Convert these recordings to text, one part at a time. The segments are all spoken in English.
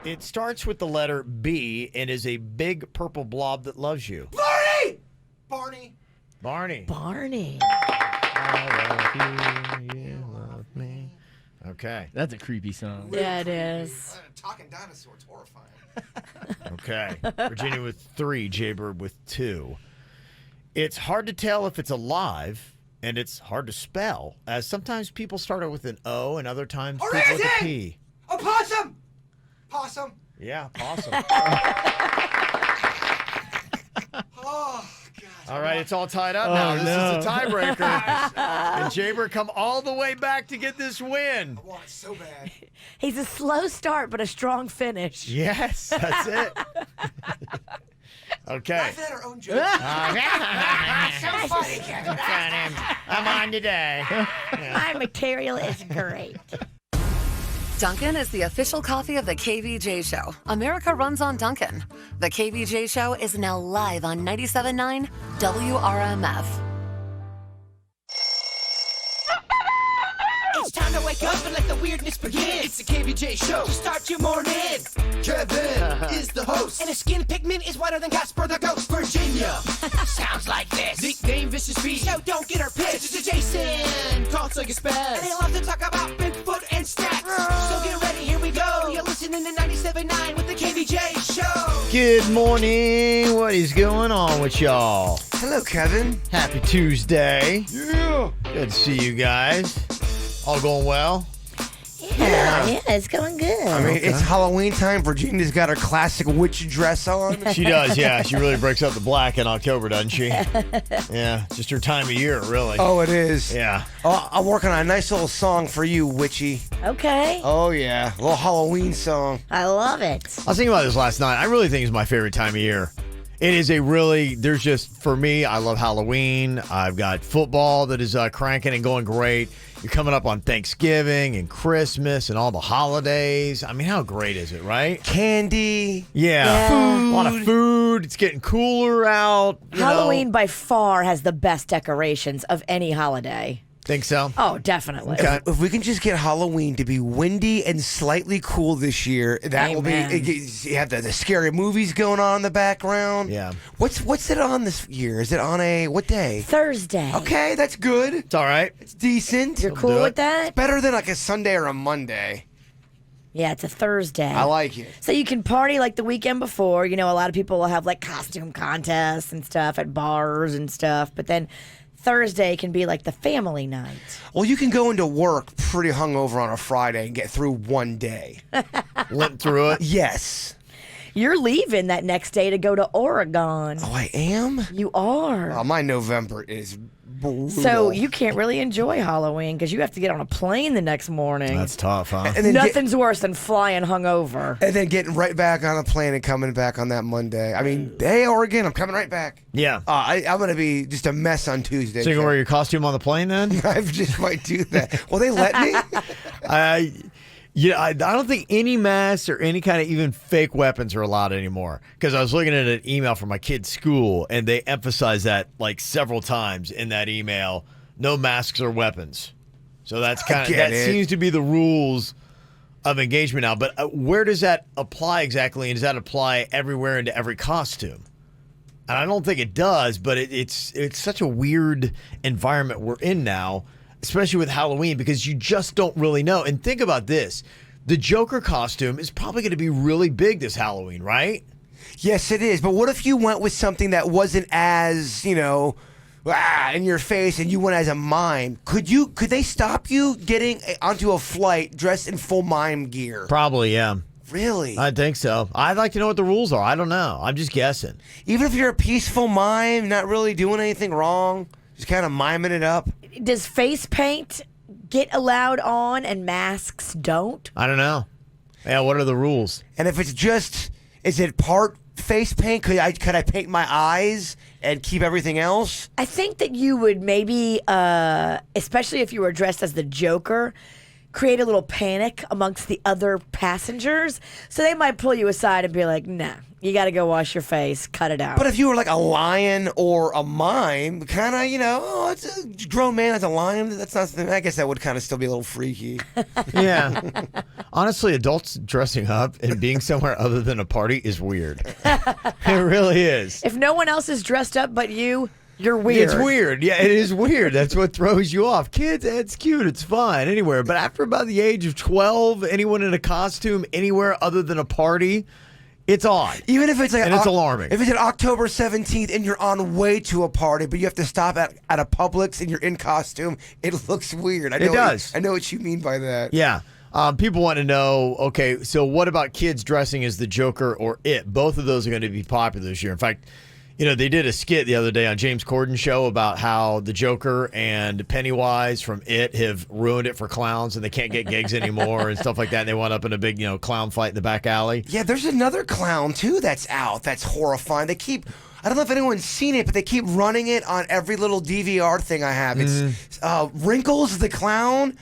It starts with the letter B and is a big purple blob that loves you. Barney! Barney. Barney. Barney. I love you, you love me. Okay. That's a creepy song. Yeah, it is. Talking dinosaur, it's horrifying. Okay. Virginia with 3, Jaybird with 2. It's hard to tell if it's alive, and it's hard to spell, as sometimes people start it with an O, and other times people with a P. A possum! Possum. Yeah, possum. Oh, God. All right, it's all tied up now. This is the tiebreaker. Oh, And Jaybird come all the way back to get this win. I want it so bad. He's a slow start, but a strong finish. Yes, that's it. Okay. Laughing at our own jokes. So funny, Kevin. I'm on today. My material is great. Dunkin' is the official coffee of the KVJ Show. America runs on Dunkin'. The KVJ Show is now live on 97.9 WRMF. It's time to wake up and let the weirdness begin. It's the KVJ Show to start your morning. Kevin is the host. And his skin pigment is whiter than Casper the Ghost. Virginia sounds like this. Nickname Vicious Beast. So don't get her pissed. It's Jason. Talks like a spaz. And he loves to talk about Bigfoot and stats. So get ready, here we go. You're listening to 97.9 with the KVJ Show. Good morning. What is going on with y'all? Hello, Kevin. Happy Tuesday. Yeah. Good to see you guys. All going well? Yeah, it's going good. I mean, it's Halloween time. Virginia's got her classic witch dress on. She does, yeah. She really breaks out the black in October, doesn't she? Yeah, just her time of year, really. Oh, it is. Yeah. Oh, I'm working on a nice little song for you, Witchy. Okay. Oh, yeah. A little Halloween song. I love it. I was thinking about this last night. I really think it's my favorite time of year. It is there's just, for me, I love Halloween. I've got football that is cranking and going great. You're coming up on Thanksgiving and Christmas and all the holidays. I mean, how great is it, right? Candy. Yeah. Food. A lot of food. It's getting cooler out. Halloween by far has the best decorations of any holiday. Think so? Oh, definitely. Okay. If we can just get Halloween to be windy and slightly cool this year, that will be. Amen. You have the scary movies going on in the background. Yeah. What's it on this year? Is it on what day? Thursday. Okay, that's good. It's all right. It's decent. You're do cool it. with that? Better than like a Sunday or a Monday. Yeah, it's a Thursday. I like it. So you can party like the weekend before. You know, a lot of people will have like costume contests and stuff at bars and stuff. But then Thursday can be like the family night. Well, you can go into work pretty hungover on a Friday and get through one day. Limp through it. Yes. You're leaving that next day to go to Oregon. Oh, I am? You are. Oh, my November is brutal. So you can't really enjoy Halloween because you have to get on a plane the next morning. That's tough, huh? And then Nothing's worse than flying hungover. and then getting right back on a plane and coming back on that Monday. I mean, hey, Oregon, I'm coming right back. Yeah. I'm going to be just a mess on Tuesday. So you can wear your costume on the plane then? I just might do that. Will they let me? I don't think any masks or any kind of even fake weapons are allowed anymore. Because I was looking at an email from my kid's school, and they emphasized that like several times in that email. No masks or weapons. So that's that seems to be the rules of engagement now. But where does that apply exactly? And does that apply everywhere into every costume? And I don't think it does. But it's such a weird environment we're in now, especially with Halloween, because you just don't really know. And think about this. The Joker costume is probably going to be really big this Halloween, right? Yes, it is. But what if you went with something that wasn't as, in your face and you went as a mime? Could they stop you getting onto a flight dressed in full mime gear? Probably, yeah. Really? I think so. I'd like to know what the rules are. I don't know. I'm just guessing. Even if you're a peaceful mime, not really doing anything wrong, just kind of miming it up? Does face paint get allowed on and masks don't? I don't know. Yeah, what are the rules? And if it's just, is it part face paint? Could I paint my eyes and keep everything else? I think that you would maybe, especially if you were dressed as the Joker, create a little panic amongst the other passengers. So they might pull you aside and be like, nah, you got to go wash your face, cut it out. But if you were like a lion or a mime, kind of, oh, it's a grown man as a lion. That's not. I guess that would kind of still be a little freaky. Yeah. Honestly, adults dressing up and being somewhere other than a party is weird. It really is. If no one else is dressed up but you, you're weird. It's weird. Yeah, it is weird. That's what throws you off. Kids, it's cute. It's fine anywhere. But after about the age of 12, anyone in a costume anywhere other than a party, it's odd. Even if it's like, and it's alarming. If it's an October 17th and you're on way to a party, but you have to stop at a Publix and you're in costume, it looks weird. It does. I know what you mean by that. Yeah. People want to know, okay, so what about kids dressing as the Joker or It? Both of those are going to be popular this year. In fact, they did a skit the other day on James Corden's show about how the Joker and Pennywise from It have ruined it for clowns and they can't get gigs anymore and stuff like that. And they wound up in a big, clown fight in the back alley. Yeah, there's another clown, too, that's out. That's horrifying. I don't know if anyone's seen it, but they keep running it on every little DVR thing I have. It's Wrinkles the Clown.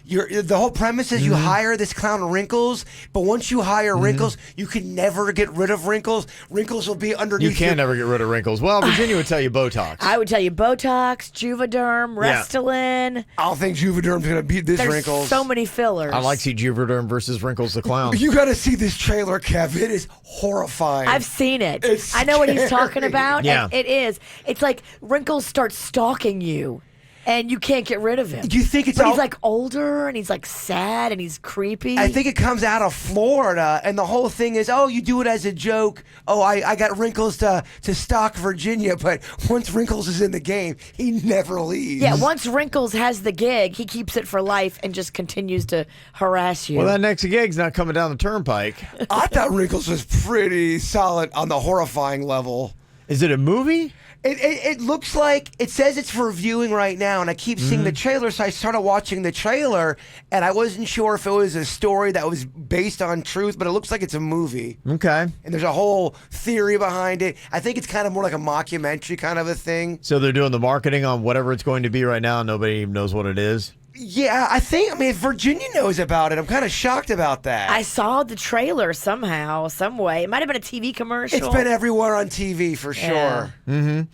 The whole premise is you hire this clown Wrinkles, but once you hire Wrinkles, you can never get rid of Wrinkles. Wrinkles will be underneath. You can never get rid of wrinkles. Well, Virginia would tell you Botox. I would tell you Botox, Juvederm, Restylane. I don't think Juvederm's going to beat this There's Wrinkles. so many fillers. I like to see Juvederm versus Wrinkles the Clown. You got to see this trailer, Kev. It is horrifying. I've seen it. It's I know what he's scary. talking about. Yeah. And it is. It's like Wrinkles starts stalking you. And you can't get rid of him. Do you think it's But all- he's like older and he's like sad and he's creepy. I think it comes out of Florida, and the whole thing is, you do it as a joke. I got Wrinkles to stalk Virginia, but once Wrinkles is in the game, he never leaves. Yeah, once Wrinkles has the gig, he keeps it for life and just continues to harass you. Well, that next gig's not coming down the turnpike. I thought Wrinkles was pretty solid on the horrifying level. Is it a movie? It looks like it says it's for viewing right now, and I keep seeing the trailer, so I started watching the trailer, and I wasn't sure if it was a story that was based on truth, but it looks like it's a movie. Okay. And there's a whole theory behind it. I think it's kind of more like a mockumentary kind of a thing. So they're doing the marketing on whatever it's going to be right now, and nobody even knows what it is? Yeah, if Virginia knows about it, I'm kind of shocked about that. I saw the trailer somehow, some way. It might have been a TV commercial. It's been everywhere on TV for sure. Yeah.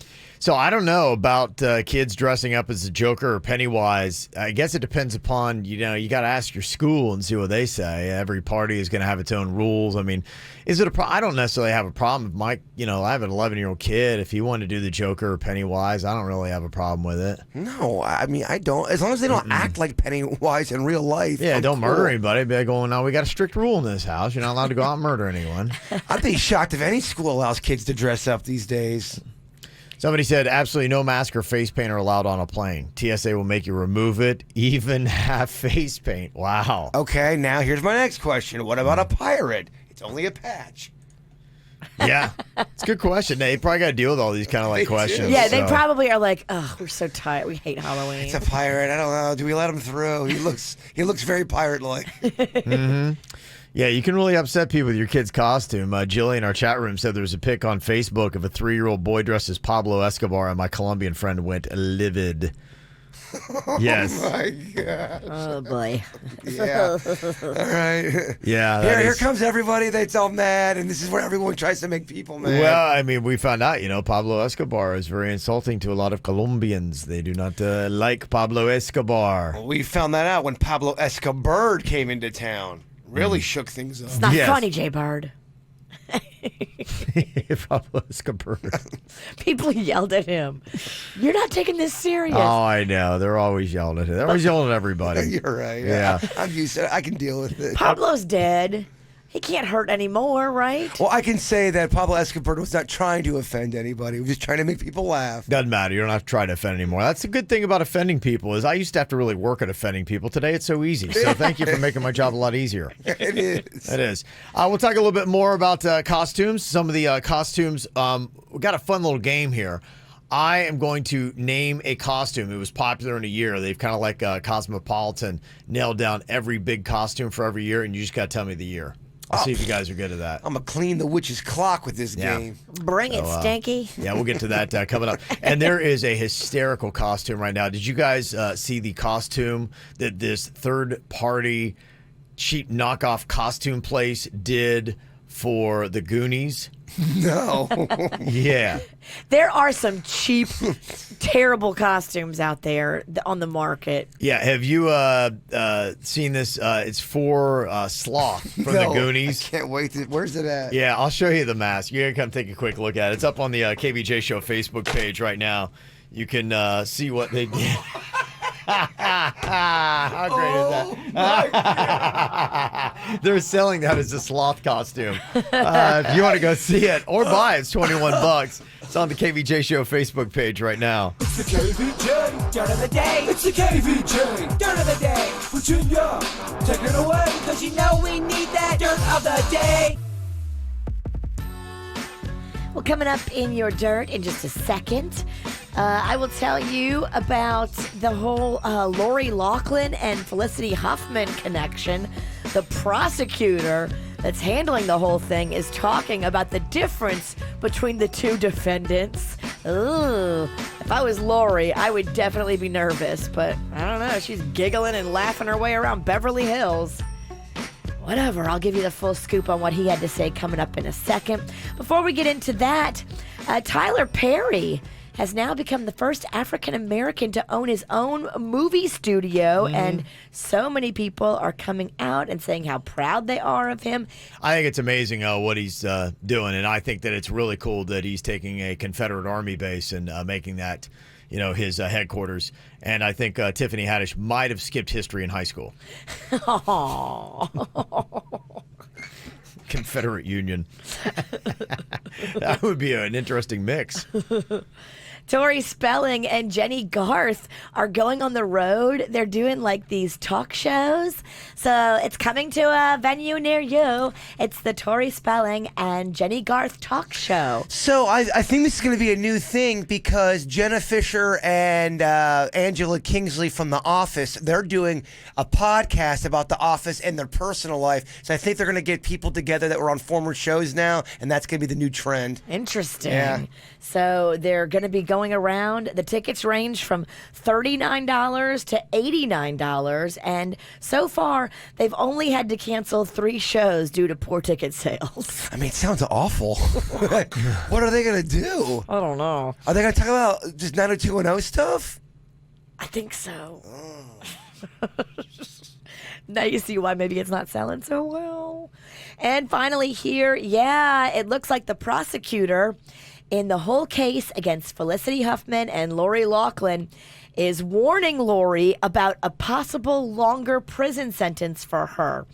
So I don't know about kids dressing up as the Joker or Pennywise. I guess it depends upon, you got to ask your school and see what they say. Every party is going to have its own rules. I mean, is it a problem? I don't necessarily have a problem if I have an 11-year-old kid. If he wanted to do the Joker or Pennywise, I don't really have a problem with it. No, I don't. As long as they don't act like Pennywise in real life. Yeah, I'm don't cool. murder anybody. Be like, no, we got a strict rule in this house. You're not allowed to go out and murder anyone. I'd be shocked if any school allows kids to dress up these days. Somebody said absolutely no mask or face paint are allowed on a plane. TSA will make you remove it, even have face paint. Wow. Okay, now here's my next question. What about a pirate? It's only a patch. Yeah, it's a good question. They probably got to deal with all these kind of They do. questions. Yeah, they so. probably are like, oh, we're so tired. We hate Halloween. It's a pirate. I don't know. Do we let him through? He looks very pirate-like. Yeah, you can really upset people with your kid's costume. Jillian in our chat room said there was a pic on Facebook of a 3-year-old boy dressed as Pablo Escobar, and my Colombian friend went livid. Yes. Oh my God. Oh, boy. Yeah. All right. Yeah. Here comes everybody that's all mad, and this is where everyone tries to make people mad. Well, I mean, we found out, Pablo Escobar is very insulting to a lot of Colombians. They do not like Pablo Escobar. We found that out when Pablo Escobar came into town. Really shook things up. It's not Yes. funny, Jay Bird. Pablo Escobar. People yelled at him. You're not taking this serious. Oh, I know. They're always yelling at him. They're always yelling at everybody. You're right. Yeah. I'm used to it. I can deal with it. Pablo's dead. He can't hurt anymore, right? Well, I can say that Pablo Escobar was not trying to offend anybody. He was just trying to make people laugh. Doesn't matter. You don't have to try to offend anymore. That's the good thing about offending people is I used to have to really work at offending people. Today it's so easy. So thank you for making my job a lot easier. It is. It is. We'll talk a little bit more about costumes. Some of the costumes. We got a fun little game here. I am going to name a costume. It was popular in a year. They've kind of like Cosmopolitan nailed down every big costume for every year, and you just got to tell me the year. I'll see if you guys are good at that. I'm going to clean the witch's clock with this Yeah. game. Bring it, Stinky. Yeah, we'll get to that coming up. And there is a hysterical costume right now. Did you guys see the costume that this third-party cheap knockoff costume place did for the Goonies? No. Yeah. There are some cheap, terrible costumes out there on the market. Yeah, have you seen this? It's for Sloth from the Goonies. I can't wait. Where's it at? Yeah, I'll show you the mask. You're going to come take a quick look at it. It's up on the KVJ Show Facebook page right now. You can see what they did. How great is that? They're selling that as a sloth costume. If you want to go see it or buy it, it's $21. It's on the KVJ Show Facebook page right now. It's the KVJ Dirt of the Day. It's the KVJ Dirt of the Day. Virginia, take it away. Cause you know we need that Dirt of the Day. Well, coming up in your dirt in just a second, I will tell you about the whole Lori Loughlin and Felicity Huffman connection. The prosecutor that's handling the whole thing is talking about the difference between the two defendants. Ooh, if I was Lori, I would definitely be nervous, but I don't know. She's giggling and laughing her way around Beverly Hills. Whatever, I'll give you the full scoop on what he had to say coming up in a second. Before we get into that, Tyler Perry has now become the first African American to own his own movie studio, and so many people are coming out and saying how proud they are of him. I think it's amazing what he's doing, and I think that it's really cool that he's taking a Confederate Army base and making that, his headquarters. And I think Tiffany Haddish might have skipped history in high school. Confederate Union. That would be an interesting mix. Tori Spelling and Jenny Garth are going on the road. They're doing like these talk shows. So it's coming to a venue near you. It's the Tori Spelling and Jenny Garth talk show. So I think this is going to be a new thing because Jenna Fisher and Angela Kingsley from The Office, they're doing a podcast about The Office and their personal life. So I think they're going to get people together that were on former shows now, and that's going to be the new trend. Interesting. Yeah. So they're going to be going around. The tickets range from $39 to $89. And so far, they've only had to cancel 3 shows due to poor ticket sales. I mean, it sounds awful. What are they going to do? I don't know. Are they going to talk about just 90210 stuff? I think so. Now you see why maybe it's not selling so well. And finally here, it looks like the prosecutor in the whole case against Felicity Huffman and Lori Loughlin is warning Lori about a possible longer prison sentence for her.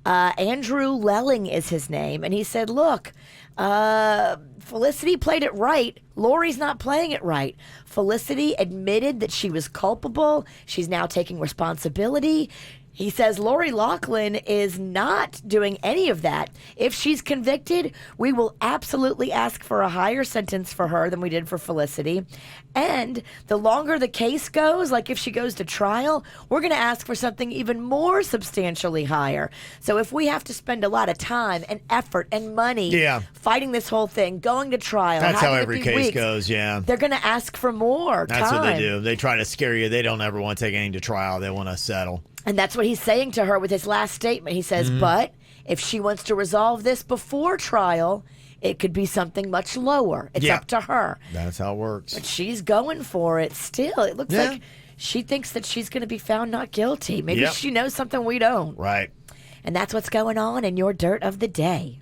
Andrew Lelling is his name, and he said, look, Felicity played it right. Lori's not playing it right. Felicity admitted that she was culpable. She's now taking responsibility. He says Lori Loughlin is not doing any of that. If she's convicted, we will absolutely ask for a higher sentence for her than we did for Felicity. And the longer the case goes, like if she goes to trial, we're going to ask for something even more substantially higher. So if we have to spend a lot of time and effort and money fighting this whole thing, going to trial, that's how having every a few case weeks, goes, they're going to ask for more time. That's what they do. They try to scare you. They don't ever want to take anything to trial. They want to settle. And that's what he's saying to her with his last statement. He says, but if she wants to resolve this before trial, it could be something much lower. It's up to her. That's how it works. But she's going for it still. It looks like she thinks that she's going to be found not guilty. Maybe she knows something we don't. Right. And that's what's going on in your dirt of the day.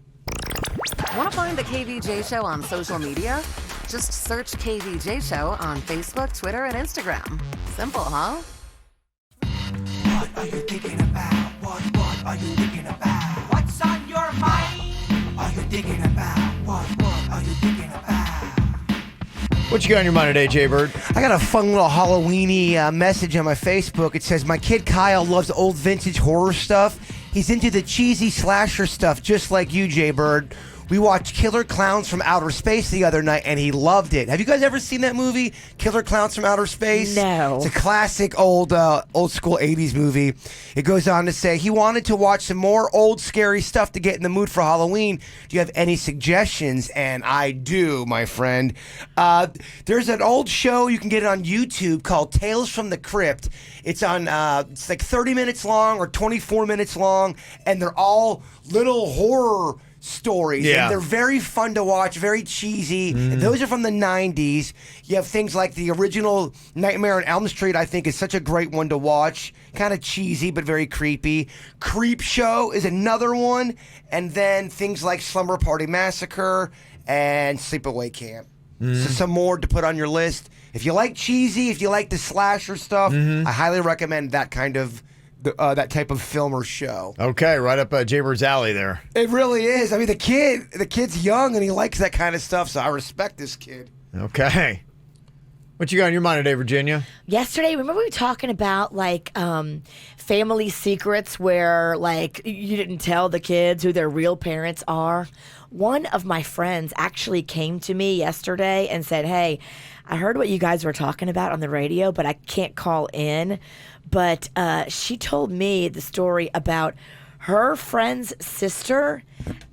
Want to find the KVJ Show on social media? Just search KVJ Show on Facebook, Twitter, and Instagram. Simple, huh? What are you thinking about? What are you thinking about? What's on your mind? Are you thinking about? What are you thinking about? What you got on your mind today, Jay Bird? I got a fun little Halloween-y message on my Facebook. It says, my kid Kyle loves old vintage horror stuff. He's into the cheesy slasher stuff just like you, Jay Bird. We watched Killer Clowns from Outer Space the other night, and he loved it. Have you guys ever seen that movie, Killer Clowns from Outer Space? No. It's a classic old school 80s movie. It goes on to say he wanted to watch some more old scary stuff to get in the mood for Halloween. Do you have any suggestions? And I do, my friend. There's an old show, you can get it on YouTube, called Tales from the Crypt. It's on, it's like 30 minutes long or 24 minutes long, and they're all little horror stories. Yeah. And they're very fun to watch, very cheesy. And those are from the 90s. You have things like the original Nightmare on Elm Street, I think is such a great one to watch. Kind of cheesy, but very creepy. Creep Show is another one. And then things like Slumber Party Massacre and Sleepaway Camp. So some more to put on your list. If you like cheesy, if you like the slasher stuff, I highly recommend that kind of that type of film or show. Okay, right up Jaybird's alley there. It really is. I mean, the kid's young and he likes that kind of stuff, so I respect this kid. Okay. What you got on your mind today, Virginia? Yesterday, remember we were talking about like family secrets where like you didn't tell the kids who their real parents are? One of my friends actually came to me yesterday and said, "Hey, I heard what you guys were talking about on the radio, but I can't call in." But she told me the story about her friend's sister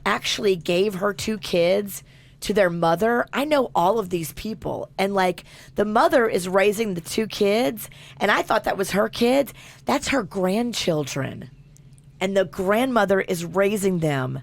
actually gave her 2 kids to their mother. I know all of these people. And like the mother is raising the 2 kids, and I thought that was her kids. That's her grandchildren. And the grandmother is raising them.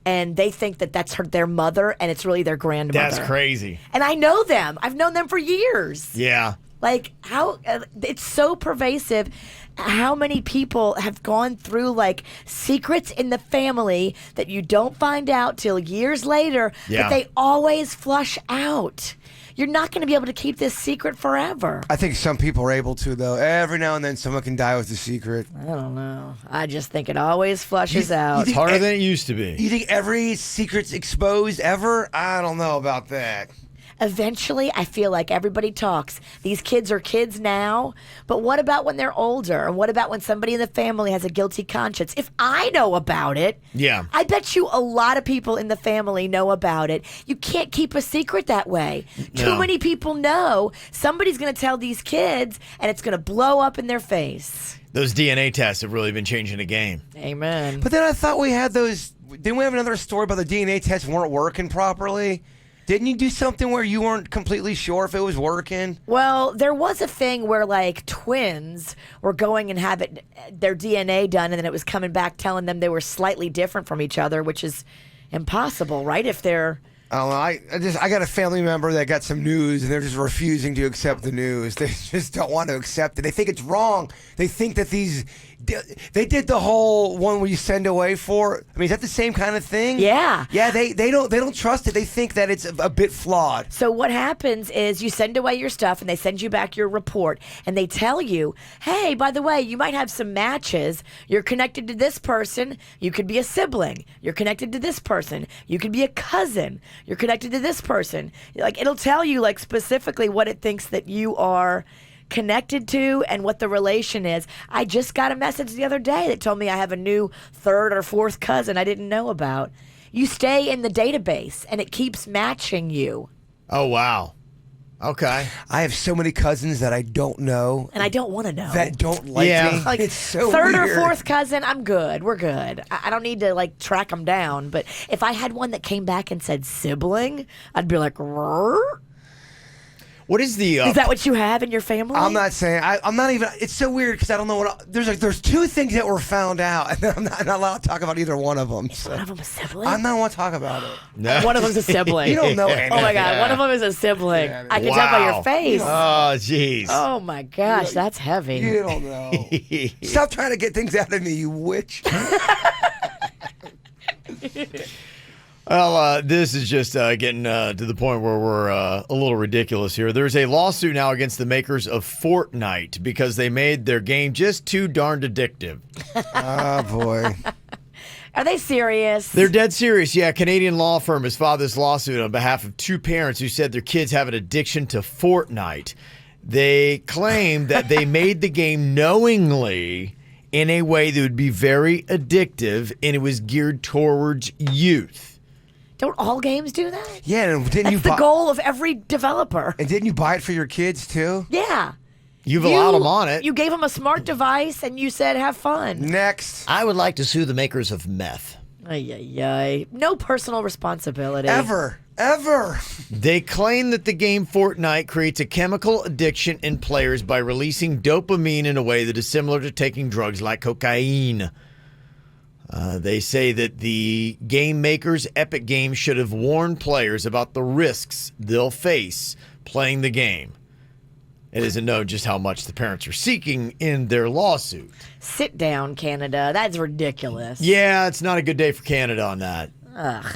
And they think that that's their mother, and it's really their grandmother. That's crazy. And I know them. I've known them for years. Yeah. Like how it's so pervasive. How many people have gone through like secrets in the family that you don't find out till years later, Yeah. but they always flush out. You're not going to be able to keep this secret forever. I think some people are able to, though. Every now and then someone can die with a secret. I don't know. I just think it always flushes out. It's harder than it used to be. You think every secret's exposed ever? I don't know about that. Eventually, I feel like everybody talks. These kids are kids now, but what about when they're older? And what about when somebody in the family has a guilty conscience? If I know about it, Yeah. I bet you a lot of people in the family know about it. You can't keep a secret that way. Too No. many people know. Somebody's going to tell these kids, and it's going to blow up in their face. Those DNA tests have really been changing the game. Amen. But then I thought we had those. Didn't we have another story about the DNA tests weren't working properly? Didn't you do something where you weren't completely sure if it was working? Well, there was a thing where like twins were going and have their DNA done, and then it was coming back telling them they were slightly different from each other, which is impossible, right? If they're I don't know. I got a family member that got some news and they're just refusing to accept the news. They just don't want to accept it. They think it's wrong. They think that they did the whole one where you send away for. I mean, is that the same kind of thing? Yeah. Yeah. They don't trust it. They think that it's a bit flawed. So what happens is you send away your stuff and they send you back your report and they tell you, hey, by the way, you might have some matches. You're connected to this person. You could be a sibling. You're connected to this person. You could be a cousin. You're connected to this person. Like it'll tell you like specifically what it thinks that you are connected to and what the relation is. I just got a message the other day that told me I have a new 3rd or 4th cousin I didn't know about. You stay in the database and it keeps matching you. Oh, wow. Okay. I have so many cousins that I don't know. And I don't want to know. That don't like Yeah. me. Like It's so 3rd weird. or 4th cousin, I'm good. We're good. I don't need to like track them down. But if I had one that came back and said sibling, I'd be like, "Rrr?" What is the... Is that what you have in your family? I'm not saying. I'm not even. It's so weird because I don't know what. There's 2 things that were found out, and I'm not allowed to talk about either one of them. So One of them a sibling? I'm not want to talk about it. No. One of them's a sibling. You don't know anything. Oh my God, one of them is a sibling. I can tell by Wow. your face. Oh, jeez. Oh my gosh, that's heavy. You don't know. Stop trying to get things out of me, you witch. Well, this is just getting to the point where we're a little ridiculous here. There's a lawsuit now against the makers of Fortnite because they made their game just too darned addictive. Oh boy. Are they serious? They're dead serious. Yeah, a Canadian law firm has filed this lawsuit on behalf of 2 parents who said their kids have an addiction to Fortnite. They claim that they made the game knowingly in a way that would be very addictive, and it was geared towards youth. Don't all games do that? Yeah, and didn't you That's the buy? goal of every developer. And didn't you buy it for your kids too? Yeah. You've allowed them on it. You gave them a smart device and you said, have fun. Next. I would like to sue the makers of meth. Ay, ay, ay. No personal responsibility. Ever. They claim that the game Fortnite creates a chemical addiction in players by releasing dopamine in a way that is similar to taking drugs like cocaine. They say that the game makers, Epic Games, should have warned players about the risks they'll face playing the game. It isn't known just how much the parents are seeking in their lawsuit. Sit down, Canada. That's ridiculous. Yeah, it's not a good day for Canada on that. Ugh.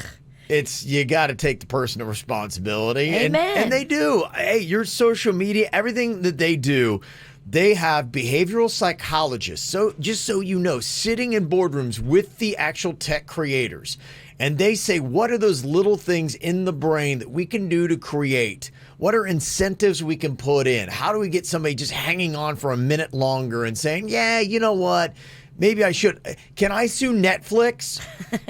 You got to take the personal responsibility. Amen. And they do. Hey, your social media, everything that they do, they have behavioral psychologists. So just so you know, sitting in boardrooms with the actual tech creators. And they say, what are those little things in the brain that we can do to create? What are incentives we can put in? How do we get somebody just hanging on for a minute longer and saying, yeah, you know what? Maybe I should. Can I sue Netflix?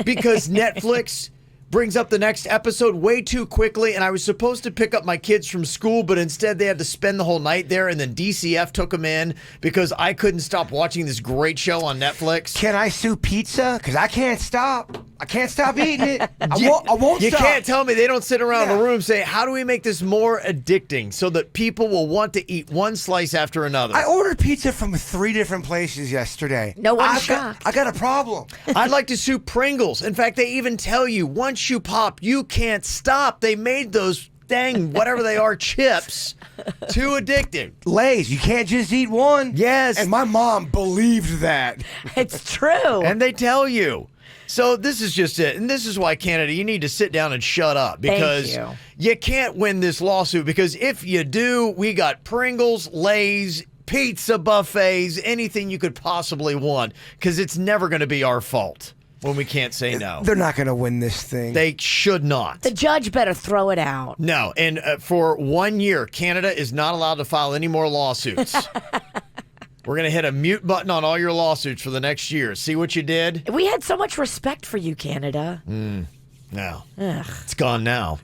Because Netflix brings up the next episode way too quickly, and I was supposed to pick up my kids from school, but instead they had to spend the whole night there, and then DCF took them in because I couldn't stop watching this great show on Netflix. Can I sue pizza? Because I can't stop. I can't stop eating it. I won't You stop. can't tell me they don't sit around Yeah. the room saying, how do we make this more addicting so that people will want to eat one slice after another? I ordered pizza from 3 different places yesterday. No one's I shocked. got a problem. I'd like to sue Pringles. In fact, they even tell you once you pop, you can't stop. They made those dang, whatever they are, chips too addictive. Lay's, you can't just eat one. Yes. And my mom believed that. It's true. And they tell you. So this is just it. And this is why, Canada, you need to sit down and shut up because Thank you can't win this lawsuit because if you do, we got Pringles, Lay's, pizza buffets, anything you could possibly want because it's never going to be our fault when we can't say no. They're not going to win this thing. They should not. The judge better throw it out. No. And for 1 year, Canada is not allowed to file any more lawsuits. We're going to hit a mute button on all your lawsuits for the next year. See what you did? We had so much respect for you, Canada. No. Ugh. It's gone now.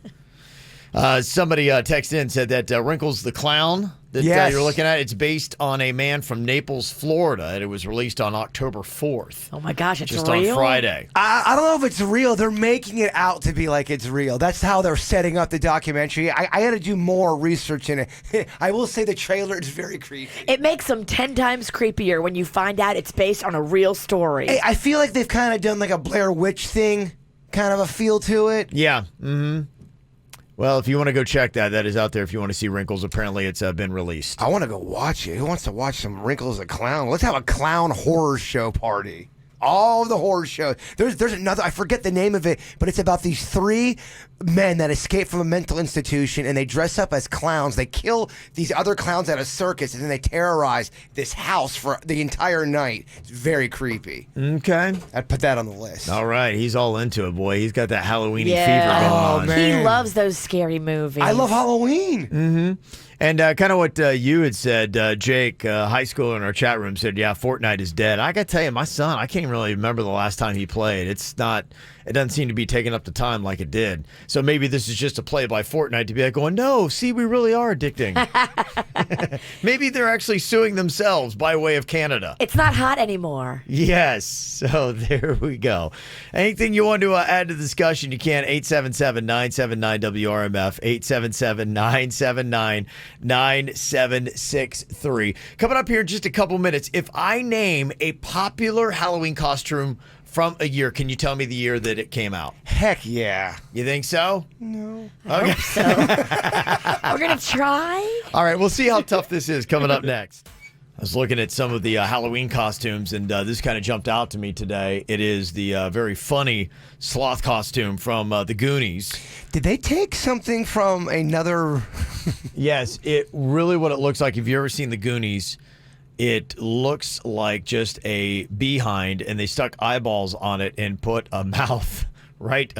Somebody texted in and said that Wrinkles the Clown that Yes. you're looking at, it's based on a man from Naples, Florida, and it was released on October 4th. Oh my gosh, it's Just real. on Friday. I don't know if it's real. They're making it out to be like it's real. That's how they're setting up the documentary. I got to do more research in it. I will say the trailer is very creepy. It makes them 10 times creepier when you find out it's based on a real story. Hey, I feel like they've kind of done like a Blair Witch thing, kind of a feel to it. Yeah. Mm-hmm. Well, if you want to go check that, that is out there. If you want to see Wrinkles, apparently it's been released. I want to go watch it. Who wants to watch some Wrinkles the Clown? Let's have a clown horror show party. All of the horror shows. There's another, I forget the name of it, but it's about these 3 men that escape from a mental institution and they dress up as clowns. They kill these other clowns at a circus and then they terrorize this house for the entire night. It's very creepy. Okay. I'd put that on the list. All right. He's all into it, boy. He's got that Halloween Yeah. fever going Oh, on. man. He loves those scary movies. I love Halloween. And kind of what you had said, Jake, high schooler in our chat room said, yeah, Fortnite is dead. I got to tell you, my son, I can't really remember the last time he played. It doesn't seem to be taking up the time like it did. So maybe this is just a play by Fortnite to be like going, no, see, we really are addicting. Maybe they're actually suing themselves by way of Canada. It's not hot anymore. Yes. So there we go. Anything you want to add to the discussion, you can. 877-979-WRMF, 877-979-9763. Coming up here in just a couple minutes, if I name a popular Halloween costume from a year, can you tell me the year that it came out? Heck yeah. You think so? No. Okay. We're going to try. All right, we'll see how tough this is coming up next. I was looking at some of the Halloween costumes, and this kind of jumped out to me today. It is the very funny sloth costume from the Goonies. Did they take something from another? Yes, it really what it looks like. If you've ever seen the Goonies, it looks like just a behind, and they stuck eyeballs on it and put a mouth right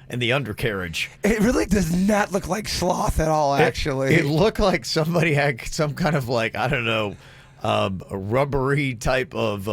in the undercarriage. It really does not look like sloth at all, actually. It looked like somebody had some kind of like, I don't know, a rubbery type of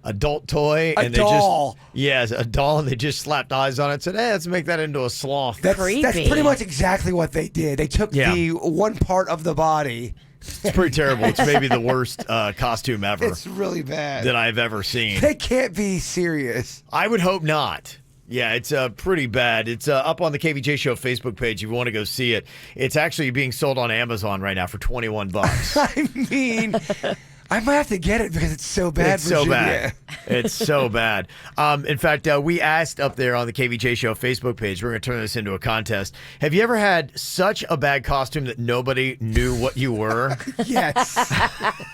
adult toy. A and doll. They just, yes, a doll, and they just slapped eyes on it and said, hey, let's make that into a sloth. That's Creepy. pretty much exactly what they did. They took the one part of the body. It's pretty terrible. It's maybe the worst costume ever It's really bad. that I've ever seen. They can't be serious. I would hope not. Yeah, it's pretty bad. It's up on the KVJ Show Facebook page if you want to go see it. It's actually being sold on Amazon right now for $21. I mean, I might have to get it because it's so bad. It's so Virginia. bad. It's so bad. In fact, we asked up there on the KVJ Show Facebook page, we're going to turn this into a contest. Have you ever had such a bad costume that nobody knew what you were? Yes.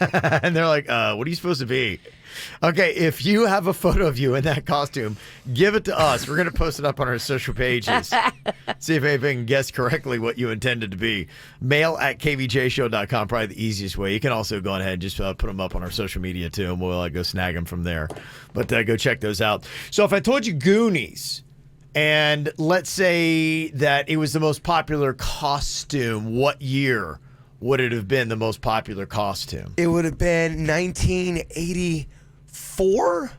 And they're like, what are you supposed to be? Okay, if you have a photo of you in that costume, give it to us. We're going to post it up on our social pages. See if anybody can guess correctly what you intended to be. Mail at kvjshow.com, probably the easiest way. You can also go ahead and just put them up on our social media, too, and we'll go snag them from there. But go check those out. So if I told you Goonies, and let's say that it was the most popular costume, what year would it have been the most popular costume? It would have been 1984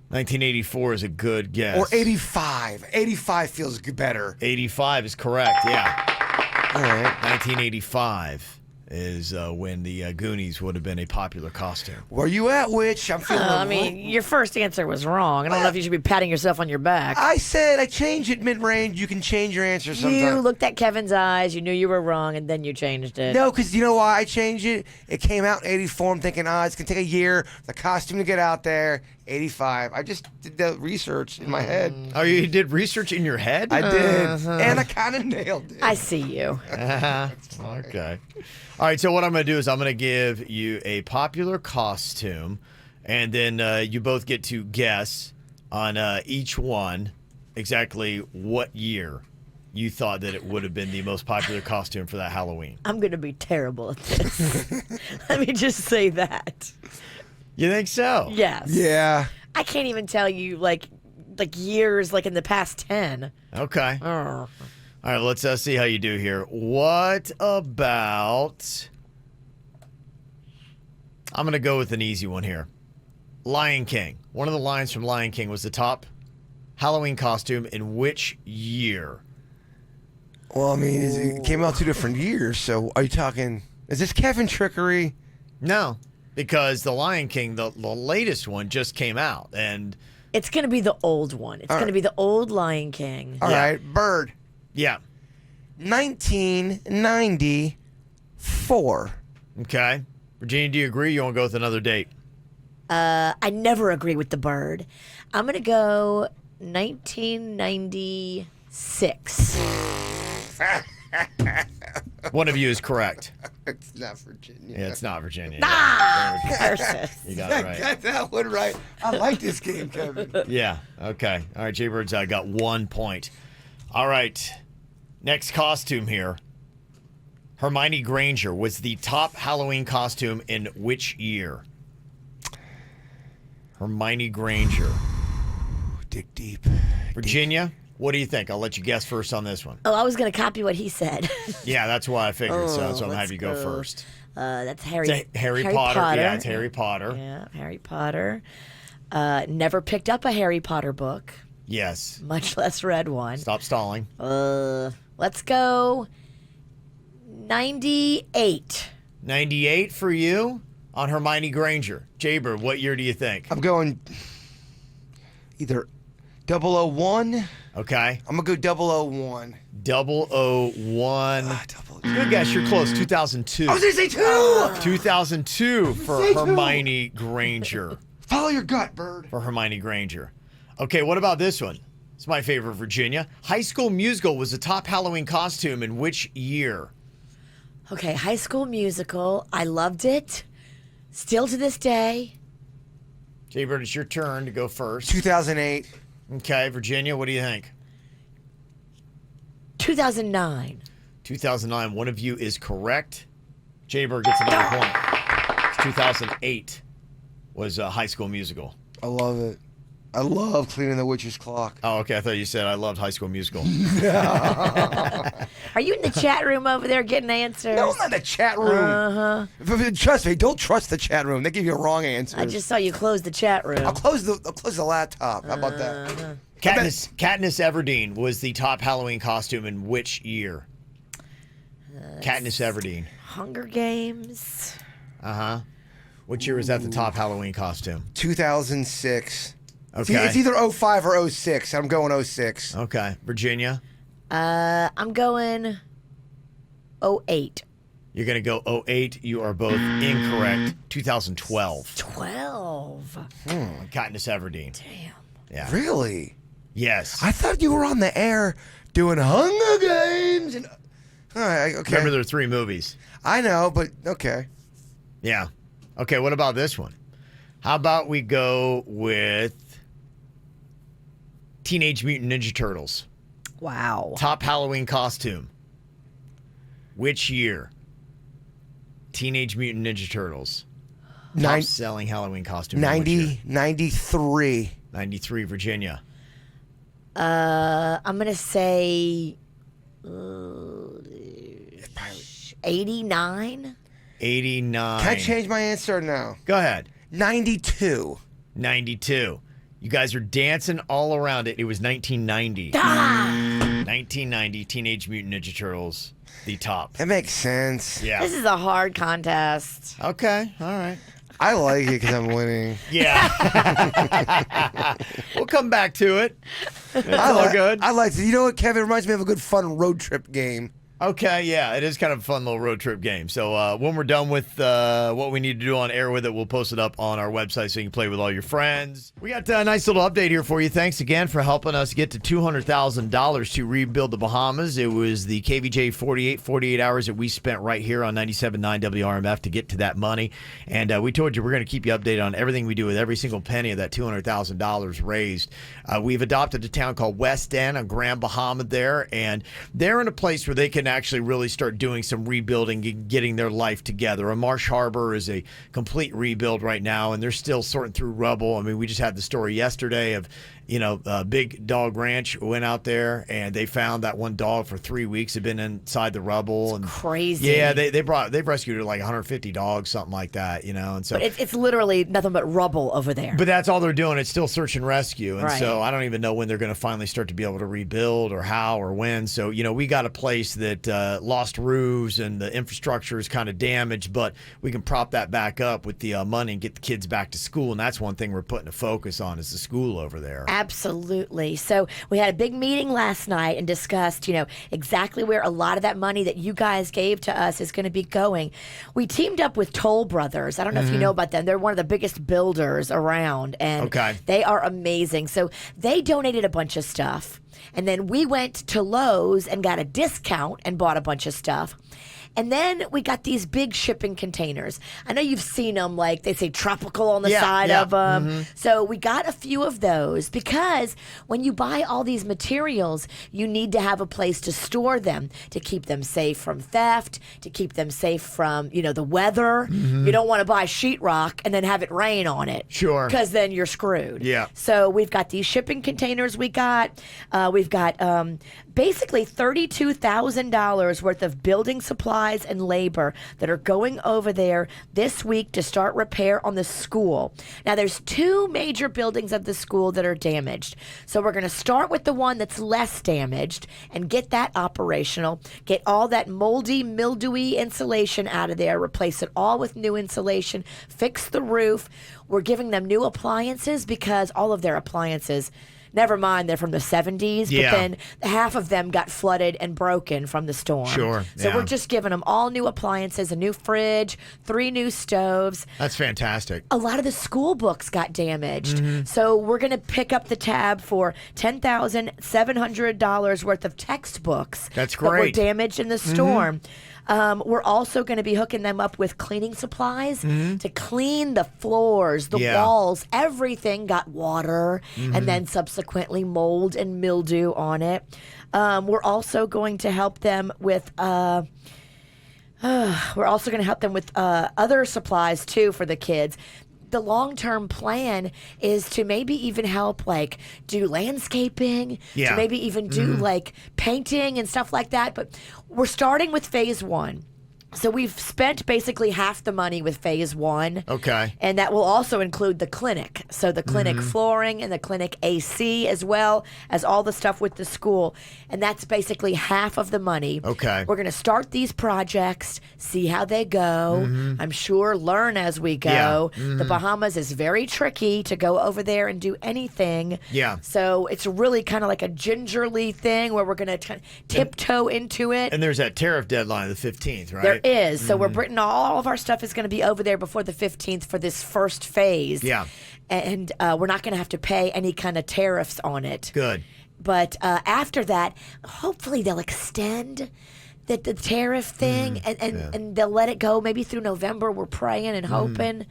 1984 is a good guess. or 85. 85 feels better. 85 is correct, yeah. All right. 1985 is when the Goonies would have been a popular costume. Where you at, Witch? I'm feeling. I mean, your first answer was wrong. I don't know if you should be patting yourself on your back. I said I changed it mid-range. You can change your answer You sometimes. looked at Kevin's eyes, you knew you were wrong, and then you changed it. No, because you know why I changed it? It came out in 84. I'm thinking, it's going to take a year for the costume to get out there. 85. I just did the research in my head. Oh, you did research in your head? I did. And I kind of nailed it. I see you. Okay. All right, so what I'm going to do is I'm going to give you a popular costume, and then you both get to guess on each one exactly what year you thought that it would have been the most popular costume for that Halloween. I'm going to be terrible at this. Let me just say that. You think so? Yes. Yeah. I can't even tell you, like years, like in the past 10. Okay. Oh. All right, let's see how you do here. What about... I'm going to go with an easy one here. Lion King. One of the lines from Lion King was the top Halloween costume in which year? Well, I mean, it came out 2 different years. So are you talking... Is this Kevin trickery? No, because the Lion King, the latest one, just came out. And It's going to be the old one. It's going to be the old Lion King. All right. Bird. yeah. 1994. Okay. Virginia, do you agree? You want to go with another date? I never agree with the bird. I'm going to go 1996. One of you is correct. It's not Virginia. Yeah, it's not Virginia. Curses. You got it right. Got that one right. I like this game, Kevin. Yeah. Okay. All right. Jaybird's got 1 point. All right. Next costume here. Hermione Granger was the top Halloween costume in which year? Hermione Granger. Dig deep. Virginia, what do you think? I'll let you guess first on this one. Oh, I was going to copy what he said. Yeah, that's why I figured. So I'm going to have let's you go go. first. That's Harry. It's Harry Potter. Yeah, it's Harry Potter. Yeah, Harry Potter. Never picked up a Harry Potter book, Yes. much less read one. Stop stalling. Let's go 98. 98 for you on Hermione Granger. Jaybird, what year do you think? I'm going either 001. Okay. I'm going to go 001. 001. Good guess. You're close. 2002. I was going to say 2. 2002 for Say two. Hermione Granger. Follow your gut, Bird. For Hermione Granger. Okay, what about this one? It's my favorite, Virginia. High School Musical was the top Halloween costume in which year? Okay, High School Musical. I loved it. Still to this day. Jaybird, it's your turn to go first. 2008. Okay, Virginia, what do you think? 2009. 2009. One of you is correct. Jaybird gets another point. 2008 was High School Musical. I love it. I love cleaning the witch's clock. Oh, okay. I thought you said I loved High School Musical. Are you in the chat room over there getting answers? No, I'm not in the chat room. Trust me, don't trust the chat room. They give you wrong answers. I just saw you close the chat room. I'll close the laptop. How about that? Katniss Everdeen was the top Halloween costume in which year? Katniss Everdeen. Hunger Games. Uh-huh. Which year was that the top Halloween costume? 2006. Okay. It's either 05 or 06. I'm going 06. Okay. Virginia? I'm going 08. You're going to go 08. You are both incorrect. 2012. 12. Katniss Everdeen. Damn. Yeah. Really? Yes. I thought you were on the air doing Hunger Games. And... All right, okay. Remember, there are 3 movies. I know, but okay. Yeah. Okay, what about this one? How about we go with Teenage Mutant Ninja Turtles? Wow. Top Halloween costume. Which year? Teenage Mutant Ninja Turtles. Top selling Halloween costume. 93. 93, Virginia. I'm going to say 89. 89. Can I change my answer now? Go ahead. 92. 92. You guys are dancing all around it. It was 1990. 1990, Teenage Mutant Ninja Turtles, the top. That makes sense. Yeah. This is a hard contest. Okay, all right. I like it because I'm winning. Yeah. We'll come back to it. It's all good. I like it. You know what, Kevin? It reminds me of a good fun road trip game. Okay, yeah, it is kind of a fun little road trip game. So when we're done with what we need to do on air with it, we'll post it up on our website so you can play with all your friends. We got a nice little update here for you. Thanks again for helping us get to $200,000 to rebuild the Bahamas. It was the KVJ 48 hours that we spent right here on 97.9 WRMF to get to that money. And we told you we're going to keep you updated on everything we do with every single penny of that $200,000 raised. We've adopted a town called West End on Grand Bahama there, and they're in a place where they can actually really start doing some rebuilding and getting their life together. Marsh Harbor is a complete rebuild right now, and they're still sorting through rubble. I mean, we just had the story yesterday of, Big Dog Ranch went out there, and they found that one dog for 3 weeks had been inside the rubble. And crazy. Yeah, they've rescued like 150 dogs, something like that, and so. But it's literally nothing but rubble over there. But that's all they're doing. It's still search and rescue, and Right. so I don't even know when they're going to finally start to be able to rebuild or how or when. So we got a place that lost roofs and the infrastructure is kind of damaged, but we can prop that back up with the money and get the kids back to school. And that's one thing we're putting a focus on is the school over there. Absolutely. So we had a big meeting last night and discussed, exactly where a lot of that money that you guys gave to us is going to be going. We teamed up with Toll Brothers. I don't know if you know about them. They're one of the biggest builders around, and they are amazing. So they donated a bunch of stuff, and then we went to Lowe's and got a discount and bought a bunch of stuff. And then we got these big shipping containers. I know you've seen them, like they say tropical on the side of them. So we got a few of those because when you buy all these materials, you need to have a place to store them to keep them safe from theft, to keep them safe from, the weather. You don't want to buy sheetrock and then have it rain on it. Sure. Because then you're screwed. Yeah. So we've got these shipping containers we've got basically $32,000 worth of building supplies and labor that are going over there this week to start repair on the school. Now, there's 2 major buildings of the school that are damaged. So we're going to start with the one that's less damaged and get that operational, get all that moldy, mildewy insulation out of there, replace it all with new insulation, fix the roof. We're giving them new appliances because all of their appliances, never mind, they're from the 70s, but then half of them got flooded and broken from the storm. Sure. So we're just giving them all new appliances, a new fridge, 3 new stoves. That's fantastic. A lot of the school books got damaged. So we're going to pick up the tab for $10,700 worth of textbooks. That's that were great. damaged in the storm. We're also going to be hooking them up with cleaning supplies to clean the floors, the walls. Everything got water and then subsequently mold and mildew on it. We're also going to help them with other supplies too for the kids. the long-term plan is to maybe even help like do landscaping, Yeah. to maybe even do like painting and stuff like that. But we're starting with phase 1. So we've spent basically half the money with phase 1. Okay. And that will also include the clinic. So the clinic flooring and the clinic AC, as well as all the stuff with the school. And that's basically half of the money. Okay. We're going to start these projects, see how they go. I'm sure learn as we go. Yeah. The Bahamas is very tricky to go over there and do anything. Yeah. So it's really kind of like a gingerly thing where we're going to tiptoe into it. And there's that tariff deadline of the 15th, right? There is. So we're Britain, all of our stuff is going to be over there before the 15th for this first phase. Yeah. And we're not going to have to pay any kind of tariffs on it. Good. But after that, hopefully they'll extend the tariff thing and they'll let it go maybe through November. We're praying and hoping.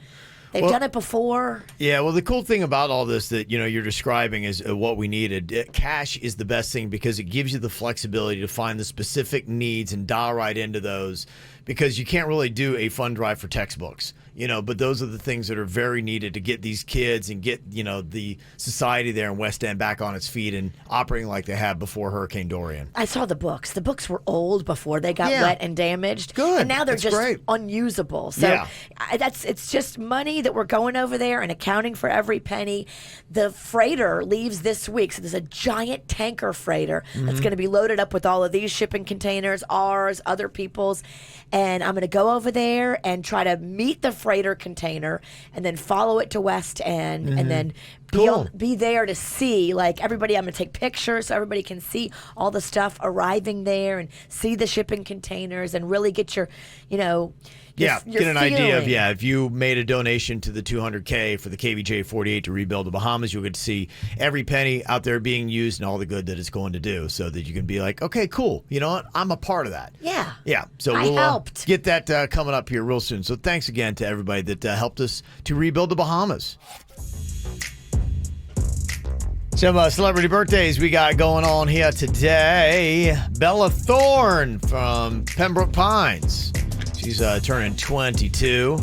They've done it before. Yeah, well, the cool thing about all this that you're describing is what we needed. Cash is the best thing because it gives you the flexibility to find the specific needs and dial right into those. Because you can't really do a fund drive for textbooks, but those are the things that are very needed to get these kids and get the society there in West End back on its feet and operating like they had before Hurricane Dorian. I saw the books. The books were old before they got Yeah. wet and damaged. Good. And now they're That's just great. unusable. So Yeah. it's just money that we're going over there and accounting for every penny. The freighter leaves this week. So there's a giant tanker freighter that's going to be loaded up with all of these shipping containers, ours, other people's. And I'm going to go over there and try to meet the freighter container and then follow it to West End and then Cool. be there to see, like, everybody. I'm going to take pictures so everybody can see all the stuff arriving there and see the shipping containers and really get your your Get an idea of, feeling. if you made a donation to the 200K for the KVJ 48 to rebuild the Bahamas, you'll get to see every penny out there being used and all the good that it's going to do so that you can be like, okay, cool. You know what? I'm a part of that. Yeah. Yeah. So I we'll helped. get that coming up here real soon. So thanks again to everybody that helped us to rebuild the Bahamas. Some celebrity birthdays we got going on here today. Bella Thorne from Pembroke Pines. She's turning 22.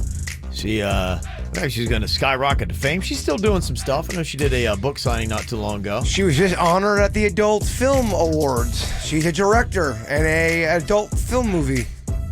She's going to skyrocket to fame. She's still doing some stuff. I know she did a book signing not too long ago. She was just honored at the Adult Film Awards. She's a director in a adult film movie.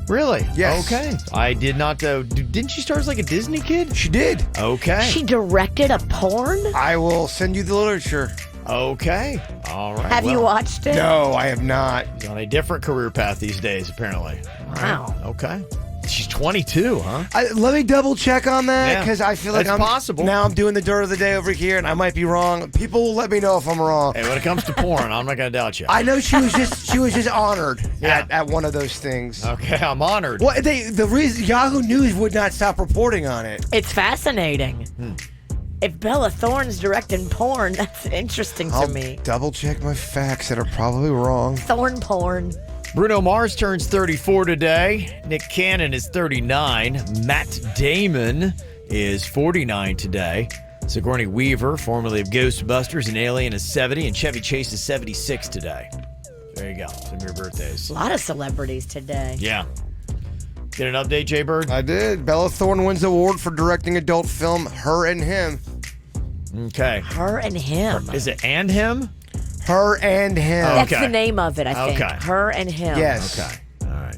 Really? Yes. Okay. I did not. Didn't she start as like a Disney kid? She did. Okay. She directed a porn? I will send you the literature. Okay. All right. Have you watched it? No, I have not. She's on a different career path these days, apparently. Wow. Okay. She's 22, huh? Let me double check on that Yeah, because I feel like that's I'm possible. Now I'm doing the dirt of the day over here, and I might be wrong. People will let me know if I'm wrong. Hey, when it comes to porn, I'm not going to doubt you. I know she was just honored Yeah. at one of those things. Okay, I'm honored. Well, the reason Yahoo News would not stop reporting on it. It's fascinating. If Bella Thorne's directing porn, that's interesting to I'll me. double check my facts that are probably wrong. Thorn porn. Bruno Mars turns 34 today. Nick Cannon is 39. Matt Damon is 49 today. Sigourney Weaver, formerly of Ghostbusters and Alien, is 70. And Chevy Chase is 76 today. There you go. Some of your birthdays. A lot of celebrities today. Yeah. Get an update, Jay Bird? I did. Bella Thorne wins the award for directing adult film Her and Him. Okay. Her and him. Is it and him? Her and Him. Oh. That's Okay. the name of it, I think. Okay. Her and him. Yes. Okay. All right.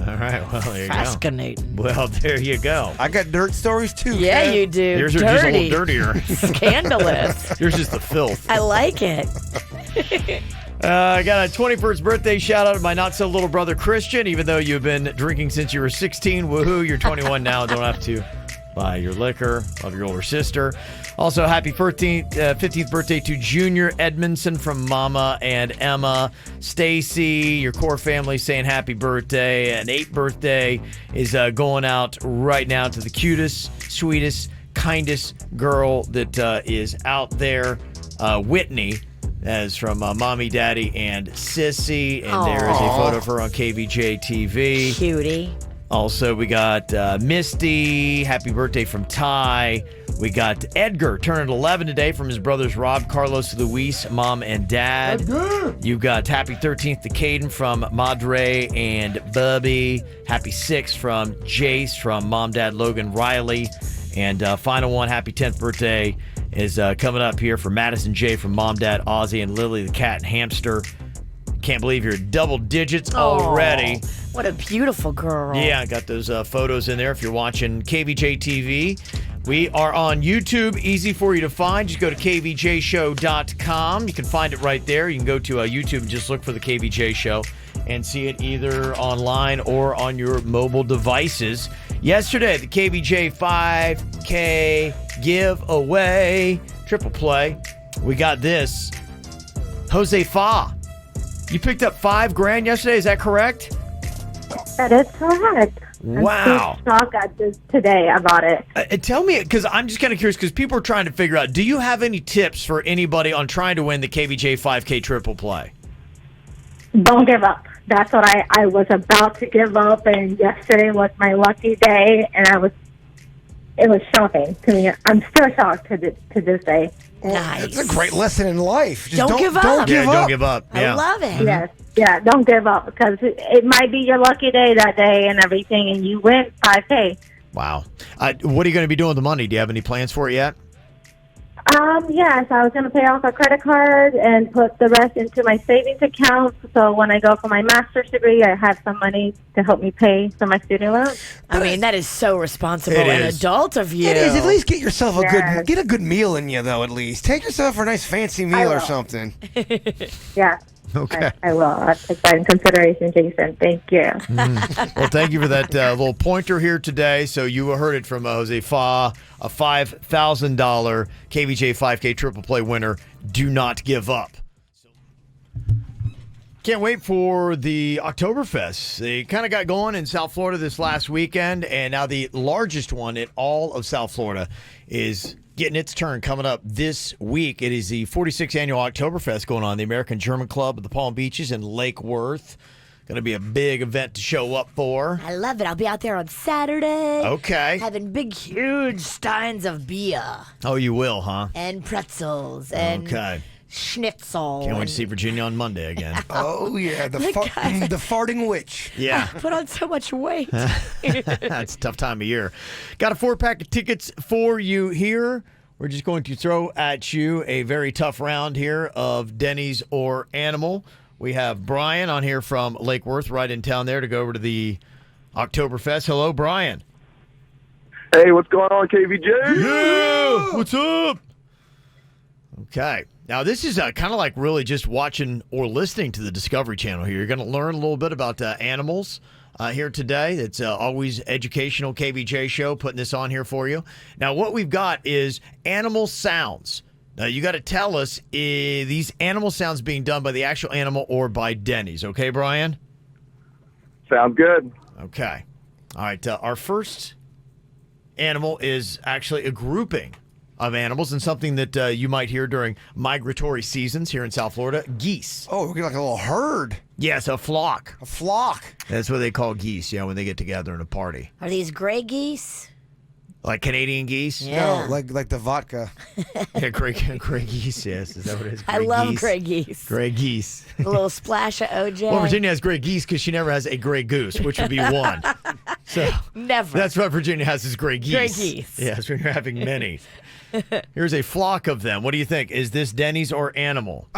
All right. Well, there you go. Fascinating. Well, there you go. I got dirt stories too. Yeah, Kev. you do. Yours are just a Dirty. little dirtier. Scandalous. Yours is the filth. I like it. I got a 21st birthday shout out to my not so little brother Christian. Even though you've been drinking since you were 16, woohoo! You're 21 now. Don't have to buy your liquor. Love your older sister. Also, happy 15th birthday to Junior Edmondson from Mama and Emma. Stacy, your core family saying happy birthday. And 8th birthday is going out right now to the cutest, sweetest, kindest girl that is out there, Whitney. As from Mommy, Daddy, and Sissy. And there is a photo of her on KVJ TV. Cutie. Also, we got Misty. Happy birthday from Ty. We got Edgar turning 11 today from his brothers Rob, Carlos, Luis, Mom, and Dad. Edgar. You've got happy 13th to Caden from Madre and Bubby. Happy 6th from Jace from Mom, Dad, Logan, Riley. And final one, happy 10th birthday is coming up here for Madison J from Mom, Dad, Ozzy, and Lily the cat and hamster. Can't believe you're double digits already. What a beautiful girl. Yeah, I got those photos in there if you're watching KVJ TV. We are on YouTube, easy for you to find. Just go to kvjshow.com. You can find it right there. You can go to YouTube and just look for the KVJ Show and see it either online or on your mobile devices. Yesterday, the KVJ 5K giveaway, triple play. We got this. Jose Fa. You picked up $5,000 yesterday, is that correct? That is correct. Wow. I'm so shocked at this today about it. Tell me, because I'm just kind of curious, because people are trying to figure out, do you have any tips for anybody on trying to win the KVJ 5K triple play? Don't give up. That's what I was about to give up, and yesterday was my lucky day, and it was shocking to me. I'm still shocked to this day. Nice. It's a great lesson in life. Just Don't give up. Don't give up. Don't give up. Yeah. I love it. Yes. Yeah, don't give up, because it might be your lucky day that day and everything, and you win 5K. Wow. What are you going to be doing with the money? Do you have any plans for it yet? Yes, I was going to pay off a credit card and put the rest into my savings account. So when I go for my master's degree, I have some money to help me pay for my student loans. I mean, that is so responsible It and is. adult of you. It is. At least get yourself Yes. get a good meal in you, though. At least take yourself for a nice fancy meal or will. something. Yeah. Okay. I will. I'll take that in consideration, Jason. Thank you. Well, thank you for that little pointer here today. So you heard it from Jose Fa, a $5,000 KVJ 5K triple play winner. Do not give up. Can't wait for the Oktoberfest. They kind of got going in South Florida this last weekend, and now the largest one in all of South Florida is getting its turn coming up this week. It is the 46th annual Oktoberfest going on, the American German Club at the Palm Beaches in Lake Worth. Going to be a big event to show up for. I love it. I'll be out there on Saturday. Okay. Having big, huge steins of beer Oh, you will, huh? and pretzels and Okay. schnitzel. Can't wait and to see Virginia on Monday again. Oh yeah, the farting witch. Yeah. put on so much weight. That's a tough time of year. Got a 4-pack of tickets for you here. We're just going to throw at you a very tough round here of Dennys or Animal. We have Brian on here from Lake Worth, right in town there, to go over to the Oktoberfest. Hello, Brian. Hey, what's going on, KVJ? Yeah, what's up? Okay. Now, this is kind of like really just watching or listening to the Discovery Channel here. You're going to learn a little bit about animals here today. It's always educational KVJ show, putting this on here for you. Now, what we've got is animal sounds. Now, you got to tell us these animal sounds being done by the actual animal or by Dennys. Okay, Brian? Sounds good. Okay. All right. Our first animal is actually a grouping of animals and something that you might hear during migratory seasons here in South Florida. Geese. Oh, we're like a little herd, Yes, a flock. a flock. That's what they call geese, when they get together in a party. Are these gray geese? Like Canadian geese? Yeah. No, like the vodka. Yeah, gray geese, yes. Is that what it is? I love geese? gray geese. Gray geese. A little splash of OJ. Well, Virginia has gray geese because she never has a gray goose, which would be one. So Never. that's what Virginia has is gray geese. Gray geese. Yes, when you're having many. Here's a flock of them. What do you think? Is this Dennys or Animal?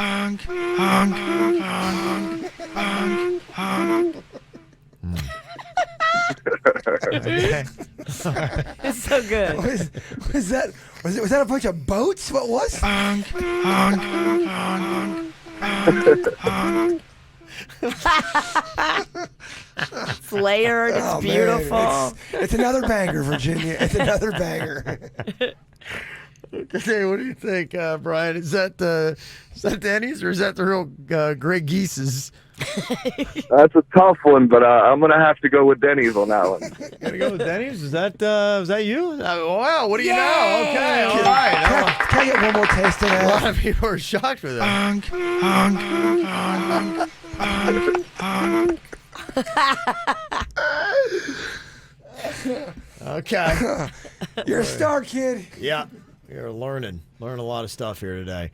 Okay. It's so good. Was that a bunch of boats? What was? It's layered. It's Oh, man, beautiful. it's another banger, Virginia. It's another banger. Okay, what do you think, Brian? Is that Dennys or is that the real gray geese's? That's a tough one, but I'm going to have to go with Dennys on that one. Gotta go with Dennys? Is that you? Wow, what do you know? Yay! Okay, all right. Can I get one more taste of A that? lot of people are shocked with that. Okay. You're a star, kid. Yeah, we're learning a lot of stuff here today.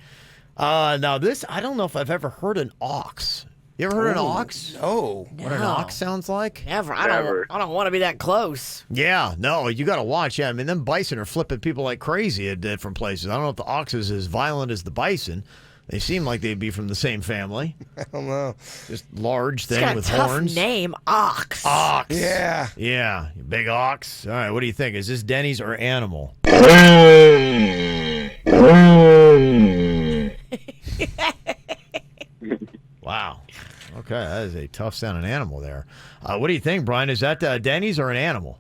Now this, I don't know if I've ever heard an ox You ever heard an ox? Oh. What an ox sounds like? Never. Never. I don't want to be that close. Yeah, no, you got to watch. Yeah, I mean, them bison are flipping people like crazy at different places. I don't know if the ox is as violent as the bison. They seem like they'd be from the same family. I don't know. Just large thing It's got with a tough horns. name, ox. Ox. Yeah. Yeah, big ox. All right, what do you think? Is this Denny's or animal? Wow. Okay, that is a tough sounding animal there. What do you think, Brian? Is that Denny's or an animal?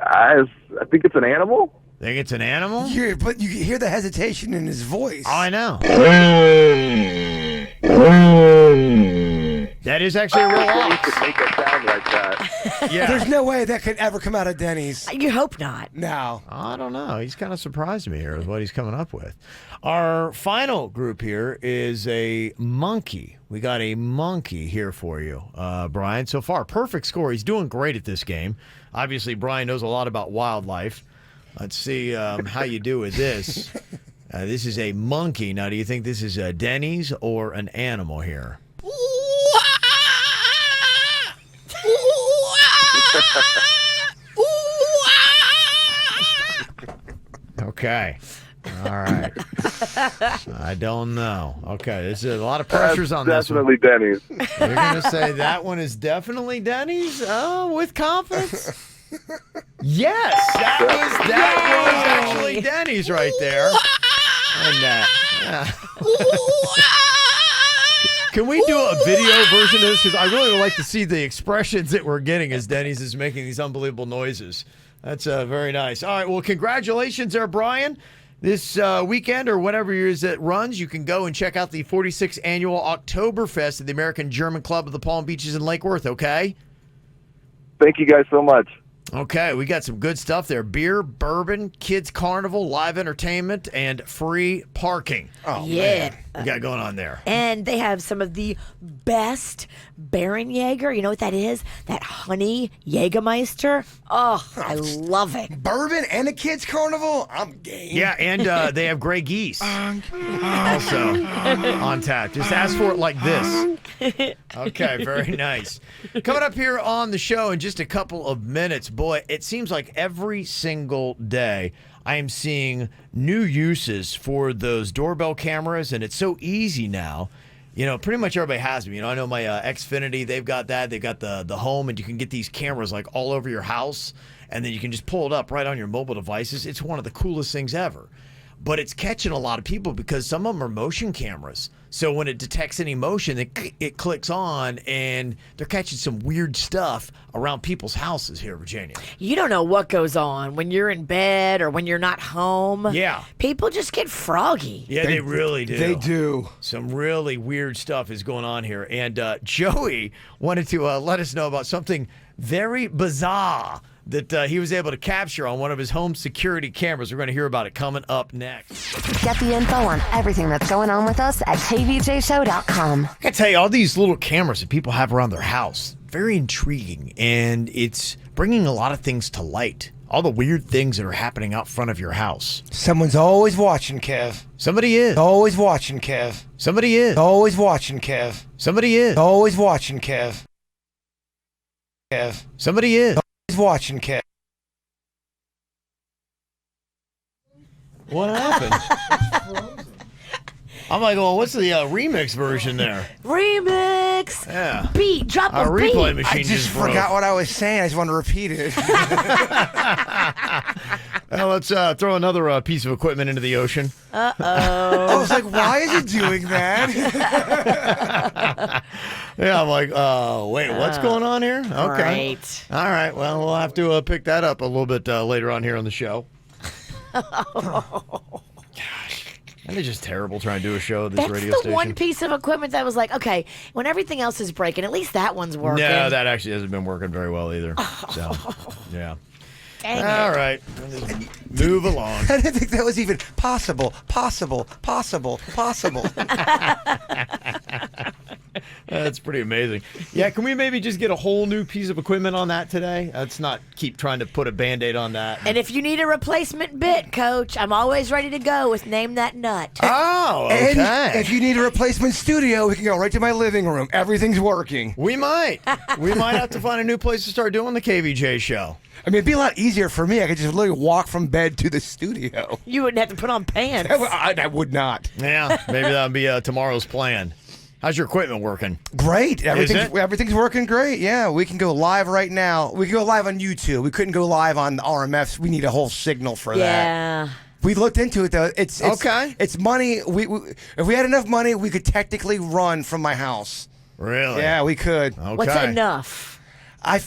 I think it's an animal. Think it's an animal? But you hear the hesitation in his voice. Oh, I know. That is actually a real You ox. could make it sound like that. Yeah. There's no way that could ever come out of Denny's. You hope not. No. I don't know. He's kind of surprised me here with what he's coming up with. Our final group here is a monkey. We got a monkey here for you, Brian. So far, perfect score. He's doing great at this game. Obviously, Brian knows a lot about wildlife. Let's see how you do with this. This is a monkey. Now, do you think this is a Denny's or an animal here? Okay. All right. I don't know. Okay, there's a lot of pressures on this one. Definitely Denny's. You're going to say that one is definitely Denny's? Oh, with confidence? Yes, that was actually Denny's right there. And can we do a video version of this? Because I really would like to see the expressions that we're getting as Denny's is making these unbelievable noises. That's very nice. All right, well, congratulations there, Brian. This weekend or whatever years it runs, you can go and check out the 46th annual Oktoberfest at the American German Club of the Palm Beaches in Lake Worth, okay? Thank you guys so much. Okay, we got some good stuff there. Beer, bourbon, kids carnival, live entertainment, and free parking. Oh, Yeah. man. We got going on there. And they have some of the best Baron-Jäger. You know what that is? That honey Jägermeister. Oh, I love it. Bourbon and a kids' carnival? I'm game. Yeah, and they have gray geese also on tap. Just ask for it like this. Okay, very nice. Coming up here on the show in just a couple of minutes, boy, it seems like every single day I am seeing new uses for those doorbell cameras, and it's so easy now. You know, pretty much everybody has them. You know, I know my Xfinity, they've got that. They've got the home, and you can get these cameras like all over your house, and then you can just pull it up right on your mobile devices. It's one of the coolest things ever. But it's catching a lot of people because some of them are motion cameras. So when it detects any motion, it clicks on, and they're catching some weird stuff around people's houses here in Virginia. You don't know what goes on when you're in bed or when you're not home. Yeah. People just get froggy. Yeah, they really do. They do. Some really weird stuff is going on here. And Joey wanted to let us know about something very bizarre that he was able to capture on one of his home security cameras. We're going to hear about it coming up next. Get the info on everything that's going on with us at kvjshow.com. I gotta tell you, all these little cameras that people have around their house, very intriguing, and it's bringing a lot of things to light. All the weird things that are happening out front of your house. Someone's always watching, Kev. Somebody is. Always watching, Kev. Somebody is. Always watching, Kev. Somebody is. Always watching, Kev. Kev. Somebody is. Always watching, Kev. What happened? I'm like, well, what's the remix version there? Remix. Yeah. Beat. Drop Our a beat. replay I machine just broke. forgot what I was saying. I just want to repeat it. Well, let's throw another piece of equipment into the ocean. I was like, why is it doing that? Yeah, I'm like, wait, what's going on here? Okay. Right. All right. Well, we'll have to pick that up a little bit later on here on the show. Gosh. And it's just terrible trying to do a show at this That's radio the station. one piece of equipment that was like, okay, when everything else is breaking, at least that one's working. No, that actually hasn't been working very well either. So, yeah. Dang All it. right. Move along. I didn't think that was even possible. That's pretty amazing. Yeah, can we maybe just get a whole new piece of equipment on that today? Let's not keep trying to put a Band-Aid on that. And if you need a replacement bit, Coach, I'm always ready to go with Name That Nut. Oh, okay. And if you need a replacement studio, we can go right to my living room. Everything's working. We might. We might have to find a new place to start doing the KVJ show. I mean, it'd be a lot easier for me. I could just literally walk from bed to the studio. You wouldn't have to put on pants. I would not. Yeah, maybe that would be tomorrow's plan. How's your equipment working? Great. it? Everything's working great. Yeah, we can go live right now. We can go live on YouTube. We couldn't go live on the RMFs. We need a whole signal for that. Yeah. We looked into it though. It's okay. It's money. If we had enough money, we could technically run from my house. Really? Yeah, we could. Okay. What's enough?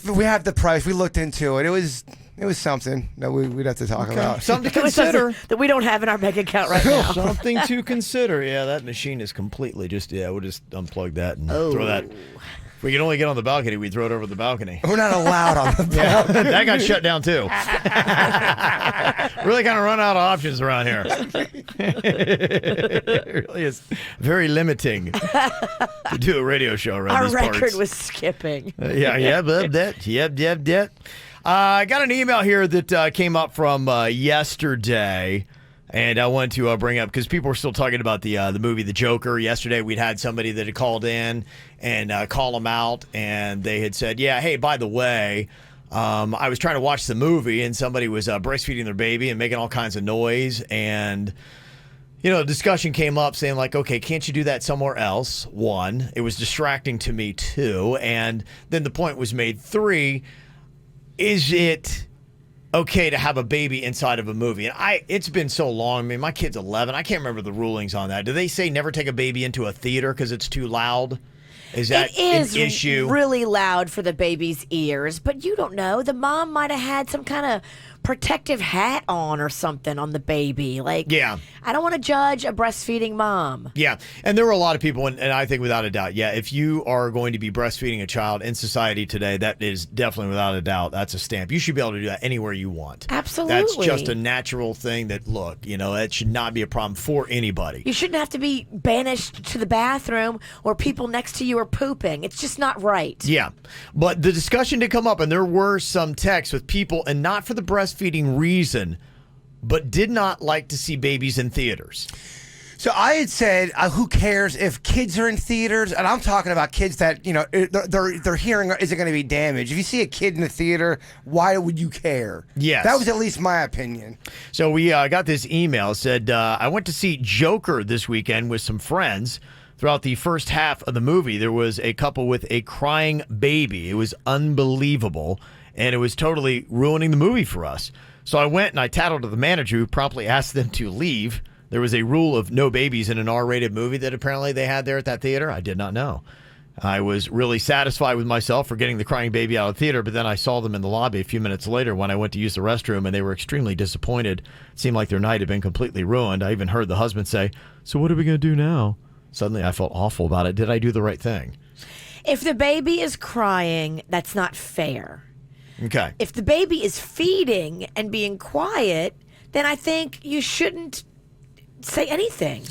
We have the price. We looked into it. It was something that we'd have to talk about. Something to consider. That we don't have in our bank account right now. Something to consider. Yeah, that machine is completely we'll just unplug that and throw that. If we could only get on the balcony, we'd throw it over the balcony. We're not allowed on the balcony. That got shut down too. Really kind of run out of options around here. It really is very limiting to do a radio show around Our these record parts. was skipping. Yep. I got an email here that came up from yesterday, and I wanted to bring up because people were still talking about the movie The Joker. Yesterday, we'd had somebody that had called in and call them out, and they had said, "Yeah, hey, by the way, I was trying to watch the movie, and somebody was breastfeeding their baby and making all kinds of noise, and." You know, the discussion came up saying like, okay, can't you do that somewhere else? One, it was distracting to me. Two, and then the point was made. Three, is it okay to have a baby inside of a movie? And it's been so long. I mean, my kid's 11. I can't remember the rulings on that. Do they say never take a baby into a theater because it's too loud? Is that an issue? Really loud for the baby's ears, but you don't know. The mom might have had some kind of protective hat on or something on the baby. Like, yeah. I don't want to judge a breastfeeding mom. Yeah, and there were a lot of people, and I think without a doubt, yeah, if you are going to be breastfeeding a child in society today, that is definitely without a doubt, that's a stamp. You should be able to do that anywhere you want. Absolutely. That's just a natural thing that, look, you know, that should not be a problem for anybody. You shouldn't have to be banished to the bathroom where people next to you are pooping. It's just not right. Yeah, but the discussion did come up, and there were some texts with people, and not for the breastfeeding reason, but did not like to see babies in theaters. So I had said, who cares if kids are in theaters? And I'm talking about kids that, you know, their hearing isn't going to be damaged. If you see a kid in the theater, why would you care? Yes. That was at least my opinion. So we got this email. It said, I went to see Joker this weekend with some friends. Throughout the first half of the movie, there was a couple with a crying baby. It was unbelievable, and it was totally ruining the movie for us. So I went and I tattled to the manager, who promptly asked them to leave. There was a rule of no babies in an R-rated movie that apparently they had there at that theater. I did not know. I was really satisfied with myself for getting the crying baby out of the theater, but then I saw them in the lobby a few minutes later when I went to use the restroom, and they were extremely disappointed. It seemed like their night had been completely ruined. I even heard the husband say, "So what are we going to do now?" Suddenly I felt awful about it. Did I do the right thing? If the baby is crying, that's not fair. Okay. If the baby is feeding and being quiet, then I think you shouldn't say anything.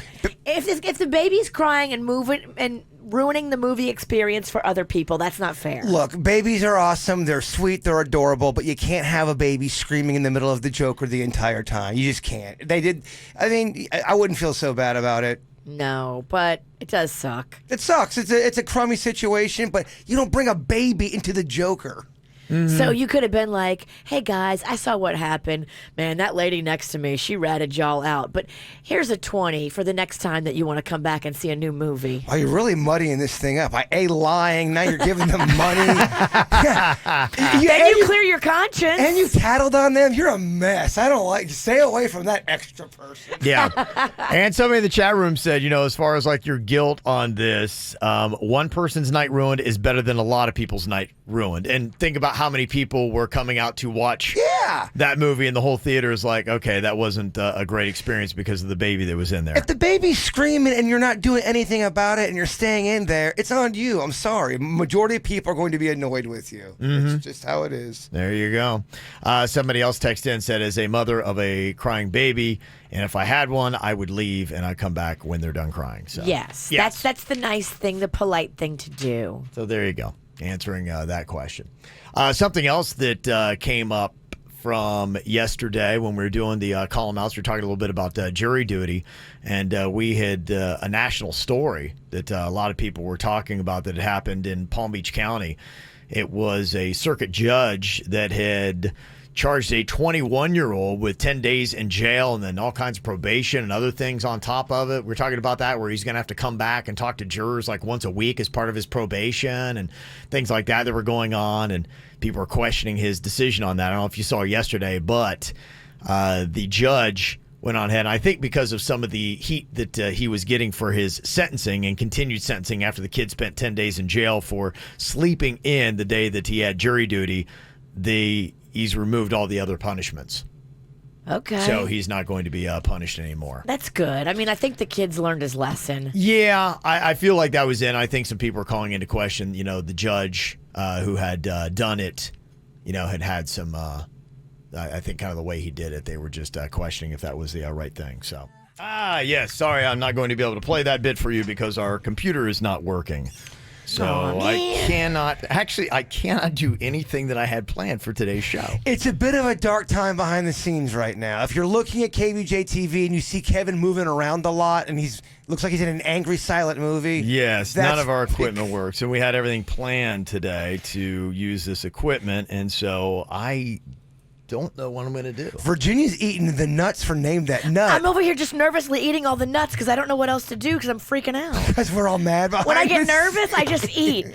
If the baby's crying and moving and ruining the movie experience for other people, that's not fair. Look, babies are awesome. They're sweet. They're adorable. But you can't have a baby screaming in the middle of the Joker the entire time. You just can't. They did. I mean, I wouldn't feel so bad about it. No, but it does suck. It sucks. It's a crummy situation, but you don't bring a baby into the Joker. Mm-hmm. So you could have been like, "Hey guys, I saw what happened. Man, that lady next to me, she ratted y'all out. But here's a 20 for the next time that you want to come back and see a new movie." Oh, you're really muddying this thing up. Lying. Now you're giving them money. Then you clear your conscience. And you tattled on them. You're a mess. I don't like. Stay away from that extra person. Yeah. And somebody in the chat room said, you know, as far as like your guilt on this, one person's night ruined is better than a lot of people's night ruined. And think about about how many people were coming out to watch Yeah. that movie, and the whole theater is like, okay, that wasn't a great experience because of the baby that was in there. If the baby's screaming and you're not doing anything about it and you're staying in there, it's on you. I'm sorry. Majority of people are going to be annoyed with you. It's just how it is. There you go. Somebody else texted in and said, as a mother of a crying baby, and if I had one, I would leave and I'd come back when they're done crying. So Yes. That's the nice thing, the polite thing to do. So there you go, answering that question. Something else that came up from yesterday when we were doing the column outs, we were talking a little bit about jury duty, and we had a national story that a lot of people were talking about that had happened in Palm Beach County. It was a circuit judge that had charged a 21-year-old with 10 days in jail and then all kinds of probation and other things on top of it. We're talking about that, where he's going to have to come back and talk to jurors like once a week as part of his probation and things like that were going on, and people were questioning his decision on that. I don't know if you saw yesterday, but the judge went on ahead, and I think because of some of the heat that he was getting for his sentencing and continued sentencing after the kid spent 10 days in jail for sleeping in the day that he had jury duty, he's removed all the other punishments. Okay. So he's not going to be punished anymore. That's good. I mean, I think the kid's learned his lesson. Yeah, I feel like that was in. I think some people are calling into question, the judge who had done it, had some, I think kind of the way he did it, they were just questioning if that was the right thing. So, yes, sorry, I'm not going to be able to play that bit for you because our computer is not working. So I cannot do anything that I had planned for today's show. It's a bit of a dark time behind the scenes right now. If you're looking at Kvj TV and you see Kevin moving around a lot and looks like he's in an angry silent movie. Yes, none of our equipment works. And we had everything planned today to use this equipment, and so I don't know what I'm going to do. Virginia's eating the nuts for Name That Nut. I'm over here just nervously eating all the nuts because I don't know what else to do because I'm freaking out. Because we're all mad behind When I get this. nervous, I just eat.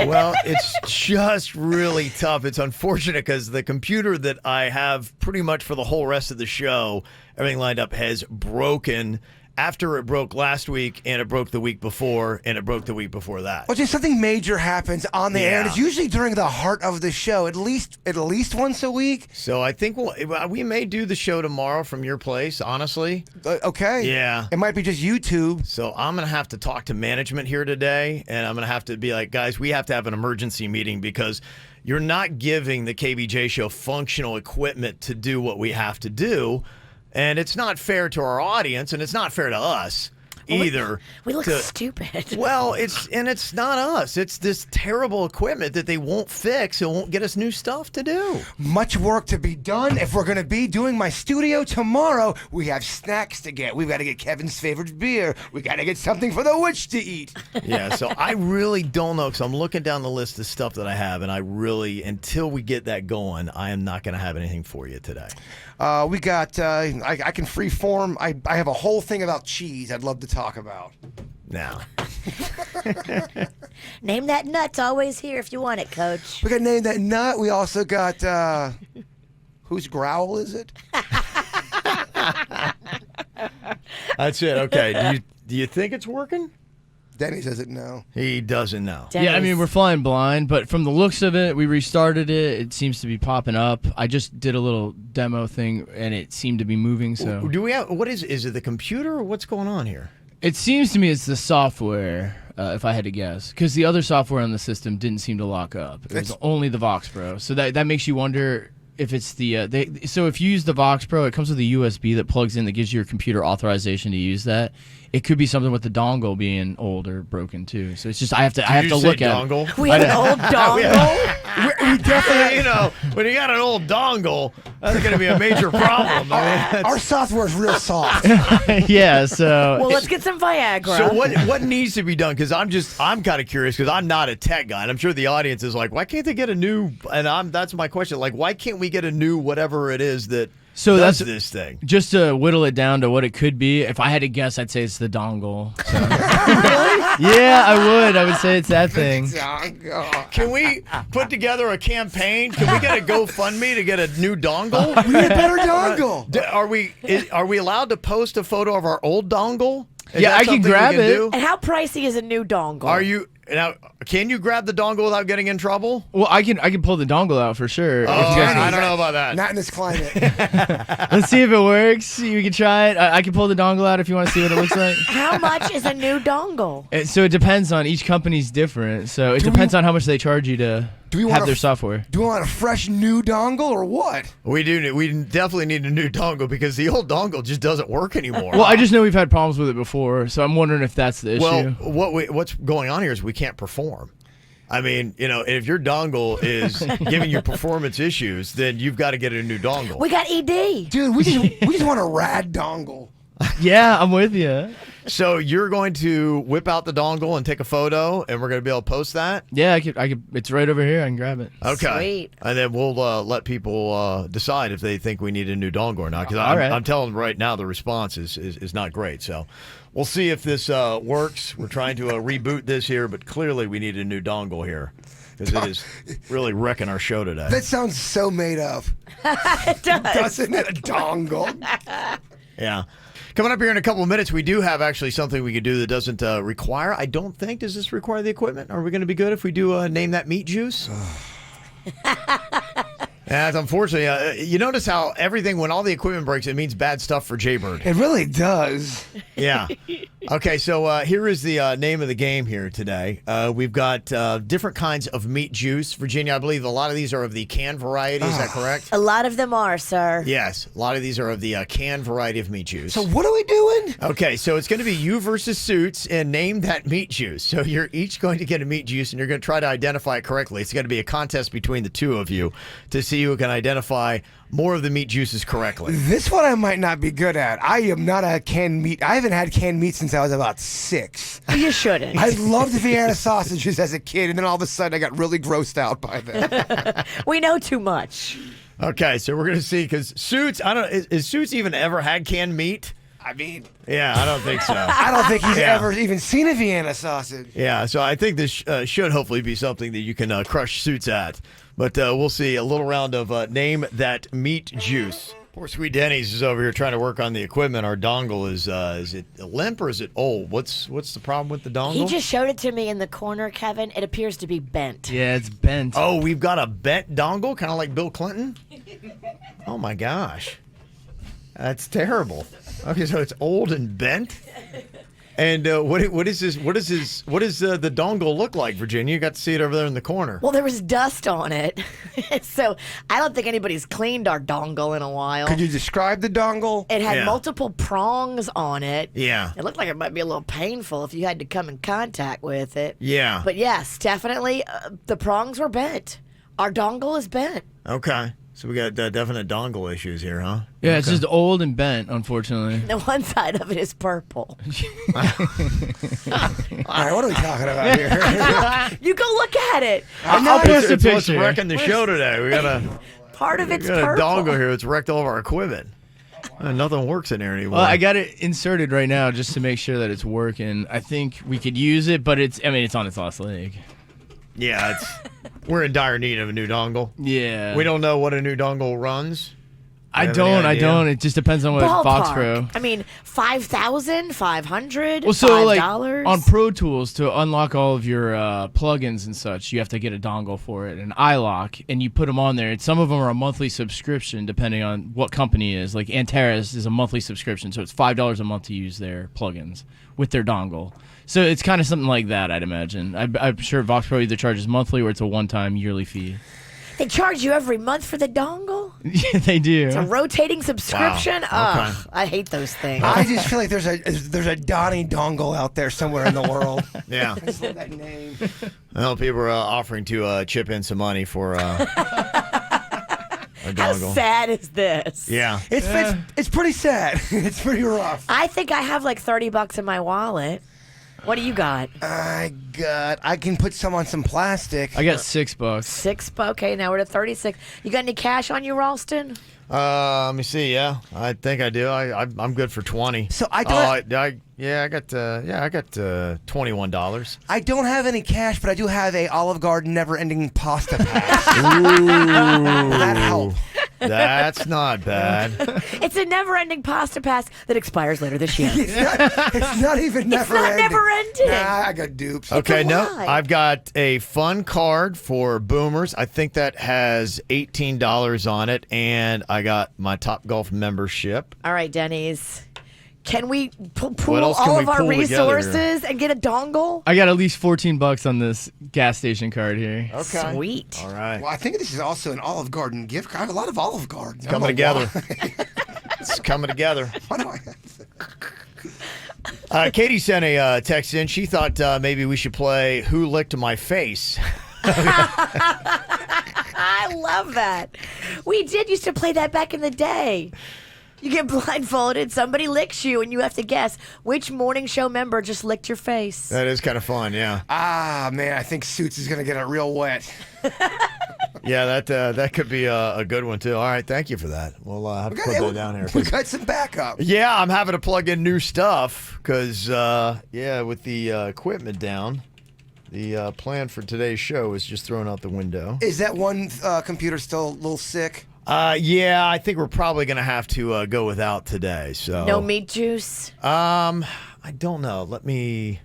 Well, it's just really tough. It's unfortunate because the computer that I have pretty much for the whole rest of the show, everything lined up, has broken after it broke last week, and it broke the week before, and it broke the week before that. Well, just something major happens on the air, and it's Yeah. usually during the heart of the show, at least once a week. So I think we may do the show tomorrow from your place, honestly. Okay. Yeah. It might be just YouTube. So I'm going to have to talk to management here today, and I'm going to have to be like, guys, we have to have an emergency meeting because you're not giving the KBJ show functional equipment to do what we have to do. And it's not fair to our audience, and it's not fair to us either. We look stupid. Well, it's not us. It's this terrible equipment that they won't fix and won't get us new stuff to do. Much work to be done. If we're going to be doing my studio tomorrow, we have snacks to get. We've got to get Kevin's favorite beer. We got to get something for the witch to eat. Yeah, so I really don't know because I'm looking down the list of stuff that I have, and I really, until we get that going, I am not going to have anything for you today. We got, I can free form. I have a whole thing about cheese I'd love to talk about. Now, Name That Nut's always here if you want it, Coach. We got Name That Nut. We also got, whose growl is it? that's it. Okay, do you think it's working? Dennys doesn't know. He doesn't know. Dennys. Yeah, I mean, we're flying blind, but from the looks of it, we restarted it. It seems to be popping up. I just did a little demo thing, and it seemed to be moving, so... Do we have, what is it the computer or what's going on here? It seems to me it's the software, if I had to guess, because the other software on the system didn't seem to lock up. It was only the Vox Pro, so that makes you wonder if it's the... so if you use the Vox Pro, it comes with a USB that plugs in that gives your computer authorization to use that. It could be something with the dongle being old or broken too. So it's just I have to look at it. We have an old dongle. We definitely, when you got an old dongle, that's going to be a major problem. I mean, Our software is real soft. Yeah, so Well, let's get some Viagra. so what needs to be done? Because I'm kind of curious because I'm not a tech guy, and I'm sure the audience is like, why can't they get a new? And that's my question. Like, why can't we get a new whatever it is that So does that's this thing? just to whittle it down to what it could be. If I had to guess, I'd say it's the dongle. So. Yeah, I would say it's that thing. Can we put together a campaign? Can we get a GoFundMe to get a new dongle? We need a better dongle. Are we allowed to post a photo of our old dongle? Is Yeah, that I can something we grab it. do? And how pricey is a new dongle? Are you? Now, can you grab the dongle without getting in trouble? Well, I can pull the dongle out for sure. Oh, I don't know about that. Not in this climate. Let's see if it works. You can try it. I can pull the dongle out if you want to see what it looks like. How much is a new dongle? So it depends on each company's different. So it depends on how much they charge you to have their software. Do we want a fresh new dongle or what? We do. We definitely need a new dongle because the old dongle just doesn't work anymore. Well, I just know we've had problems with it before, so I'm wondering if that's the issue. Well, what's going on here is we can't perform. I mean, if your dongle is giving you performance issues, then you've got to get a new dongle. We got ED. Dude, we just want a rad dongle. Yeah, I'm with you. So you're going to whip out the dongle and take a photo, and we're going to be able to post that? Yeah, I could. It's right over here. I can grab it. Okay. Sweet. And then we'll let people decide if they think we need a new dongle or not. Because I'm telling them right now the response is not great. So we'll see if this works. We're trying to reboot this here, but clearly we need a new dongle here. Because it is really wrecking our show today. That sounds so made up. It does. Doesn't it? A dongle. Yeah. Coming up here in a couple of minutes, we do have actually something we could do that doesn't require. I don't think. Does this require the equipment? Are we going to be good if we do name that meat juice? And unfortunately, you notice how everything, when all the equipment breaks, it means bad stuff for Jaybird. It really does. Yeah. Okay, so here is the name of the game here today. We've got different kinds of meat juice. Virginia, I believe a lot of these are of the canned variety. Is that correct? A lot of them are, sir. Yes, a lot of these are of the canned variety of meat juice. So what are we doing? Okay, so it's going to be you versus Suits, and name that meat juice. So you're each going to get a meat juice, and you're going to try to identify it correctly. It's going to be a contest between the two of you to see who can identify more of the meat juices correctly. This one I might not be good at. I am not a canned meat. I haven't had canned meat since I was about 6. You shouldn't. I loved Vienna sausages as a kid, and then all of a sudden I got really grossed out by them. We know too much. Okay, so we're going to see, because Suits, I don't, is Suits even ever had canned meat? I mean, yeah, I don't think so. I don't think he's ever even seen a Vienna sausage. Yeah, so I think this should hopefully be something that you can crush Suits at. But we'll see a little round of name that meat juice. Poor sweet Dennys is over here trying to work on the equipment. Our dongle is it limp or is it old? What's the problem with the dongle? He just showed it to me in the corner, Kevin. It appears to be bent. Yeah, it's bent. Oh, we've got a bent dongle, kind of like Bill Clinton? Oh, my gosh. That's terrible. Okay, so it's old and bent? And what is this? What does the dongle look like, Virginia? You got to see it over there in the corner. Well, there was dust on it, so I don't think anybody's cleaned our dongle in a while. Could you describe the dongle? It had multiple prongs on it. Yeah. It looked like it might be a little painful if you had to come in contact with it. Yeah. But yes, definitely, the prongs were bent. Our dongle is bent. Okay. So we got definite dongle issues here, huh? Yeah, it's just old and bent, unfortunately. The one side of it is purple. All right, what are we talking about here? You go look at it. I'll post a It's what's picture. wrecking the show today. We got Part of it's a purple. dongle here that's wrecked all of our equipment. Nothing works in here anymore. Well, I got it inserted right now just to make sure that it's working. I think we could use it, but it's on its last leg. Yeah, we're in dire need of a new dongle. Yeah. We don't know what a new dongle runs. I don't. It just depends on what Vox Pro. Ballpark. I mean, 5,000, 500, Well, so $5. like on Pro Tools to unlock all of your plugins and such, you have to get a dongle for it, an iLock, and you put them on there. And some of them are a monthly subscription, depending on what company it is. Like Antares is a monthly subscription, so it's $5 a month to use their plugins with their dongle. So it's kind of something like that, I'd imagine. I'm sure Vox Pro either charges monthly or it's a one-time yearly fee. They charge you every month for the dongle? Yeah, they do. It's a rotating subscription? Wow. Ugh, I hate those things. I just feel like there's a Donnie dongle out there somewhere in the world. Yeah. I just love that name. Well, people are offering to chip in some money for a How dongle. sad is this? Yeah. It's pretty sad. It's pretty rough. I think I have like $30 in my wallet. What do you got? I can put some on some plastic. I got $6. $6. Okay, now we're at 36. You got any cash on you, Ralston? Let me see. Yeah, I think I do. I'm good for 20. So I don't. I got $21. I don't have any cash, but I do have a Olive Garden never-ending pasta pack. Ooh. Will that help? That's not bad. It's a never-ending pasta pass that expires later this year. It's not even never ending. never ending. Nah, I got dupes. Okay, no, lie. I've got a fun card for boomers. I think that has $18 on it, and I got my Top Golf membership. All right, Dennys. Can we What pool else can all we of our pull together resources and get a dongle? I got at least $14 on this gas station card here. Okay. Sweet. All right. Well, I think this is also an Olive Garden gift card. I have a lot of Olive Garden. Coming together. It's coming together. Why do I have Katie sent a text in. She thought maybe we should play Who Licked My Face. I love that. We did used to play that back in the day. You get blindfolded, somebody licks you, and you have to guess which morning show member just licked your face. That is kind of fun, yeah. Ah, man, I think Suits is going to get it real wet. Yeah, that could be a good one, too. All right, thank you for that. We'll have to put that down here. We got some backup. Yeah, I'm having to plug in new stuff because, with the equipment down, the plan for today's show is just thrown out the window. Is that one computer still a little sick? Yeah, I think we're probably going to have to go without today. So No meat juice? I don't know. Let me...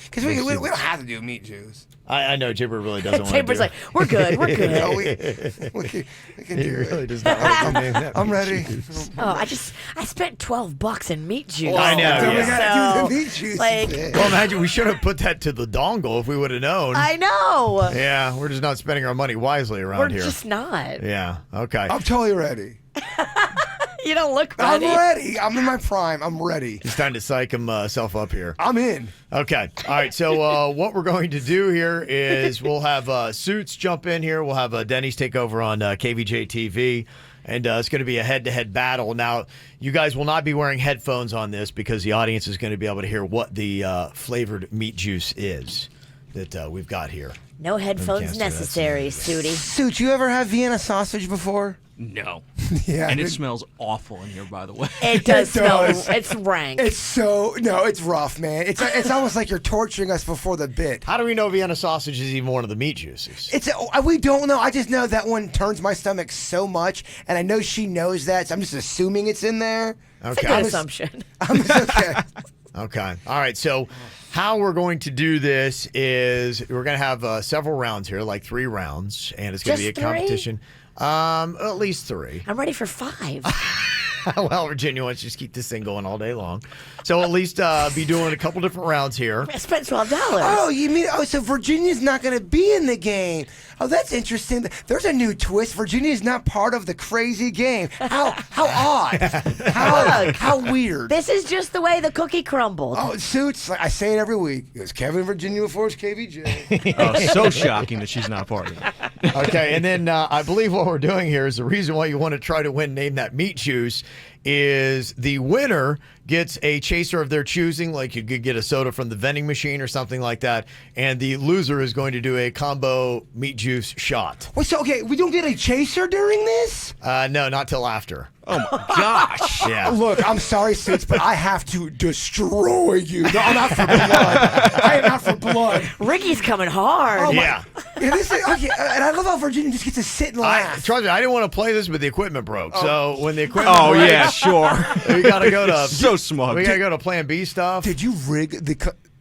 Because we don't have to do meat juice. I know Jibber really doesn't want to Taper's like, we're good, we're good. No, we can He do really it. does not like to name that. I'm ready. Oh, I spent $12 in meat juice. I know, So we yeah. got to do the meat juice. Like- Well, imagine we should have put that to the dongle if we would have known. I know. Yeah, we're just not spending our money wisely around We're here. just not. Yeah, okay. I'm totally ready. You don't look I'm ready. ready. I'm in my prime. I'm ready. He's trying to psych himself up here. I'm in. Okay. All right. So what we're going to do here is we'll have Suits jump in here. We'll have Dennys take over on KVJ TV. And it's going to be a head-to-head battle. Now, you guys will not be wearing headphones on this because the audience is going to be able to hear what the flavored meat juice is that we've got here. No headphones necessary, Sootie. Suits, you ever have Vienna sausage before? No. Yeah. And it smells awful in here, by the way. It does smell. does. It's rank. It's rough, man. It's almost like you're torturing us before the bit. How do we know Vienna sausage is even one of the meat juices? We don't know. I just know that one turns my stomach so much, and I know she knows that, so I'm just assuming it's in there. It's a Okay. good assumption. Okay. Okay. All right. So how we're going to do this is we're going to have several rounds here, like 3 rounds, and it's going to be a Just 3? competition. At least 3. I'm ready for 5. Well, Virginia wants to just keep this thing going all day long. So at least be doing a couple different rounds here. I spent $12. Oh, you mean so Virginia's not going to be in the game? Oh, that's interesting. There's a new twist. Virginia's not part of the crazy game. How odd. How weird. This is just the way the cookie crumbled. Oh, Suits, I say it every week. It was Kevin Virginia before it's KVJ. Oh, so shocking that she's not a part of it. Okay, and then I believe what we're doing here is the reason why you want to try to win Name That Meat Juice is the winner gets a chaser of their choosing, like you could get a soda from the vending machine or something like that, and the loser is going to do a combo meat juice shot. Wait, so, okay, we don't get a chaser during this? No, not till after. Oh, my gosh. Yeah. Look, I'm sorry, Suits, but I have to destroy you. No, I'm out for blood. I am out for blood. Ricky's coming hard. Oh, my- Yeah. Yeah, this is, okay, and I love how Virginia just gets to sit and laugh. Trust me, I didn't want to play this, but the equipment broke. So when the equipment Oh, breaks, yeah, sure. we got to go to So smug. We got to go to Plan B stuff. Did you rig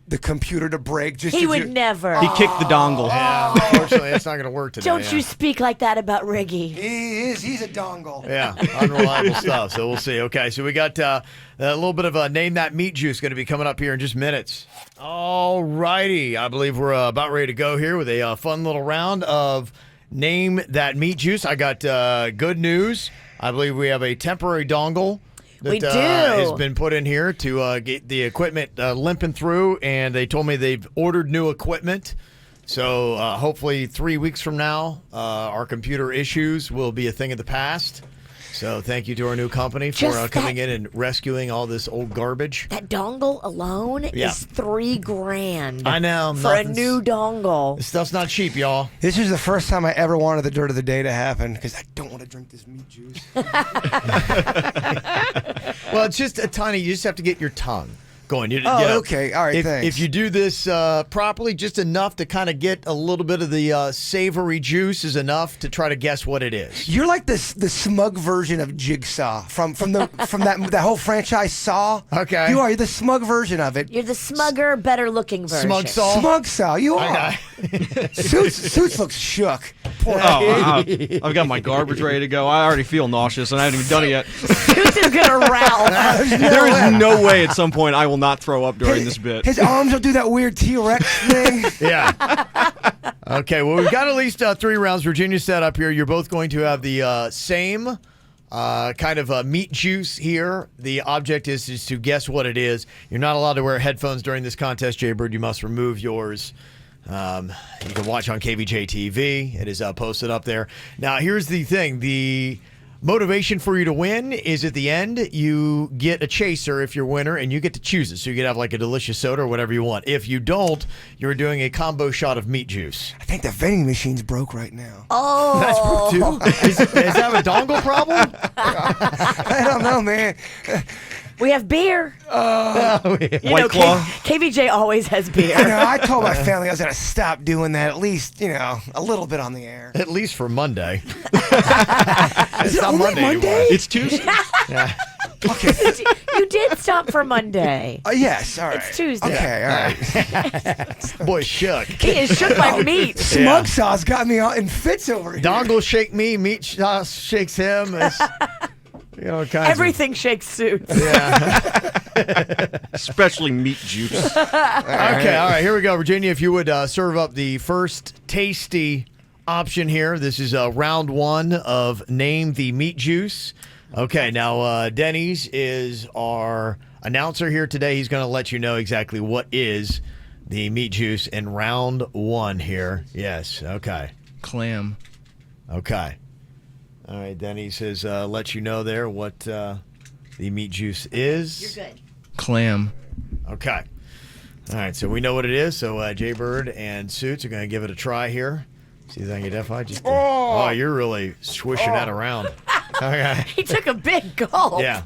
the computer to break? Just He to would do- never. He kicked the dongle. Yeah, unfortunately, it's not going to work today. Don't yeah. you speak like that about Riggy. He's a dongle. Yeah, unreliable stuff. So we'll see. Okay, so we got a little bit of a Name That Meat Juice going to be coming up here in just minutes. All righty. I believe we're about ready to go here with a fun little round of Name That Meat Juice. I got good news. I believe we have a temporary dongle that We do. has been put in here to get the equipment limping through, and they told me they've ordered new equipment. So hopefully 3 weeks from now, our computer issues will be a thing of the past. So thank you to our new company for Just coming that- in and rescuing all this old garbage. That dongle alone Yeah. is $3,000. I know. For a nothing's- new dongle. This stuff's not cheap, y'all. This is the first time I ever wanted the dirt of the day to happen because I don't want to drink this meat juice. Well, it's just a tiny. You just have to get your tongue. going. Okay. All right, thanks. If you do this properly, just enough to kind of get a little bit of the savory juice is enough to try to guess what it is. You're like the smug version of Jigsaw from that whole franchise Saw. Okay. You are. You're the smug version of it. You're the smugger, better looking version. Smug Saw? Smug Saw. You are. Suits looks shook. Poor kid. I've got my garbage ready to go. I already feel nauseous, and I haven't even done it yet. Suits is gonna ralph. There is no way at some point I will not throw up during this bit. His arms will do that weird T-Rex thing. Yeah. Okay, well, we've got at least 3 rounds. Virginia set up here. You're both going to have the same kind of meat juice here. The object is to guess what it is. You're not allowed to wear headphones during this contest, Jaybird. You must remove yours. You can watch on KVJ TV. It is posted up there. Now, here's the thing. The motivation for you to win is at the end, you get a chaser if you're winner, and you get to choose it. So you can have like a delicious soda or whatever you want. If you don't, you're doing a combo shot of meat juice. I think the vending machine's broke right now. Oh. That's broke too? Does that have a dongle problem? I don't know, man. We have beer. White Claw. KVJ always has beer. I told my family I was going to stop doing that at least, a little bit on the air. At least for Monday. Is it not only Monday Monday? anymore. It's Tuesday. Yeah. Okay. You did stop for Monday. Yes, all right. It's Tuesday. Okay, all right. Boy, shook. He is shook by meat. Smug Saw's got me in fits over here. Dongle shake me, meat sauce shakes him. It's, kinds Everything shakes Suits. Especially meat juice. Okay, all right, here we go. Virginia, if you would serve up the first tasty option here. This is round 1 of Name the Meat Juice. Okay, now Dennys is our announcer here today. He's going to let you know exactly what is the meat juice in round 1 here. Yes, okay. Clam. Okay. All right, Dennys has let you know there what the meat juice is. You're good. Clam. Okay. All right, so we know what it is. So Jaybird and Suits are going to give it a try here. See if I can identify. Oh, you're really swishing that around. Okay. He took a big gulp. Yeah.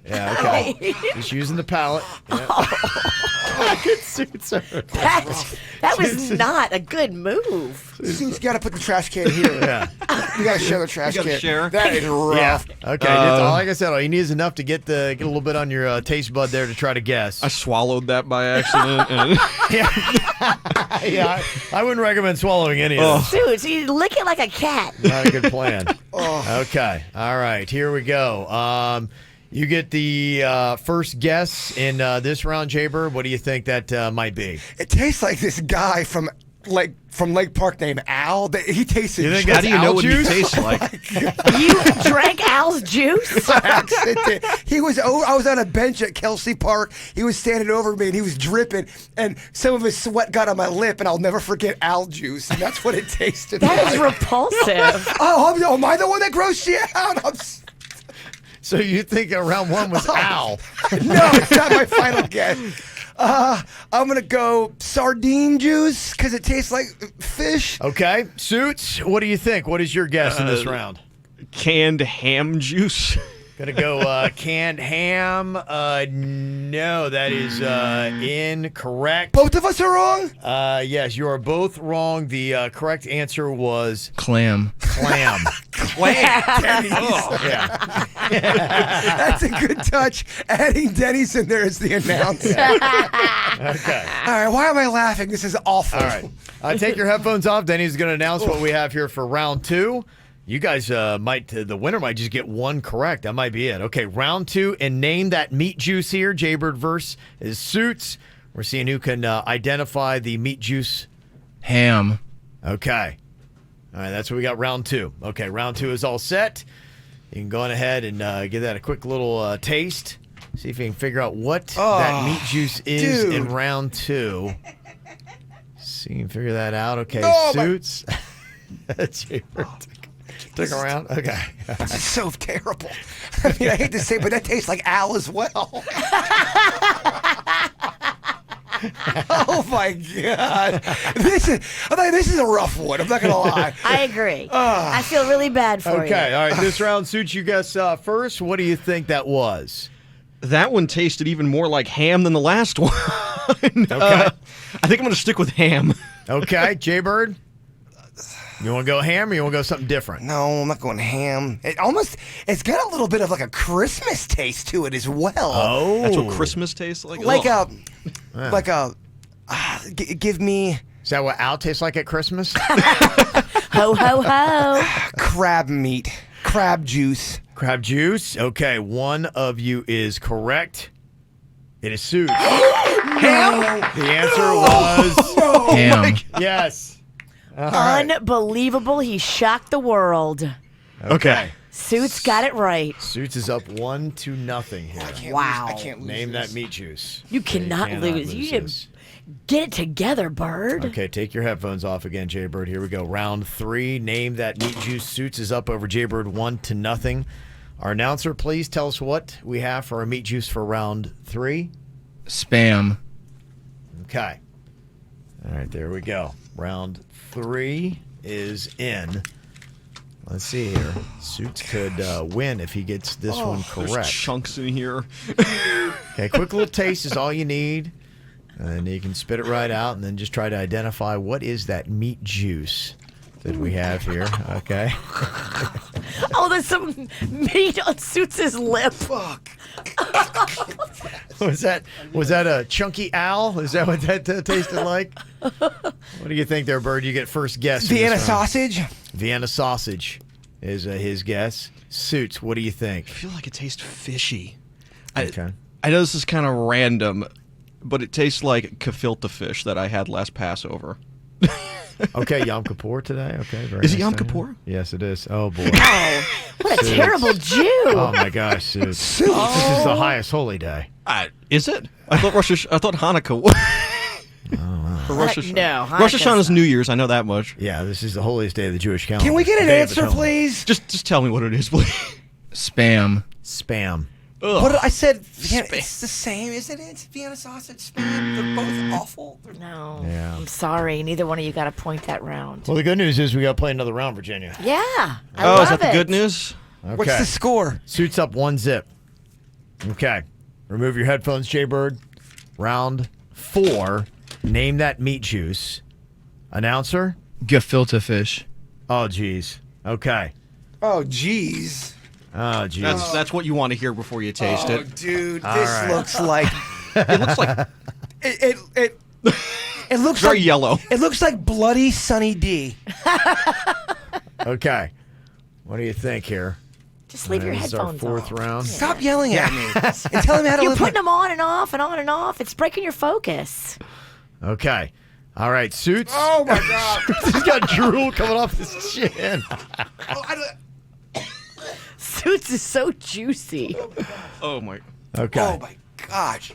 Yeah, okay. Just using the palate. Yeah. Good Suits. That was not a good move. Suits got to put the trash can here. Yeah. You got to share the trash You can. gotta share. That is rough. Yeah. Okay. Like I said, all you need is enough to get a little bit on your taste bud there to try to guess. I swallowed that by accident. And Yeah, I wouldn't recommend swallowing any of this. Suits, you lick it like a cat. Not a good plan. Okay. All right. Here we go. You get the first guess in this round, Jaybird. What do you think that might be? It tastes like this guy from Lake Park named Al. He tasted. You think how that's do you know owl what juice? it tastes like? You drank Al's juice? He was. I was on a bench at Kelsey Park. He was standing over me, and he was dripping, and some of his sweat got on my lip, and I'll never forget Al juice, and that's what it tasted That like. is repulsive. Oh, am I the one that grossed you out? So you think round 1 was Al? No, it's not my final guess. I'm gonna go sardine juice because it tastes like fish. Okay. Suits, what do you think? What is your guess in this round? Canned ham juice. Gonna go canned ham. No, that is incorrect. Both of us are wrong. Yes, you are both wrong. The correct answer was Clam. clam. Yeah. That's a good touch. Adding Dennys in there as the announcer. Okay. All right, why am I laughing? This is awful. All right. Take your headphones off. Denny's going to announce what we have here for round 2. You guys the winner might just get 1 correct. That might be it. Okay, round 2, and name that meat juice here. Jaybird verse is Suits. We're seeing who can identify the meat juice. Ham. Okay. All right, that's what we got round 2. Okay, round 2 is all set. You can go on ahead and give that a quick little taste. See if you can figure out what that meat juice is in round 2. See if you can figure that out. Okay, Suits. Jaybird. Stick around? Okay. This is so terrible. I mean, I hate to say it, but that tastes like Al as well. Oh, my God. This is a rough one. I'm not going to lie. I agree. I feel really bad for you. Okay, all right. This round, Suits, you guess first. What do you think that was? That one tasted even more like ham than the last one. Okay. I think I'm going to stick with ham. Okay, Jaybird. You want to go ham or you want to go something different? No, I'm not going ham. It's got a little bit of like a Christmas taste to it as well. Oh. That's what Christmas tastes like? Give me... Is that what Al tastes like at Christmas? Ho, ho, ho. crab meat. Crab juice. Crab juice. Okay, one of you is correct. It is Suits. The answer was Ham. yes. All right. Unbelievable. He shocked the world. Okay. Suits got it right. Suits is up 1-0 here. Wow. I can't lose Name this. that meat juice. You cannot lose. You should this. get it together, Bird. Okay, take your headphones off again, Jaybird. Here we go. Round 3. Name that meat juice. Suits is up over Jaybird 1-0. Our announcer, please tell us what we have for our meat juice for round 3. Spam. Okay. All right, there we go. Round 3 is in. Let's see here. Suits could win if he gets this one There's correct. chunks in here. Okay, quick little taste is all you need. And you can spit it right out and then just try to identify what is that meat juice that we have here. Okay. Oh, there's some meat on Suits' lip. Fuck. Was that a chunky owl? Is that what that tasted like? What do you think there, Bird? You get first guess. in this Vienna round. sausage. Vienna sausage is his guess. Suits, what do you think? I feel like it tastes fishy. Okay. I know this is kind of random, but it tastes like gefilte fish that I had last Passover. Okay, Yom Kippur today. Okay, very Is it nice Yom to know. Kippur? Yes, it is. Oh boy. Oh, what a terrible Jew. Oh my gosh, Suits. This is the highest holy day. Is it? I thought Hanukkah was. Or Rosh Hashanah. No, Rosh Hanukkah's Hashanah is New Year's. I know that much. Yeah, this is the holiest day of the Jewish calendar. Can we get an Day of answer, Atonement. please? Just tell me what it is, please. Spam. Spam. Ugh. What did I said? It's the same, isn't it? It's Vienna sausage, spam. They're both awful. No, Yeah. I'm sorry. Neither one of you got a point that round. Well, the good news is we got to play another round, Virginia. Yeah, I Oh, love is that the it. good news? Okay. What's the score? Suits up 1-0. Okay. Remove your headphones, Jaybird. Round 4. Name that meat juice. Announcer? Gefilte fish. Oh, geez. Okay. Oh, jeez. Oh, geez. That's what you want to hear before you taste Oh, it. dude, All this right. looks like It looks like it looks very like yellow. It looks like bloody Sunny D. Okay. What do you think here? Just leave your This is our headphones fourth on. round. Stop yelling at me and tell me how to You're live. putting them on and off and on and off. It's breaking your focus. Okay. All right, Suits. Oh my god! He's got drool coming off his chin. Suits is so juicy. Oh my. Okay. Oh my gosh!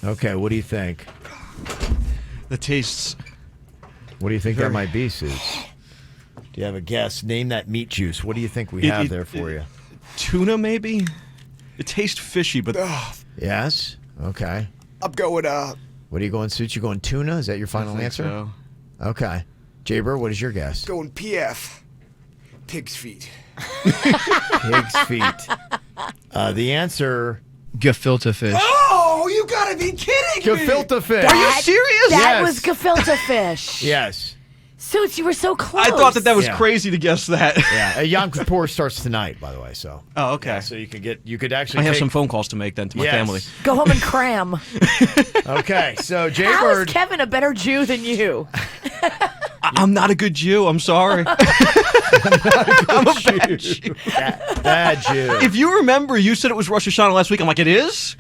Okay, what do you think? The tastes. What do you think that might be, Suits? Do you have a guess? Name that meat juice. What do you think we have there for you? Tuna, maybe? It tastes fishy, but Yes? Okay. I'm going What are you going, Suits? You going tuna? Is that your final answer? So. Okay. Jaber, what is your guess? going PF. Pig's feet. Pig's feet. The answer... Gefilte fish. Oh, you gotta be kidding me! Gefilte fish. Are you serious? That Yes. was gefilte fish. Yes. Suits, you were so close. I thought that was Yeah. crazy to guess that. Yeah. Yom Kippur starts tonight, by the way, so... Oh, okay. Yeah, so you could actually I have take- some phone calls to make then to my Yes. family. Go home and cram. Okay, so How is Jaybird... Kevin a better Jew than you? I'm not a good Jew. I'm sorry. I'm a bad Jew. Bad Jew. If you remember, you said it was Rosh Hashanah last week. I'm like, it is?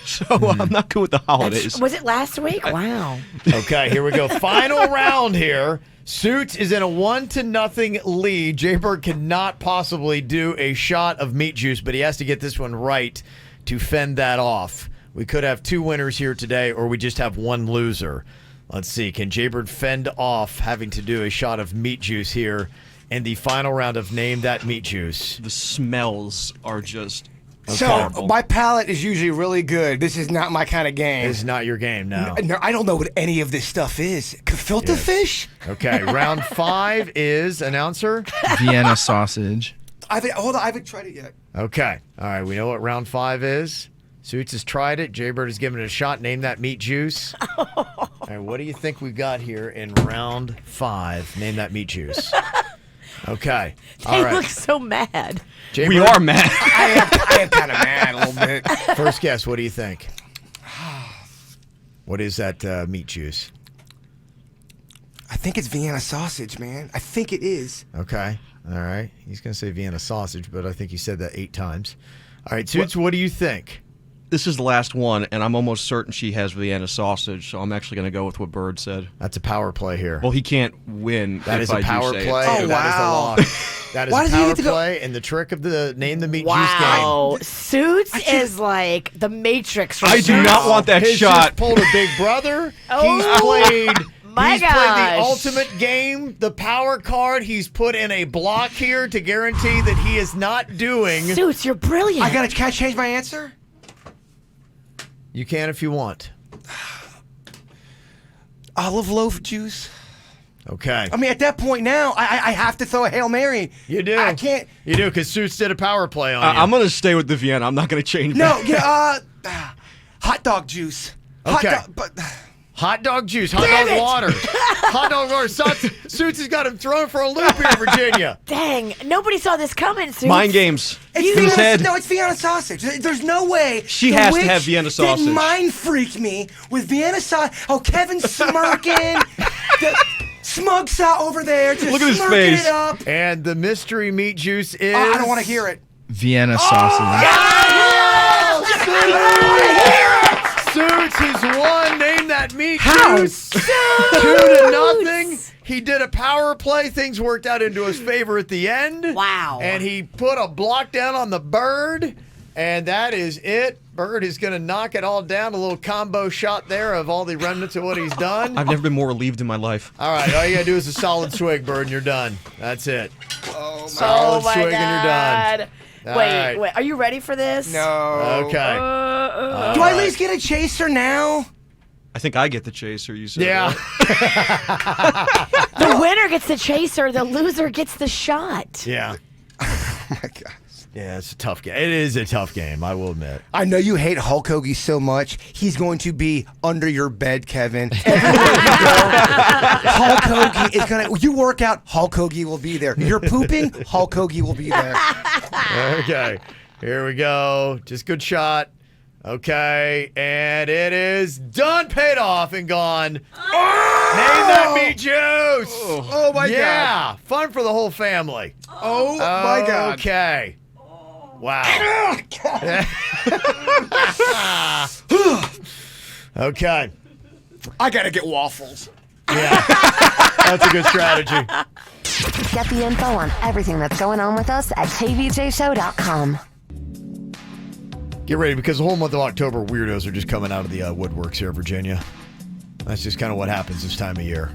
So I'm not good with the holidays. Was it last week? Wow. Okay, here we go. Final round here. Suits is in a 1-0 lead. Jaybird cannot possibly do a shot of meat juice, but he has to get this one right to fend that off. We could have 2 winners here today, or we just have 1 loser. Let's see. Can Jaybird fend off having to do a shot of meat juice here in the final round of Name That Meat Juice? The smells are just So my palate is usually really good. This is not my kind of game. It's not your game, no. No, I don't know what any of this stuff is. Gefilte fish? Okay, round 5 is announcer. Vienna sausage. Hold on, I haven't tried it yet. Okay. All right. We know what round 5 is. Suits has tried it. Jaybird has given it a shot. Name that meat juice. All right. What do you think we got here in round 5? Name that meat juice. Okay. All They right. look so mad. Jaybird, We are mad. I am kind of mad a little bit. First guess. What do you think? What is that meat juice? I think it's Vienna sausage, man. I think it is. Okay. All right. He's going to say Vienna sausage, but I think he said that 8 times. All right. Suits, what do you think? This is the last one, and I'm almost certain she has Vienna sausage, so I'm actually going to go with what Bird said. That's a power play here. Well, he can't win. That if is a I do power say it. play. Oh, wow. That is the lock. That is Why a does he power get to go- play, and the trick of the name the meat Wow. juice Suits is like the Matrix. From I do not Suits. want that game. He's shot. just pulled a Big Brother. Oh, He's played. my He's played the gosh. ultimate game, the power card. He's put in a block here to guarantee that he is not doing. Suits, you're brilliant. Can I change my answer? You can if you want. Olive loaf juice. Okay. I mean, at that point now, I have to throw a Hail Mary. You do. I can't. You do, because Suits did a power play on you. I'm going to stay with the Vienna. I'm not going to change No, back. hot dog juice. Okay. Hot dog, but Hot dog juice, hot Damn dog it! water. Hot dog water. Suits has got him thrown for a loop here, Virginia. Dang, nobody saw this coming, Suits. Mind games. it's In his head. No, it's Vienna sausage. There's no way. She the has to witch have Vienna sausage. Didn't mind freak me with Vienna sausage. Oh, Kevin's smirking. The smug saw over there, just Look at his smirking face. it up. And the mystery meat juice is. Oh, I don't want to hear it. Vienna sausage. Suits has won. Name that meat How? juice. 2-0. He did a power play. Things worked out into his favor at the end. Wow. And he put a block down on the Bird. And that is it. Bird is going to knock it all down. A little combo shot there of all the remnants of what he's done. I've never been more relieved in my life. All right. All you got to do is a solid swig, Bird, and you're done. That's it. Oh, Solid Oh my swig and you're done. God. All Wait, right. wait. Are you ready for this? No. Okay. Do I at least get a chaser now? I think I get the chaser, you said. Yeah. right? The winner gets the chaser. The loser gets the shot. Yeah. Oh my God. Yeah, it's a tough game. It is a tough game, I will admit. I know you hate Hulk Hogan so much. He's going to be under your bed, Kevin. Everywhere you go, Hulk Hogan is gonna. You work out, Hulk Hogan will be there. You're pooping, Hulk Hogan will be there. Okay. Here we go. Just good shot. Okay. And it is done, paid off, and gone. Name that meat juice. Oh my Yeah. Fun for the whole family. Oh my God. Okay. Wow. Okay. I gotta get waffles. Yeah. That's a good strategy. Get the info on everything that's going on with us at kvjshow.com. Get ready, because the whole month of October, weirdos are just coming out of the woodworks here in Virginia. That's just kind of what happens this time of year.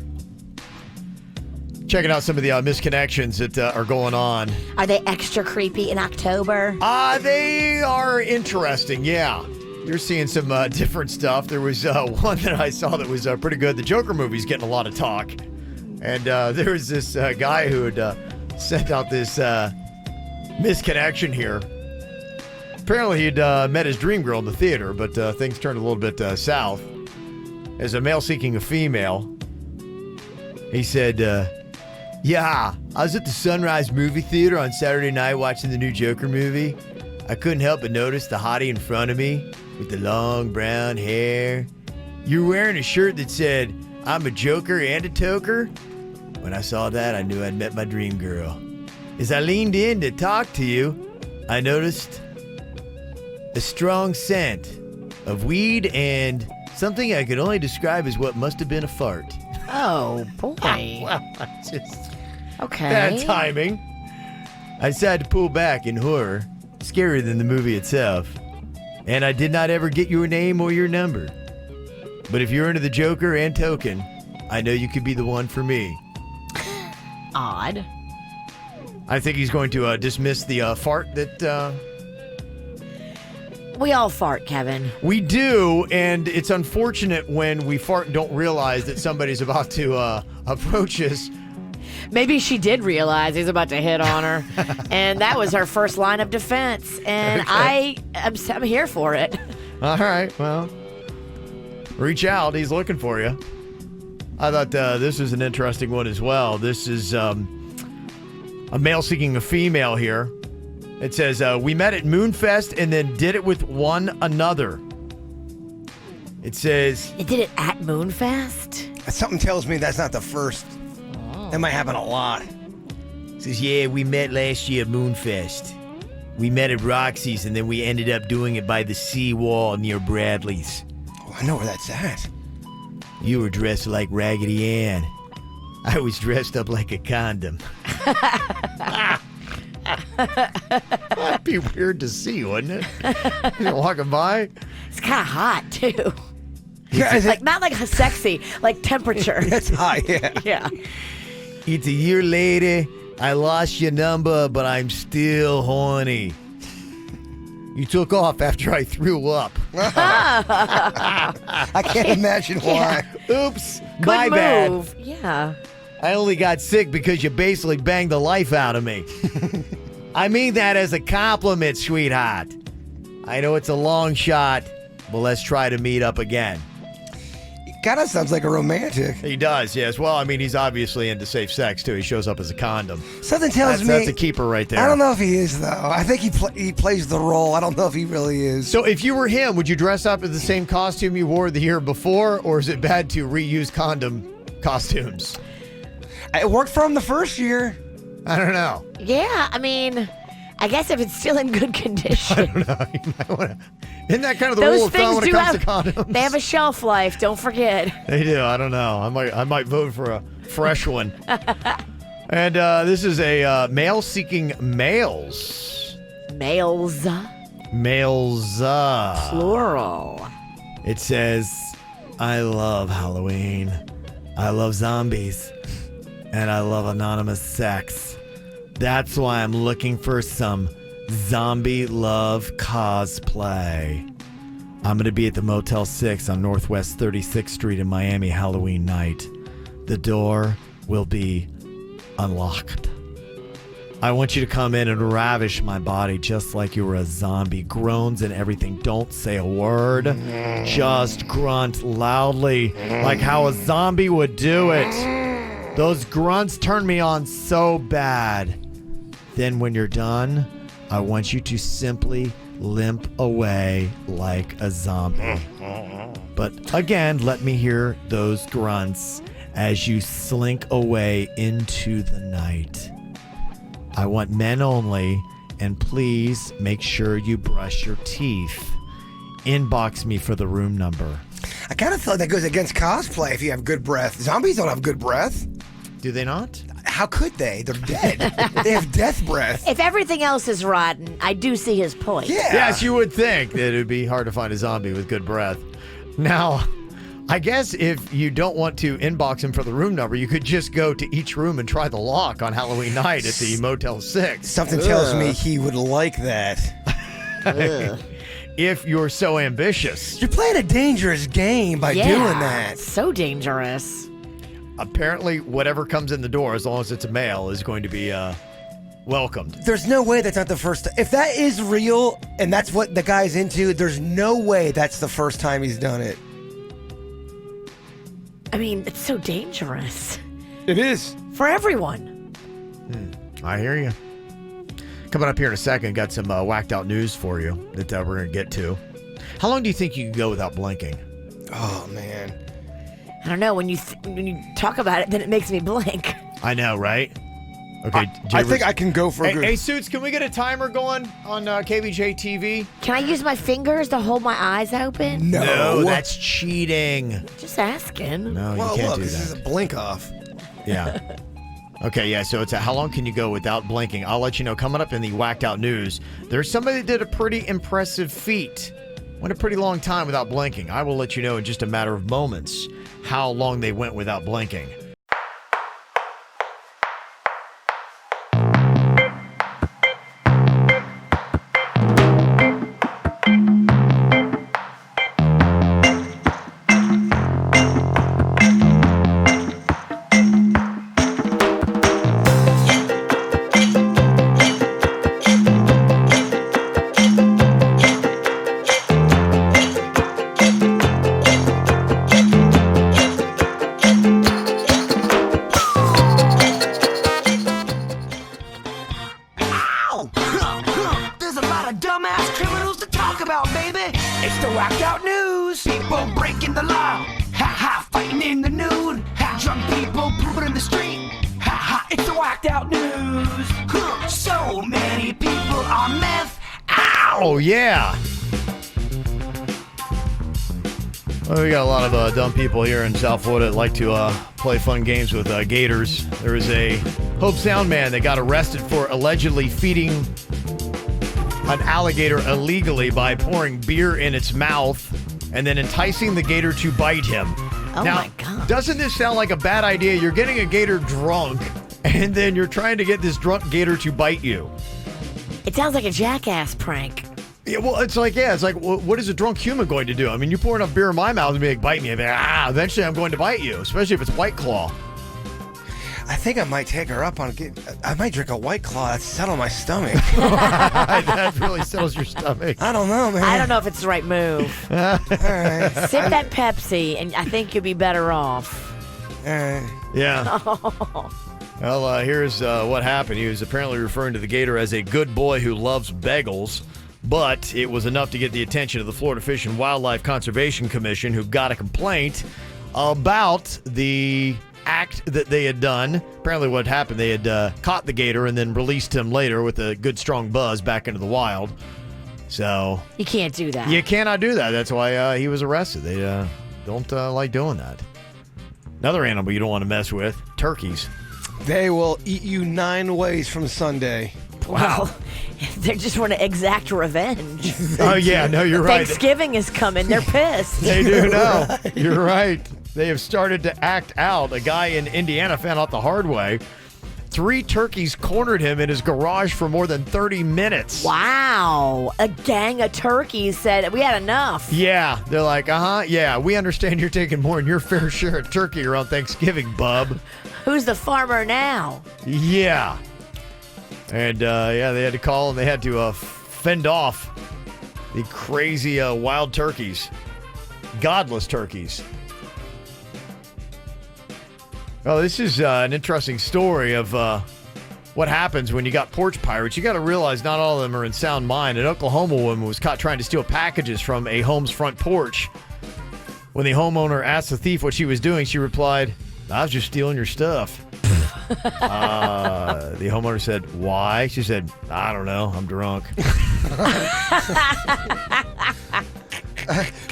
Checking out some of the misconnections that are going on. Are they extra creepy in October? They are interesting, yeah. You're seeing some different stuff. There was one that I saw that was pretty good. The Joker movie's getting a lot of talk. And there was this guy who had sent out this misconnection here. Apparently he'd met his dream girl in the theater, but things turned a little bit south. As a male seeking a female, he said, yeah, I was at the Sunrise movie theater on Saturday night watching the new Joker movie. I couldn't help but notice the hottie in front of me with the long brown hair. You were wearing a shirt that said, I'm a joker and a toker. When I saw that, I knew I'd met my dream girl. As I leaned in to talk to you, I noticed a strong scent of weed and something I could only describe as what must have been a fart. Oh, boy. Well, that's just Okay. bad timing. I decided to pull back in horror, scarier than the movie itself. And I did not ever get your name or your number. But if you're into the Joker and Token, I know you could be the one for me. Odd. I think he's going to dismiss the fart that We all fart, Kevin. we do, and it's unfortunate when we fart and don't realize that somebody's about to approach us. Maybe she did realize he's about to hit on her, and that was her first line of defense. And I'm here for it. All right, well, reach out. He's looking for you. I thought this was an interesting one as well. This is a male seeking a female here. It says, we met at Moonfest and then did it with one another. It says... You did it at Moonfest? Something tells me that's not the first. That might happen a lot. It says, yeah, we met last year at Moonfest. We met at Roxy's and then we ended up doing it by the seawall near Bradley's. Oh, I know where that's at. You were dressed like Raggedy Ann. I was dressed up like a condom. That'd be weird to see, wouldn't it? You're walking by. It's kind of hot, too. Yeah, like not like sexy, like temperature. That's hot, yeah. Yeah. It's a year later. I lost your number, but I'm still horny. You took off after I threw up. I can't imagine why. Oops. Good my move. bad. Yeah. I only got sick because you basically banged the life out of me. I mean that as a compliment, sweetheart. I know it's a long shot, but let's try to meet up again. Kind of sounds like a romantic. He does, yes. Well, I mean, he's obviously into safe sex, too. He shows up as a condom. Something tells me... That's a keeper right there. I don't know if he is, though. I think he plays the role. I don't know if he really is. So if you were him, would you dress up in the same costume you wore the year before, or is it bad to reuse condom costumes? It worked for him the first year. I don't know. Yeah, I mean, I guess if it's still in good condition. I don't know. You might want to... Isn't that kind of the Those rule of thumb when it things comes do to condoms? They have a shelf life, don't forget. They do. I don't know. I might vote for a fresh one. And this is a male seeking males. Males. Males. Plural. It says, I love Halloween. I love zombies. And I love anonymous sex. That's why I'm looking for some zombie love cosplay. I'm going to be at the Motel 6 on Northwest 36th Street in Miami Halloween night. The door will be unlocked. I want you to come in and ravish my body just like you were a zombie. Groans and everything. Don't say a word. Just grunt loudly like how a zombie would do it. Those grunts turn me on so bad. Then when you're done, I want you to simply limp away like a zombie. But again, let me hear those grunts as you slink away into the night. I want men only, and please make sure you brush your teeth. Inbox me for the room number. I kind of feel like that goes against cosplay if you have good breath. Zombies don't have good breath. Do they not? How could they? They're dead. They have death breath. If everything else is rotten, I do see his point. Yeah. Yes, you would think that it would be hard to find a zombie with good breath. Now, I guess if you don't want to inbox him for the room number, you could just go to each room and try the lock on Halloween night at the Motel 6. Something tells me he would like that. If you're so ambitious. You're playing a dangerous game by doing that. So dangerous. Apparently, whatever comes in the door, as long as it's a male, is going to be welcomed. There's no way that's not the first time. If that is real and that's what the guy's into, there's no way that's the first time he's done it. I mean, it's so dangerous. It is. For everyone. I hear you. Coming up here in a second, got some whacked out news for you that we're going to get to. How long do you think you can go without blinking? Oh, man. I don't know. When you talk about it, then it makes me blink. I know, right? Okay. I think I can go for a good... Hey, Suits, can we get a timer going on KVJ TV? Can I use my fingers to hold my eyes open? No. That's cheating. Just asking. No, Well, you can't look, do this is that. a blink off. Yeah. Okay, yeah, so it's how long can you go without blinking? I'll let you know. Coming up in the whacked out news, there's somebody that did a pretty impressive feat. Went a pretty long time without blinking. I will let you know in just a matter of moments how long they went without blinking. Ha ha, it's the whacked out news. So many people on meth. Oh, yeah. Well, we got a lot of dumb people here in South Florida that like to play fun games with gators. There was a Hope Sound man that got arrested for allegedly feeding an alligator illegally by pouring beer in its mouth and then enticing the gator to bite him. Oh, now, my God. Doesn't this sound like a bad idea? You're getting a gator drunk, and then you're trying to get this drunk gator to bite you. It sounds like a jackass prank. Yeah, well, it's like, what is a drunk human going to do? I mean, you pour enough beer in my mouth and be like, bite me. And be like, eventually I'm going to bite you, especially if it's White Claw. I think I might take her up on I might drink a White Claw to settle my stomach. That really settles your stomach. I don't know, man. I don't know if it's the right move. All right. Sip that Pepsi, and I think you'll be better off. All right. Yeah. Well, here's what happened. He was apparently referring to the gator as a good boy who loves bagels, but it was enough to get the attention of the Florida Fish and Wildlife Conservation Commission, who got a complaint about the act that they had done. Apparently what happened, they had caught the gator and then released him later with a good strong buzz back into the wild. So You can't do that. you cannot do that. That's why he was arrested. They don't like doing that. Another animal you don't want to mess with, turkeys. They will eat you 9 ways from Sunday. Well, they just want to exact revenge. Oh, yeah. No, you're right. Thanksgiving is coming. They're pissed. They do know. You're right. They have started to act out. A guy in Indiana found out the hard way. 3 turkeys cornered him in his garage for more than 30 minutes. Wow. A gang of turkeys said, we had enough. Yeah. They're like, yeah, we understand you're taking more than your fair share of turkey around Thanksgiving, bub. Who's the farmer now? Yeah. And, they had to call and they had to fend off the crazy wild turkeys. Godless turkeys. Oh, this is an interesting story of what happens when you got porch pirates. You got to realize not all of them are in sound mind. An Oklahoma woman was caught trying to steal packages from a home's front porch. When the homeowner asked the thief what she was doing, she replied, "I was just stealing your stuff." The homeowner said, "Why?" She said, "I don't know. I'm drunk."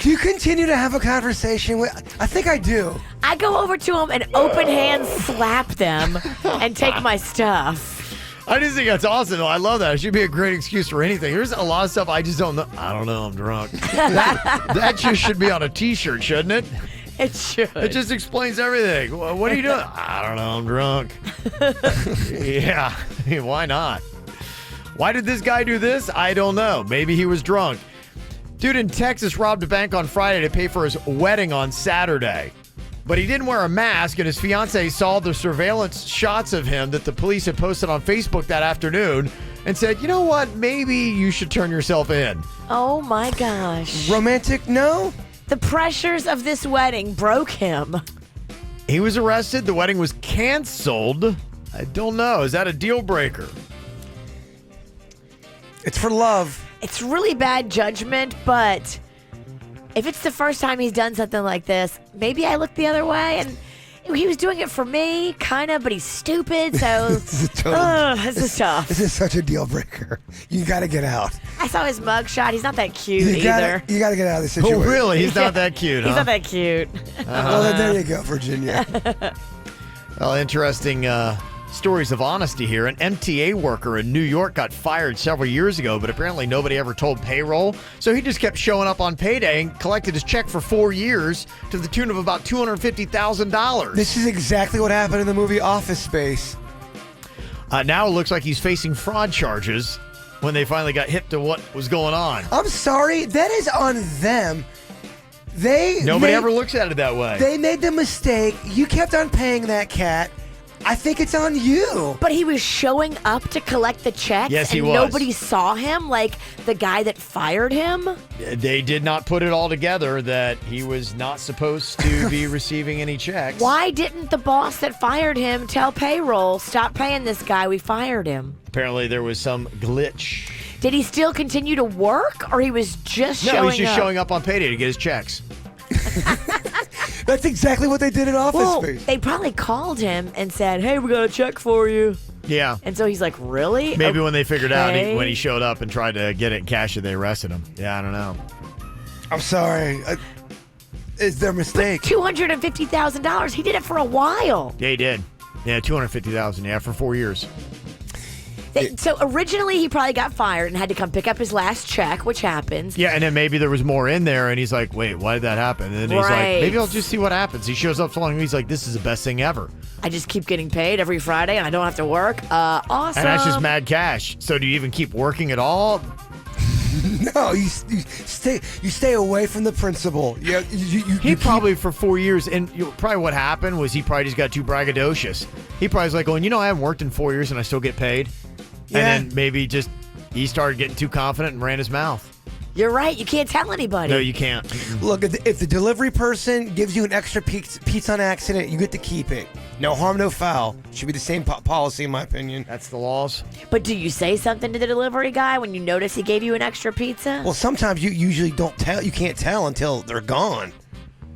Do you continue to have a conversation with? I think I do. I go over to them and open hand slap them and take my stuff. I just think that's awesome, though. I love that. It should be a great excuse for anything. There's a lot of stuff I just don't know. I don't know. I'm drunk. That just should be on a T-shirt, shouldn't it? It should. It just explains everything. What are you doing? I don't know. I'm drunk. Yeah. Why not? Why did this guy do this? I don't know. Maybe he was drunk. Dude in Texas robbed a bank on Friday to pay for his wedding on Saturday. But he didn't wear a mask, and his fiancée saw the surveillance shots of him that the police had posted on Facebook that afternoon and said, you know what? Maybe you should turn yourself in. Oh, my gosh. Romantic, no? The pressures of this wedding broke him. He was arrested. The wedding was canceled. I don't know. Is that a deal breaker? It's for love. It's really bad judgment, but if it's the first time he's done something like this, maybe I look the other way. And he was doing it for me, kind of, but he's stupid, so this is tough. This is such a deal breaker. You got to get out. I saw his mugshot. He's not that cute either. You got to get out of this situation. Oh, really? He's not that cute, He's huh? not that cute. Well, then there you go, Virginia. Well, interesting stories of honesty here. An MTA worker in New York got fired several years ago, but apparently nobody ever told payroll. So he just kept showing up on payday and collected his check for 4 years to the tune of about $250,000. This is exactly what happened in the movie Office Space. Now it looks like he's facing fraud charges when they finally got hip to what was going on. I'm sorry. That is on them. Nobody ever looks at it that way. They made the mistake. You kept on paying that cat. I think it's on you. But he was showing up to collect the checks. Yes, he and was. Nobody saw him, like the guy that fired him. They did not put it all together that he was not supposed to be receiving any checks. Why didn't the boss that fired him tell payroll, stop paying this guy, we fired him? Apparently there was some glitch. Did he still continue to work, or he was just showing up? No, he's just showing up on payday to get his checks. That's exactly what they did at Office Well, Space. they probably called him and said, "Hey, we got a check for you." Yeah. And so he's like, "Really?" Maybe when they figured out Okay. when he showed up and tried to get it and cash it, they arrested him. Yeah, I don't know. I'm sorry. It's their mistake. $250,000. He did it for a while. Yeah, he did. Yeah, $250,000. Yeah, for 4 years. So originally he probably got fired and had to come pick up his last check, which happens. Yeah, and then maybe there was more in there, and he's like, "Wait, why did that happen?" And then he's like, Right. "Maybe I'll just see what happens." He shows up so long, and he's like, "This is the best thing ever." I just keep getting paid every Friday and I don't have to work. Awesome. And that's just mad cash. So do you even keep working at all? No, you stay away from the principal. Yeah, He probably for 4 years, and probably what happened was he probably just got too braggadocious. He probably was like, "going, I haven't worked in 4 years and I still get paid." Yeah. And then maybe just he started getting too confident and ran his mouth. You're right. You can't tell anybody. No, you can't. Look, if the delivery person gives you an extra pizza on accident, you get to keep it. No harm, no foul. Should be the same policy, in my opinion. That's the laws. But do you say something to the delivery guy when you notice he gave you an extra pizza? Well, sometimes you usually don't tell. You can't tell until they're gone.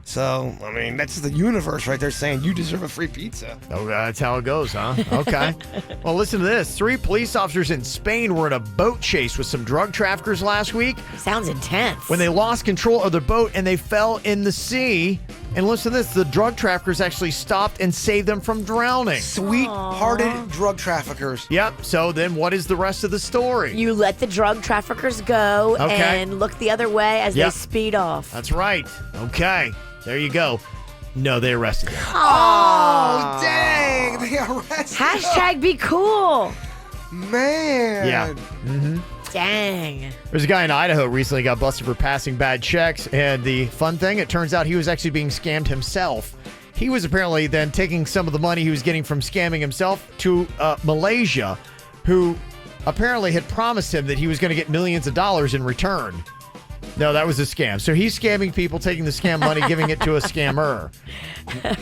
So, I mean, that's the universe right there saying you deserve a free pizza. Oh, that's how it goes, huh? Okay. Well, listen to this. 3 police officers in Spain were in a boat chase with some drug traffickers last week Sounds intense. when they lost control of their boat and they fell in the sea. And listen to this. The drug traffickers actually stopped and saved them from drowning. Sweet-hearted drug traffickers. Yep. So then what is the rest of the story? You let the drug traffickers go Okay. and look the other way as Yep. they speed off. That's right. Okay. There you go. No, they arrested them. Oh, dang. They arrested Hashtag be cool. Man. Yeah. Dang. There's a guy in Idaho recently got busted for passing bad checks, and the fun thing, it turns out he was actually being scammed himself. He was apparently then taking some of the money he was getting from scamming himself to Malaysia, who apparently had promised him that he was going to get millions of dollars in return. No, that was a scam. So he's scamming people, taking the scam money, giving it to a scammer.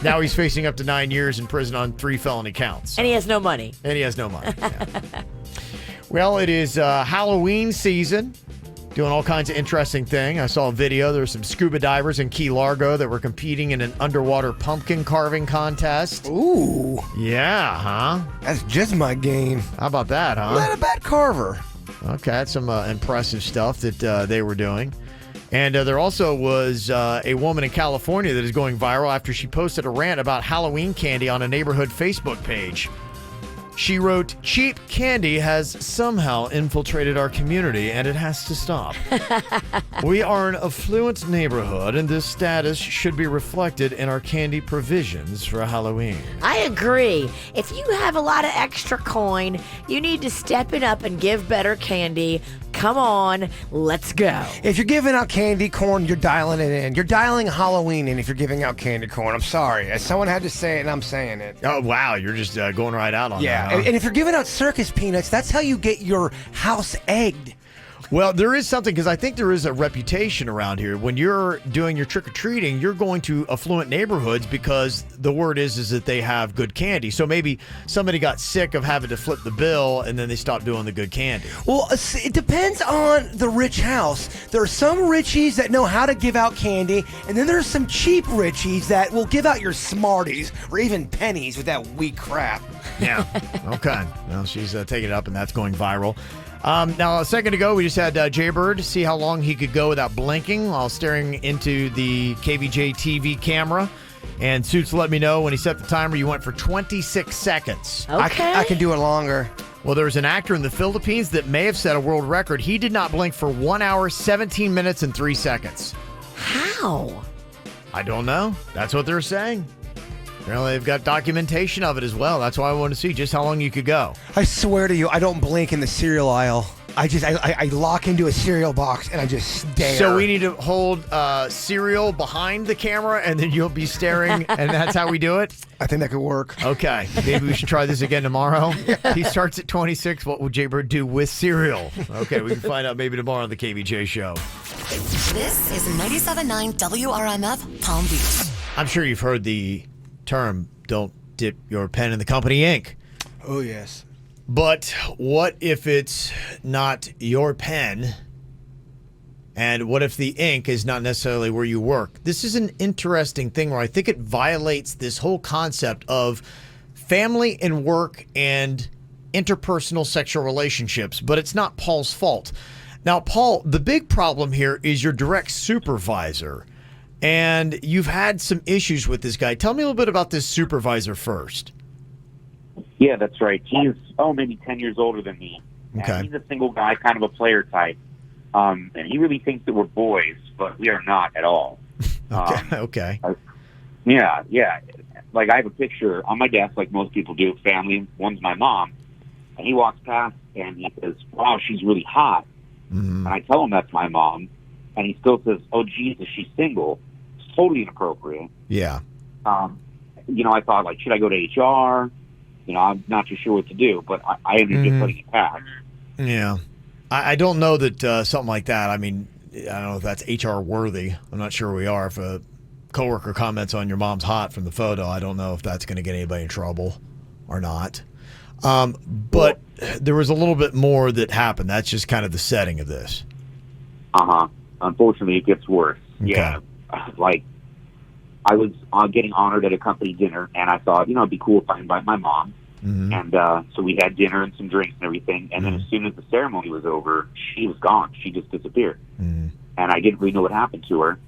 Now he's facing up to 9 years in prison on 3 felony counts. And he has no money. And he has no money. Yeah. Well, it is Halloween season. Doing all kinds of interesting things. I saw a video. There were some scuba divers in Key Largo that were competing in an underwater pumpkin carving contest. Ooh. Yeah, huh? That's just my game. How about that, huh? Not a bad carver. Okay, that's some impressive stuff that they were doing. And there also was a woman in California that is going viral after she posted a rant about Halloween candy on a neighborhood Facebook page. She wrote, "Cheap candy has somehow infiltrated our community and it has to stop. We are an affluent neighborhood and this status should be reflected in our candy provisions for Halloween." I agree. If you have a lot of extra coin, you need to step it up and give better candy. Come on, let's go. If you're giving out candy corn, you're dialing it in. You're dialing Halloween in if you're giving out candy corn. I'm sorry. As someone had to say it, and I'm saying it. Oh, wow. You're just going right out on Yeah, that, huh? and if you're giving out circus peanuts, that's how you get your house egged. Well, there is something, because I think there is a reputation around here. When you're doing your trick-or-treating, you're going to affluent neighborhoods because the word is that they have good candy. So maybe somebody got sick of having to flip the bill, and then they stopped doing the good candy. Well, it depends on the rich house. There are some Richies that know how to give out candy, and then there's some cheap Richies that will give out your Smarties or even pennies with that weak crap. Yeah. Okay. Well, she's taking it up, and that's going viral. Now, a second ago, we just had Jaybird see how long he could go without blinking while staring into the KVJ TV camera. And Suits let me know when he set the timer, you went for 26 seconds. Okay. I can do it longer. Well, there's an actor in the Philippines that may have set a world record. He did not blink for 1 hour, 17 minutes, and 3 seconds. How? I don't know. That's what they're saying. Apparently, they've got documentation of it as well. That's why I want to see just how long you could go. I swear to you, I don't blink in the cereal aisle. I lock into a cereal box and I just stare. So we need to hold cereal behind the camera, and then you'll be staring, and that's how we do it? I think that could work. Okay. Maybe we should try this again tomorrow. Yeah. He starts at 26. What would Jaybird do with cereal? Okay, we can find out maybe tomorrow on the KVJ show. This is 97.9 WRMF Palm Beach. I'm sure you've heard the term, don't dip your pen in the company ink. Oh, yes. But what if it's not your pen, And what if the ink is not necessarily where you work? This is an interesting thing where I think it violates this whole concept of family and work and interpersonal sexual relationships, but it's not Paul's fault. Now, Paul, the big problem here is your direct supervisor, and you've had some issues with this guy. Tell me a little bit about this supervisor first. Yeah, that's right. He's, maybe 10 years older than me. Okay. And he's a single guy, kind of a player type. And he really thinks that we're boys, but we are not at all. Okay. Yeah. Like, I have a picture on my desk, like most people do, family. One's my mom. And he walks past, and he says, wow, she's really hot. Mm-hmm. And I tell him that's my mom. And he still says, oh, Jesus, she's single. It's totally inappropriate. Yeah. I thought, like, should I go to HR? I'm not too sure what to do, but I ended up just letting it pass. Yeah. I don't know that something like that, I mean, I don't know if that's HR worthy. I'm not sure we are. If a coworker comments on your mom's hot from the photo, I don't know if that's going to get anybody in trouble or not. But there was a little bit more that happened. That's just kind of the setting of this. Unfortunately, it gets worse. Okay. Yeah. Like, I was getting honored at a company dinner, and I thought, it'd be cool if I invite my mom. Mm-hmm. And so we had dinner and some drinks and everything. And then as soon as the ceremony was over, she was gone. She just disappeared. Mm-hmm. And I didn't really know what happened to her.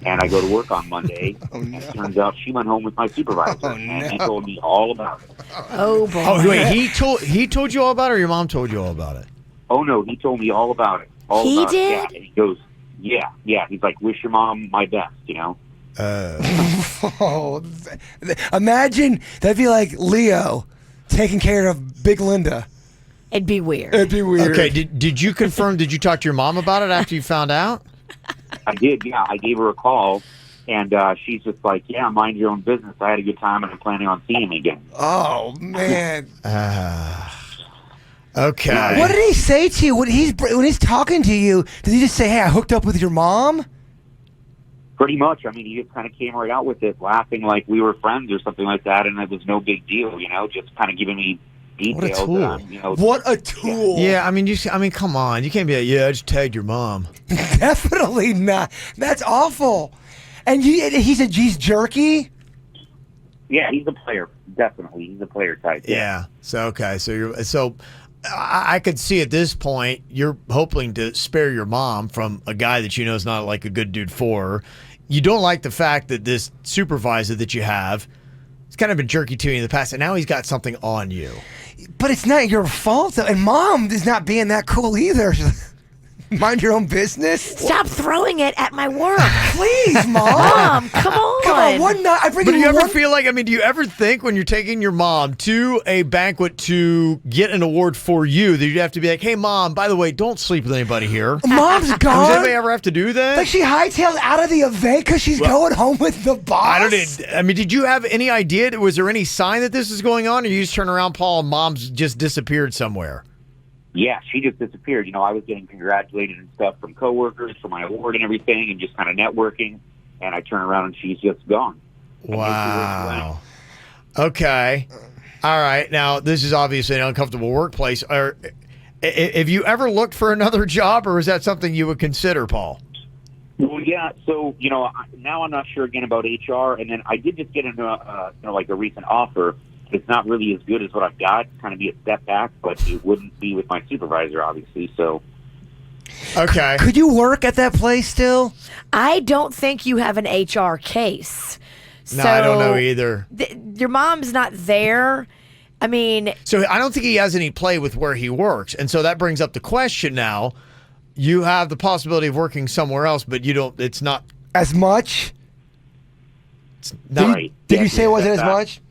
And I go to work on Monday, and it turns out she went home with my supervisor, and he told me all about it. Oh, boy. Oh, wait, he told you all about it, or your mom told you all about it? Oh, no, he told me all about it. He about did? It. Yeah, and he goes, yeah. He's like, wish your mom my best, Imagine that'd be like Leo taking care of Big Linda. It'd be weird. It'd be weird. Okay, did you confirm, did you talk to your mom about it after you found out? I did, yeah. I gave her a call, and she's just like, yeah, mind your own business. I had a good time, and I'm planning on seeing him again. Oh, man. Okay. What did he say to you when he's talking to you? Did he just say, hey, I hooked up with your mom? Pretty much. I mean, he just kind of came right out with it, laughing like we were friends or something like that, and it was no big deal, just kind of giving me details. What a tool. What a tool. Yeah, I mean, come on. You can't be like, yeah, I just tagged your mom. Definitely not. That's awful. And he's jerky? Yeah, he's a player. Definitely. He's a player type. Yeah. So I could see at this point you're hoping to spare your mom from a guy that you know is not like a good dude for her. You don't like the fact that this supervisor that you have has kind of been jerky to you in the past, and now he's got something on you. But it's not your fault, though. And mom is not being that cool either. Mind your own business. Stop throwing it at my work. Please, Mom. Mom, come on. Come on, one night. But do you ever feel like, do you ever think when you're taking your mom to a banquet to get an award for you that you have to be like, hey, Mom, by the way, don't sleep with anybody here? Mom's gone. Does anybody ever have to do that? Like she hightailed out of the event because she's going home with the boss? Did you have any idea? Was there any sign that this is going on, or you just turn around, Paul, and Mom's just disappeared somewhere? Yeah, she just disappeared. I was getting congratulated and stuff from coworkers for my award and everything, and just kind of networking. And I turn around and she's just gone. Wow. Okay. All right. Now, this is obviously an uncomfortable workplace. Have you ever looked for another job, or is that something you would consider, Paul? Well, yeah. So, now I'm not sure again about HR, and then I did just get into a recent offer. It's not really as good as what I've got. It's kind of be a step back, but it wouldn't be with my supervisor, obviously. So, okay. Could you work at that place still? I don't think you have an HR case. No, I don't know either. Your mom's not there. So I don't think he has any play with where he works, and so that brings up the question. Now, you have the possibility of working somewhere else, but you don't. It's not as much. It's not right. Did you say it wasn't as much?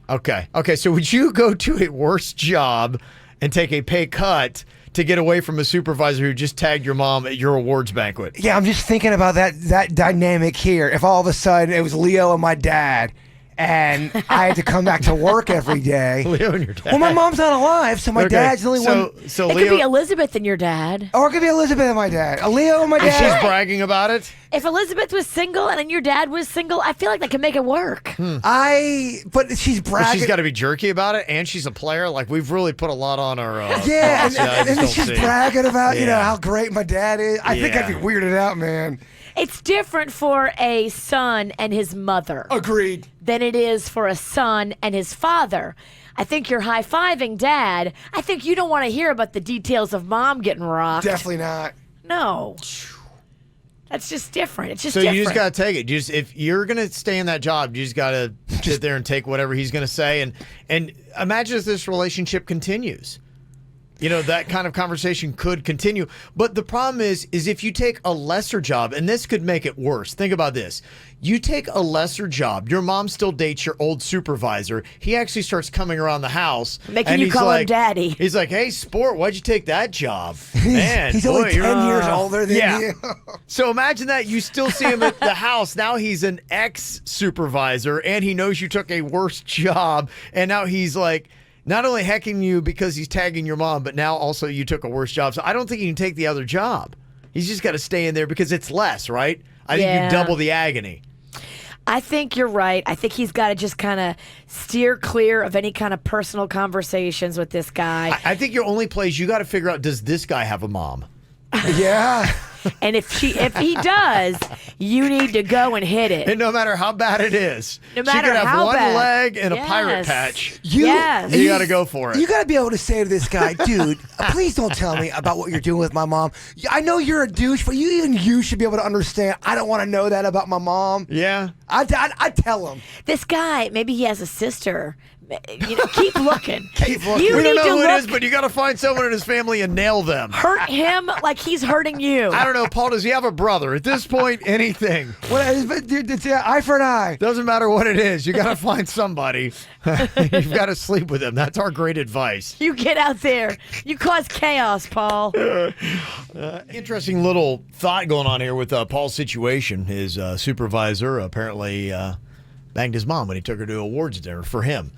Okay. So would you go to a worse job and take a pay cut to get away from a supervisor who just tagged your mom at your awards banquet? Yeah, I'm just thinking about that dynamic here. If all of a sudden it was Leo and my dad, and I had to come back to work every day. Leo and your dad. Well, my mom's not alive, so my dad's the only one. So It Leo, could be Elizabeth and your dad. Or it could be Elizabeth and my dad. A Leo and my and dad. she's bragging about it. If Elizabeth was single and then your dad was single, I feel like that could make it work. But she's But bragging. she's got to be jerky about it, and she's a player. Like, we've really put a lot on her. Yeah, boss. I and just then don't she's see it. bragging about, Yeah. how great my dad is. I think I'd be Yeah. weirded out, man. It's different for a son and his mother Agreed. than it is for a son and his father. I think you're high-fiving dad. I think you don't want to hear about the details of mom getting rocked. Definitely not. No. That's just different. It's just So different. you just got to take it. If you're going to stay in that job, you just got to sit there and take whatever he's going to say. And imagine if this relationship continues. That kind of conversation could continue. But the problem is if you take a lesser job, and this could make it worse. Think about this. You take a lesser job. Your mom still dates your old supervisor. He actually starts coming around the house. Making and you he's call him like, daddy. He's like, hey, sport, why'd you take that job? Man, He's boy, only 10 you're, years older than yeah. you. So imagine that. You still see him at the house. Now he's an ex-supervisor, and he knows you took a worse job. And now he's like, not only hecking you because he's tagging your mom, but now also you took a worse job. So I don't think he can take the other job. He's just got to stay in there because it's less, right? I think Yeah. you double the agony. I think you're right. I think he's got to just kind of steer clear of any kind of personal conversations with this guy. I think your only place you got to figure out, does this guy have a mom? Yeah. And if he does, you need to go and hit it. And no matter how bad it is, No she matter could have how one bad. leg and a pirate Yes. patch. Yes. You got to go for it. You got to be able to say to this guy, dude, please don't tell me about what you're doing with my mom. I know you're a douche, but you should be able to understand. I don't want to know that about my mom. Yeah. I tell him. This guy, maybe he has a sister. Keep looking. Keep looking. You We don't need know to who it look, is, but you got to find someone in his family and nail them. hurt him like he's hurting you. I don't know, Paul. Does he have a brother? At this point, anything. It's eye for an eye. Doesn't matter what it is. You got to find somebody. You've got to sleep with him. That's our great advice. You get out there. You cause chaos, Paul. Interesting little thought going on here with Paul's situation. His supervisor apparently banged his mom when he took her to awards dinner for him.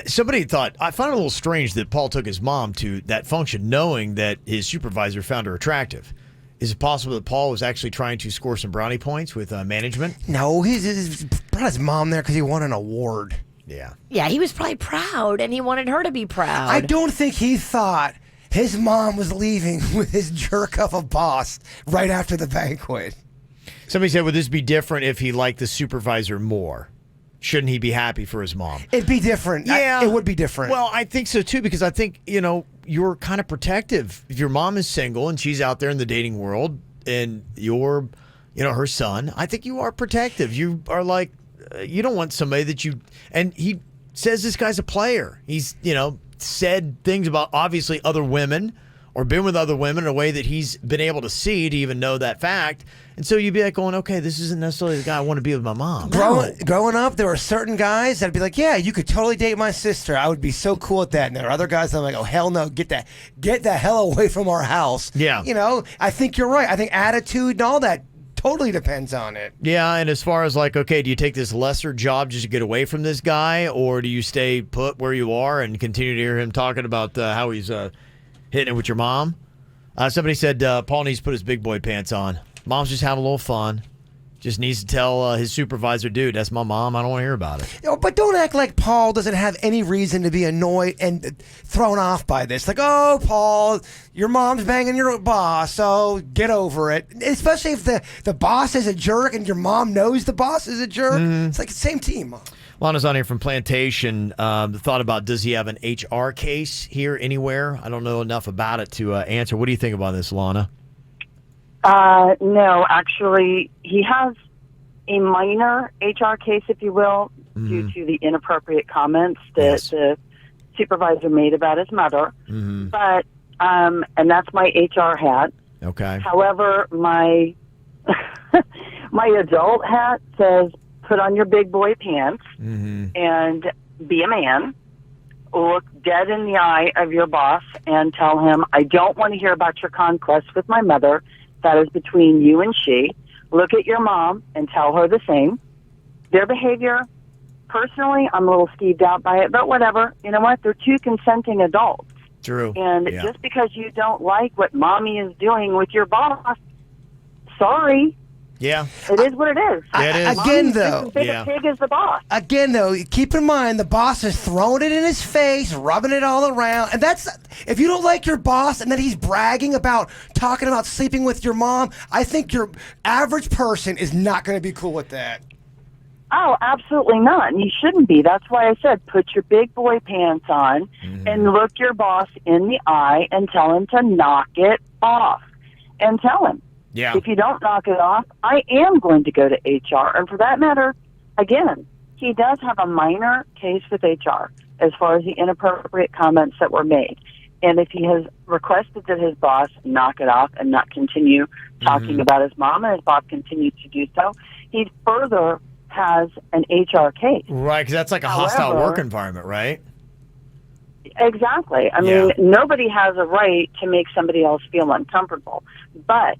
Somebody thought, I find it a little strange that Paul took his mom to that function knowing that his supervisor found her attractive. Is it possible that Paul was actually trying to score some brownie points with management? No, he's brought his mom there because he won an award. Yeah. Yeah, he was probably proud, and he wanted her to be proud. I don't think he thought his mom was leaving with his jerk of a boss right after the banquet. Somebody said, would this be different if he liked the supervisor more? Shouldn't he be happy for his mom? It'd be different. Yeah. It would be different. Well, I think so too, because I think, you're kind of protective. If your mom is single and she's out there in the dating world and you're, her son, I think you are protective. You are like, you don't want somebody that you, and he says this guy's a player. He's, said things about obviously other women or been with other women in a way that he's been able to see to even know that fact. And so you'd be like going, okay, this isn't necessarily the guy I want to be with my mom. Growing up, there were certain guys that'd be like, yeah, you could totally date my sister. I would be so cool with that. And there are other guys that I'm like, oh, hell no, get the hell away from our house. Yeah. I think you're right. I think attitude and all that totally depends on it. Yeah, and as far as like, okay, do you take this lesser job just to get away from this guy, or do you stay put where you are and continue to hear him talking about how he's hitting it with your mom? Somebody said Paul needs to put his big boy pants on. Mom's just having a little fun. Just needs to tell his supervisor, dude, that's my mom. I don't want to hear about it. But don't act like Paul doesn't have any reason to be annoyed and thrown off by this. Like, oh, Paul, your mom's banging your boss, so get over it. Especially if the boss is a jerk and your mom knows the boss is a jerk. Mm-hmm. It's like the same team. Lana's on here from Plantation. Thought about, does he have an HR case here anywhere? I don't know enough about it to answer. What do you think about this, Lana? No, actually, he has a minor HR case, if you will, due to the inappropriate comments that the supervisor made about his mother. Mm-hmm. But, and that's my HR hat. Okay. However, my my adult hat says, put on your big boy pants and be a man. Look dead in the eye of your boss and tell him, I don't want to hear about your conquest with my mother. That is between you and she. Look at your mom and tell her the same. Their behavior Personally, I'm a little skeeved out by it, but whatever. You know what? They're two consenting adults. True. And Yeah. just because you don't like what mommy is doing with your boss, sorry. Yeah. It is what it is. It is. Again, Mommy's though. just as big a pig as the boss. Again, though, keep in mind the boss is throwing it in his face, rubbing it all around, and that's if you don't like your boss and then he's bragging about talking about sleeping with your mom. I think your average person is not going to be cool with that. Oh, absolutely not. And you shouldn't be. That's why I said put your big boy pants on and look your boss in the eye and tell him to knock it off. And tell him. Yeah. If you don't knock it off, I am going to go to HR. And for that matter, again, he does have a minor case with HR as far as the inappropriate comments that were made. And if he has requested that his boss knock it off and not continue talking about his mom, and his boss continues to do so, he further has an HR case. Right, because that's like a hostile work environment, right? Exactly. I mean, nobody has a right to make somebody else feel uncomfortable. But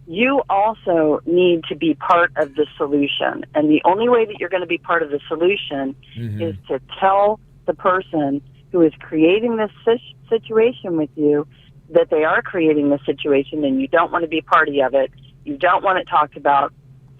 you also need to be part of the solution. And the only way that you're going to be part of the solution is to tell the person who is creating this situation with you that they are creating this situation and you don't want to be party of it. You don't want it talked about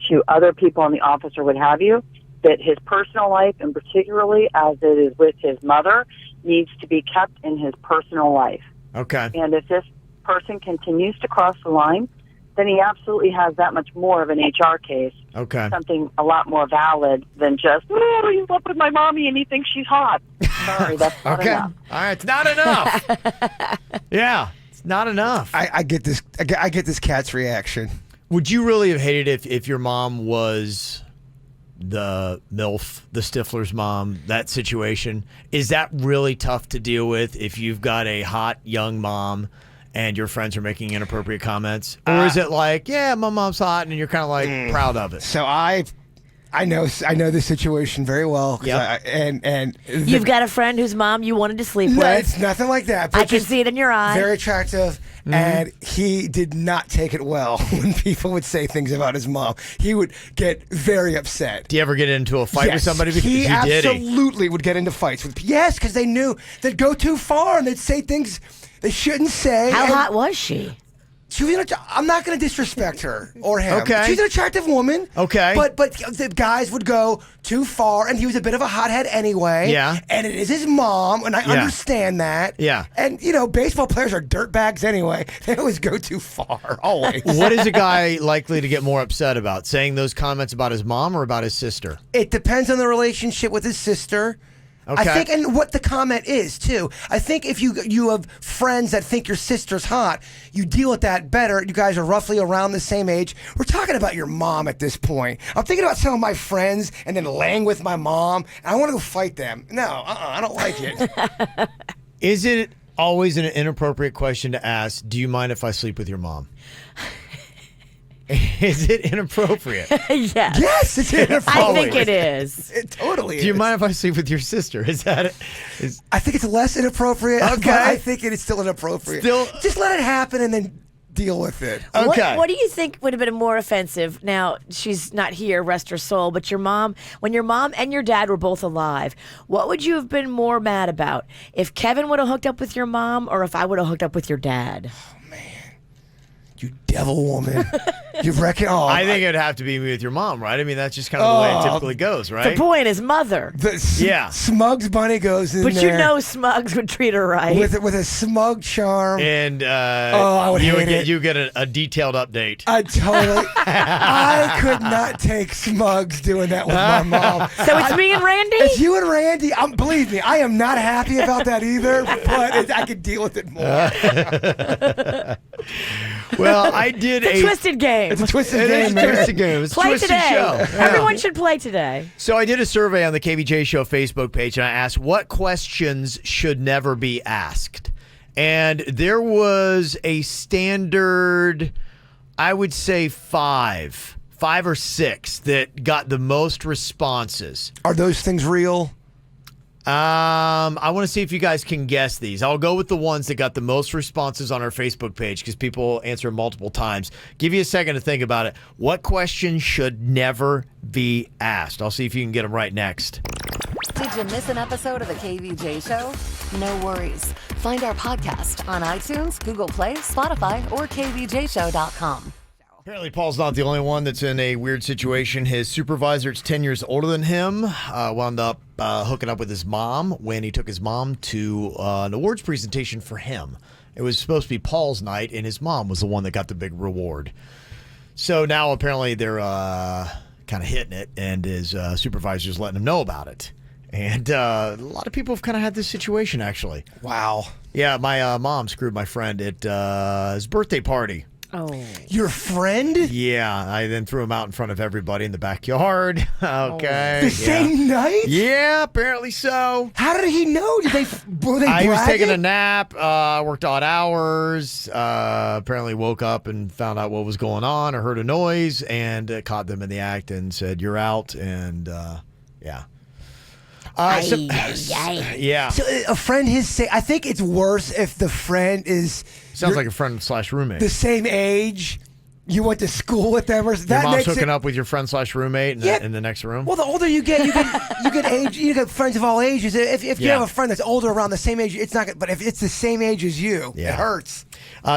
to other people in the office or what have you, that his personal life, and particularly as it is with his mother, needs to be kept in his personal life. Okay. And if this person continues to cross the line, then he absolutely has that much more of an HR case. Okay. Something a lot more valid than just, oh, he's up with my mommy and he thinks she's hot. Sorry, that's not enough. All right, it's not enough. Yeah, it's not enough. I get this. I get this cat's reaction. Would you really have hated if your mom was the MILF, the Stifler's mom, that situation? Is that really tough to deal with if you've got a hot young mom and your friends are making inappropriate comments? Or is it like, yeah, my mom's hot, and you're kind of like proud of it? So I know the situation very well. Yep. And You've got a friend whose mom you wanted to sleep no, with. it's nothing like that. But I can just see it in your eye. Very attractive, and he did not take it well when people would say things about his mom. He would get very upset. Do you ever get into a fight with somebody because he you did? absolutely would get into fights with. Yes, because they knew they'd go too far and they'd say things they shouldn't say. How hot was she? She was I'm not going to disrespect her or him. Okay. She's an attractive woman. Okay. But the guys would go too far, and he was a bit of a hothead anyway. Yeah. And it is his mom, and I understand that. Yeah. And, baseball players are dirtbags anyway. They always go too far, always. What is a guy likely to get more upset about? Saying those comments about his mom or about his sister? It depends on the relationship with his sister. Okay. I think, and what the comment is too. I think if you have friends that think your sister's hot, you deal with that better. You guys are roughly around the same age. We're talking about your mom at this point. I'm thinking about some of my friends and then laying with my mom, and I want to go fight them. No, I don't like it. Is it always an inappropriate question to ask, do you mind if I sleep with your mom? Is it inappropriate? Yes. Yes, it's inappropriate. I think it is. It totally is. Do you mind if I sleep with your sister? Is that it? I think it's less inappropriate. Okay. But I think it is still inappropriate. Just let it happen and then deal with it. Okay. What do you think would have been more offensive? Now, she's not here, rest her soul, but your mom, when your mom and your dad were both alive, what would you have been more mad about? If Kevin would have hooked up with your mom or if I would have hooked up with your dad? You devil woman. You reckon? Oh, I think it'd have to be me with your mom, right? I mean, that's just kind of the way it typically goes, right? The point is mother. Yeah. Smugs Bunny goes in But there. you know Smugs would treat her right. With a smug charm. And I would hate it. You get a detailed update. I could not take Smugs doing that with my mom. So it's me and Randy? It's you and Randy. Believe me, I am not happy about that either, but I could deal with it more. Well, I did It's a twisted game. It's a twisted game, It's a man. twisted game. It's a Play twisted today. show. Everyone should play today. So I did a survey on the KVJ Show Facebook page, and I asked what questions should never be asked. And there was a standard, I would say five or six that got the most responses. Are those things real? I want to see if you guys can guess these. I'll go with the ones that got the most responses on our Facebook page because people answer multiple times. Give you a second to think about it. What question should never be asked? I'll see if you can get them right next. Did you miss an episode of the KVJ Show? No worries. Find our podcast on iTunes, Google Play, Spotify, or kvjshow.com. Apparently, Paul's not the only one that's in a weird situation. His supervisor, that's 10 years older than him, wound up hooking up with his mom when he took his mom to an awards presentation for him. It was supposed to be Paul's night, and his mom was the one that got the big reward. So now apparently they're kind of hitting it, and his supervisor's letting him know about it. And a lot of people have kind of had this situation, actually. Wow. Yeah, my mom screwed my friend at his birthday party. Oh. Your friend? Yeah, I then threw him out in front of everybody in the backyard. Okay. The same night? Yeah, apparently so. How did he know? Were they He was bragging? taking a nap, worked odd hours, apparently woke up and found out what was going on or heard a noise and caught them in the act and said, "You're out." And yeah. Yeah. So a friend I think it's worse if the friend is Sounds like a friend / roommate. the same age. You went to school with them, or Your that mom's makes hooking it. up with your friend / roommate in the next room. Well, the older you get, you get friends of all ages. If you Yeah. have a friend that's older around the same age, it's not. But if it's the same age as you, Yeah. it hurts.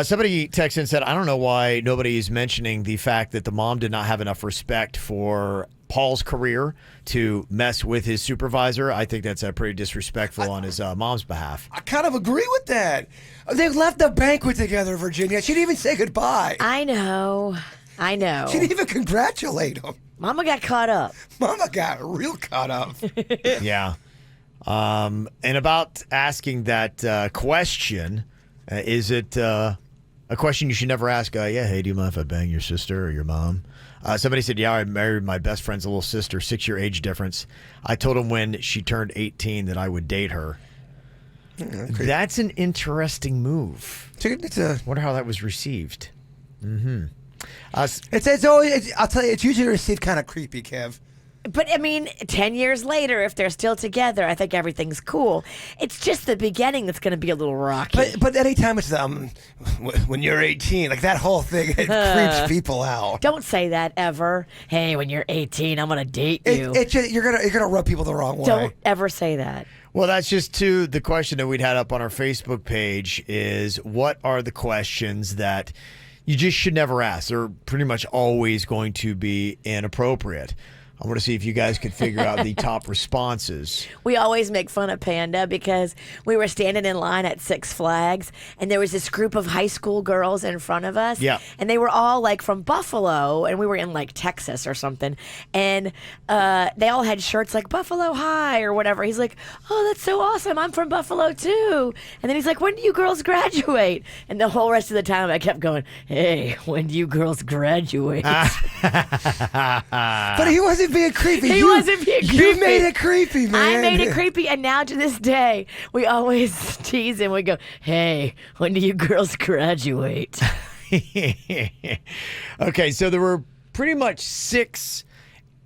Somebody texted and said, "I don't know why nobody is mentioning the fact that the mom did not have enough respect for Paul's career to mess with his supervisor. I think that's pretty disrespectful on his mom's behalf." I kind of agree with that. They left the banquet together, Virginia. She didn't even say goodbye. I know. She didn't even congratulate him. Mama got caught up. Mama got real caught up. Yeah. And about asking that question, is it a question you should never ask? Yeah, hey, do you mind if I bang your sister or your mom? Somebody said, yeah, I married my best friend's little sister, 6-year age difference. I told him when she turned 18 that I would date her. Okay. That's an interesting move. Wonder how that was received. Mm-hmm. It's always. I'll tell you, it's usually received kind of creepy, Kev. But I mean, 10 years later, if they're still together, I think everything's cool. It's just the beginning that's going to be a little rocky. But anytime it's when you're 18, like that whole thing, it creeps people out. Don't say that ever. Hey, when you're 18, I'm going to date you. It just, you're gonna rub people the wrong way. Don't ever say that. Well, that's just the question that we'd had up on our Facebook page is, what are the questions that you just should never ask? They're pretty much always going to be inappropriate. I want to see if you guys could figure out the top responses. We always make fun of Panda because we were standing in line at Six Flags and there was this group of high school girls in front of us. Yeah. And they were all like from Buffalo and we were in like Texas or something. And they all had shirts like Buffalo High or whatever. He's like, "Oh, that's so awesome. I'm from Buffalo too." And then he's like, "When do you girls graduate?" And the whole rest of the time I kept going, "Hey, when do you girls graduate?" But he wasn't being creepy. He wasn't being creepy. You made it creepy, man. I made it creepy, and now to this day, we always tease him. We go, "Hey, when do you girls graduate?" Okay, so there were pretty much 6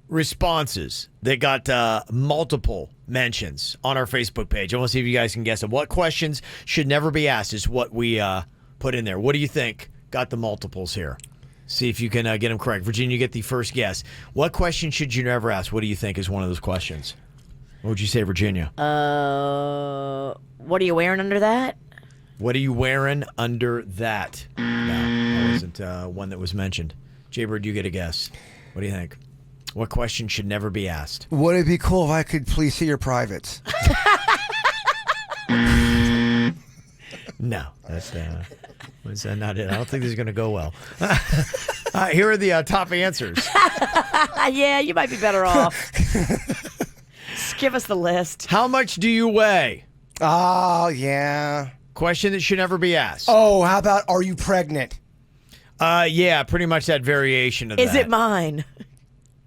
responses that got multiple mentions on our Facebook page. I want to see if you guys can guess them. What questions should never be asked is what we put in there. What do you think got the multiples here? See if you can get them correct. Virginia, you get the first guess. What question should you never ask? What do you think is one of those questions? What would you say, Virginia? What are you wearing under that? What are you wearing under that? No, that wasn't one that was mentioned. Jaybird, you get a guess. What do you think? What question should never be asked? Would it be cool if I could please see your privates? No, that's not it. I don't think this is going to go well. Here are the top answers. Yeah, you might be better off. Just give us the list. How much do you weigh? Oh, yeah. Question that should never be asked. Oh, how about, are you pregnant? Yeah, pretty much that variation of that. Is it mine?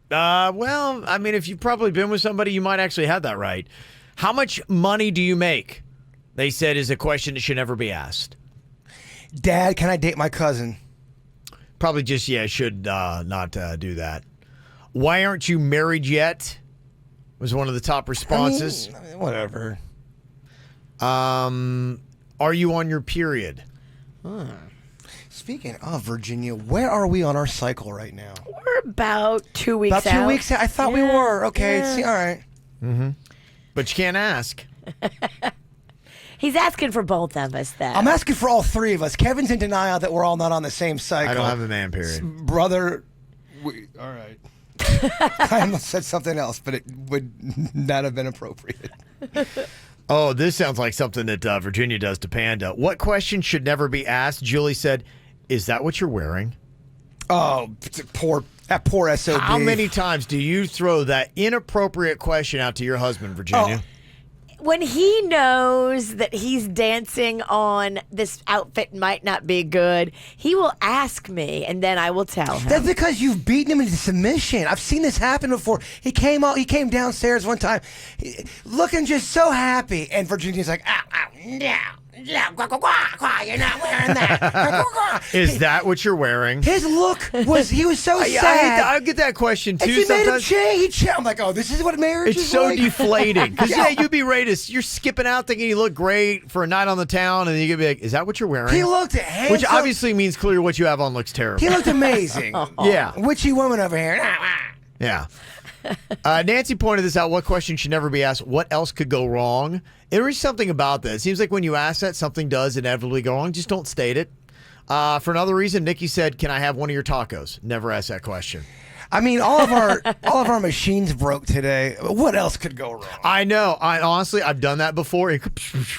Well, I mean, if you've probably been with somebody, you might actually have that right. How much money do you make? They said is a question that should never be asked. Dad, can I date my cousin? Probably just, should not do that. Why aren't you married yet? was one of the top responses. I mean, whatever. Are you on your period? Speaking of Virginia, where are we on our cycle right now? We're about 2 weeks out. About 2 weeks out? I thought we were. Okay, Yeah. see, all right. But you can't ask. He's asking for both of us, though. I'm asking for all three of us. Kevin's in denial that we're all not on the same cycle. I don't have a man period. Brother, all right. I almost said something else, but it would not have been appropriate. Oh, this sounds like something that Virginia does to Panda. What question should never be asked? Julie said, "Is that what you're wearing?" Oh, that poor SOB. How many times do you throw that inappropriate question out to your husband, Virginia? When he knows that he's dancing on this outfit might not be good, he will ask me, and then I will tell him. That's because you've beaten him into submission. I've seen this happen before. He came downstairs one time, looking just so happy, and Virginia's like, yeah, you're not wearing that. Is that what you're wearing? His look he was so sad. I get that question too. And she made him sometimes. change. I'm like, oh, this is what marriage It's is so like? deflating. Because, you'd be ready to, you're skipping out thinking you look great for a night on the town, and then you could be like, is that what you're wearing? He looked handsome. Which obviously means clearly what you have on looks terrible. He looked amazing. Yeah. Witchy woman over here. Yeah. Nancy pointed this out. What question should never be asked? What else could go wrong? There is something about that. It seems like when you ask that, something does inevitably go wrong. Just don't state it. For another reason, Nikki said, "Can I have one of your tacos?" Never ask that question. I mean, all of our machines broke today. What else could go wrong? I know. Honestly, I've done that before.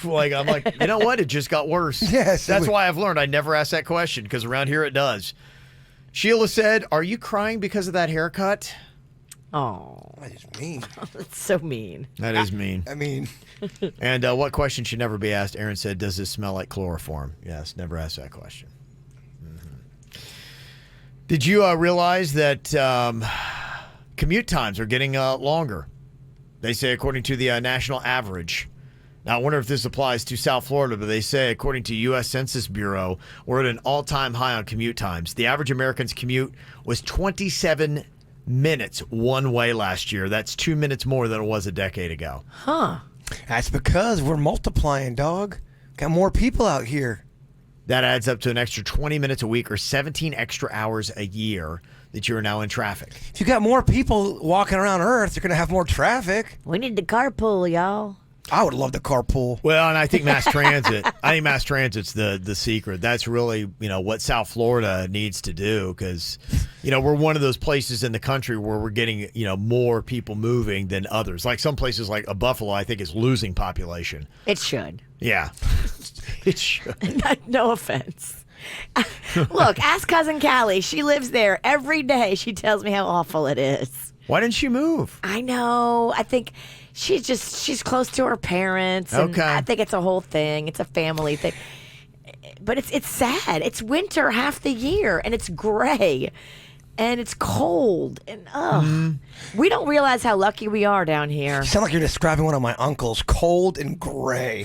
Like, I'm like, you know what? It just got worse. Yes. That's why I've learned I never ask that question, because around here it does. Sheila said, "Are you crying because of that haircut?" Oh, that is mean. That's so mean. That is mean. I mean. And what question should never be asked? Aaron said, "Does this smell like chloroform?" Yes, never ask that question. Did you realize that commute times are getting longer? They say according to the national average. Now, I wonder if this applies to South Florida, but they say according to U.S. Census Bureau, we're at an all-time high on commute times. The average American's commute was 27 minutes one way last year. That's 2 minutes more than it was a decade ago. Huh. That's because we're multiplying, dog. Got more people out here. That adds up to an extra 20 minutes a week or 17 extra hours a year that you are now in traffic. If you got more people walking around Earth, you're going to have more traffic. We need to carpool, y'all. I would love to carpool. Well, and I think mass transit. I think mass transit's the secret. That's really what South Florida needs to do, because we're one of those places in the country where we're getting more people moving than others. Like some places, like Buffalo, I think is losing population. It should. Yeah, it should. No offense. Look, ask cousin Callie. She lives there every day. She tells me how awful it is. Why didn't she move? I know. I think she's close to her parents. And Okay. I think it's a whole thing. It's a family thing. But it's sad. It's winter half the year, and it's gray, and it's cold, and we don't realize how lucky we are down here. You sound like you're describing one of my uncles, cold and gray.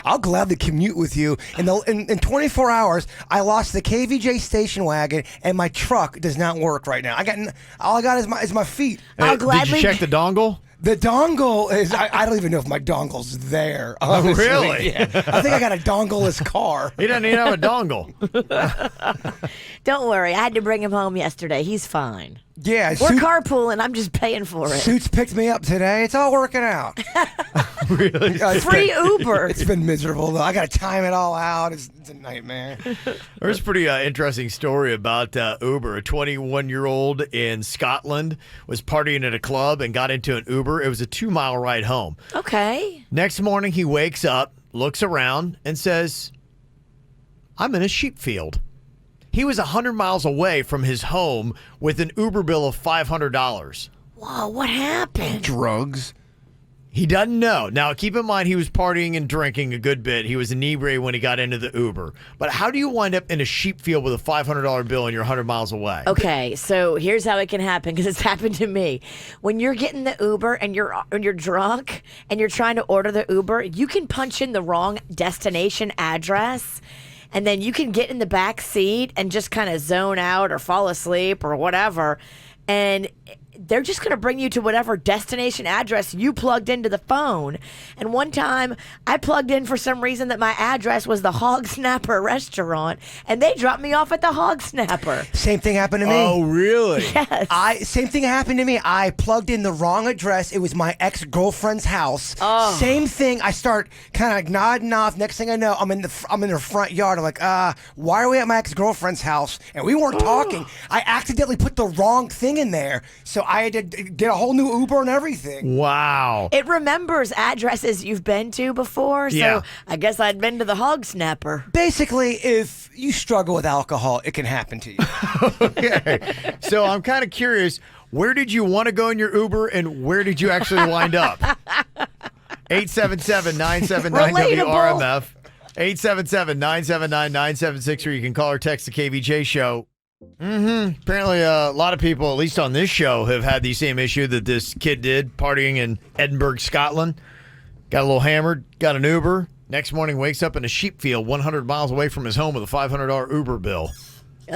I'll gladly commute with you. In 24 hours, I lost the KVJ station wagon, and my truck does not work right now. All I got is my feet. I'll gladly. Did you check the dongle? The dongle is, I don't even know if my dongle's there. Honestly. Really? Yeah. I think I got a dongle-less car. He doesn't even have a dongle. Don't worry. I had to bring him home yesterday. He's fine. Yeah. We're carpooling. I'm just paying for it. Suits picked me up today. It's all working out. Really? Free Uber. It's been miserable, though. I got to time it all out. It's a nightmare. There's a pretty interesting story about Uber. A 21-year-old in Scotland was partying at a club and got into an Uber. It was a 2-mile ride home. Okay. Next morning, he wakes up, looks around, and says, "I'm in a sheep field." He was 100 miles away from his home with an Uber bill of $500. Whoa, what happened? Drugs. He doesn't know. Now, keep in mind, he was partying and drinking a good bit. He was inebriated when he got into the Uber. But how do you wind up in a sheep field with a $500 bill and you're 100 miles away? Okay, so here's how it can happen, because it's happened to me. When you're getting the Uber and you're drunk and you're trying to order the Uber, you can punch in the wrong destination address, and then you can get in the back seat and just kind of zone out or fall asleep or whatever. And they're just going to bring you to whatever destination address you plugged into the phone. And one time I plugged in for some reason that my address was the Hog Snapper restaurant, and they dropped me off at the Hog Snapper. Same thing happened to me. Oh, really? Yes. Same thing happened to me. I plugged in the wrong address. It was my ex-girlfriend's house. Oh. Same thing. I start kind of nodding off. Next thing I know, I'm in their front yard. I'm like, why are we at my ex-girlfriend's house? And we weren't talking. I accidentally put the wrong thing in there, so I had to get a whole new Uber and everything. Wow. It remembers addresses you've been to before, so Yeah. I guess I'd been to the Hog Snapper. Basically, if you struggle with alcohol, it can happen to you. Okay. So I'm kind of curious, where did you want to go in your Uber and where did you actually wind up? 877-979-WRMF. 877-979-9763. You can call or text the KVJ show. Apparently, a lot of people, at least on this show, have had the same issue that this kid did, partying in Edinburgh, Scotland. Got a little hammered, got an Uber. Next morning, wakes up in a sheep field 100 miles away from his home with a $500 Uber bill.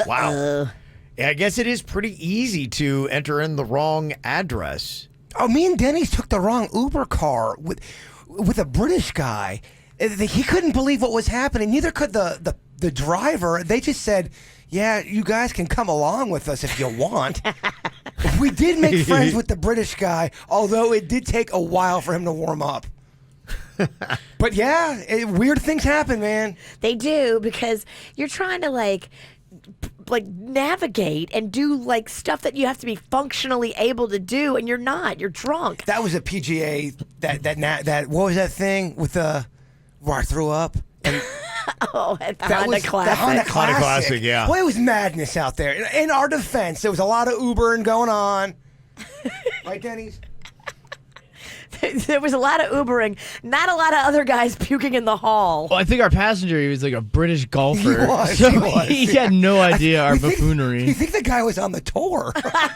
Wow. Yeah, I guess it is pretty easy to enter in the wrong address. Oh, me and Dennys took the wrong Uber car with a British guy. He couldn't believe what was happening. Neither could the driver. They just said, yeah, you guys can come along with us if you want. We did make friends with the British guy, although it did take a while for him to warm up. But yeah, weird things happen, man. They do, because you're trying to like navigate and do like stuff that you have to be functionally able to do, and you're not. You're drunk. That was a PGA. That what was that thing with where I threw up? And Oh, at the that Honda was Classic. the Honda Classic. Classic, yeah. Well, it was madness out there. In our defense, there was a lot of Ubering going on. Right, Dennys? There was a lot of Ubering, not a lot of other guys puking in the hall. Well, I think our passenger, he was like a British golfer. He was, so he was, he yeah. had no idea our You think buffoonery. the guy was on the tour?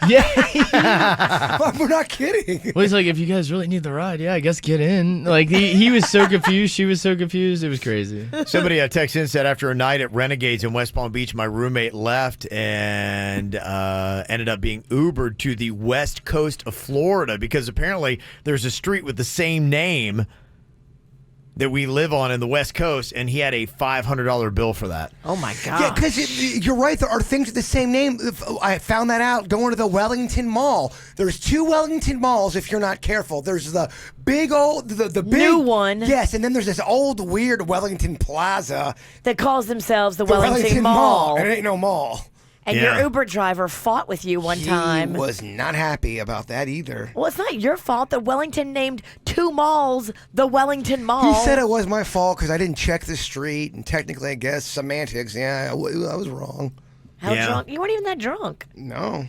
Yeah. We're not kidding. Well, he's like, if you guys really need the ride, yeah, I guess get in. Like, he was so confused. She was so confused. It was crazy. Somebody texted in, said, after a night at Renegades in West Palm Beach, my roommate left and ended up being Ubered to the west coast of Florida because apparently there's a street with the same name that we live on in the West Coast, and he had a $500 bill for that. Oh, my God. Yeah, because you're right. There are things with the same name. I found that out going to the Wellington Mall. There's 2 Wellington malls if you're not careful. There's the big old, the big New one. Yes, and then there's this old weird Wellington Plaza. That calls themselves the Wellington Mall. And it ain't no mall. And your Uber driver fought with you one time. He was not happy about that either. Well, it's not your fault that Wellington named 2 malls the Wellington Mall. He said it was my fault because I didn't check the street, and technically, I guess, semantics, yeah, I was wrong. How drunk? You weren't even that drunk. No.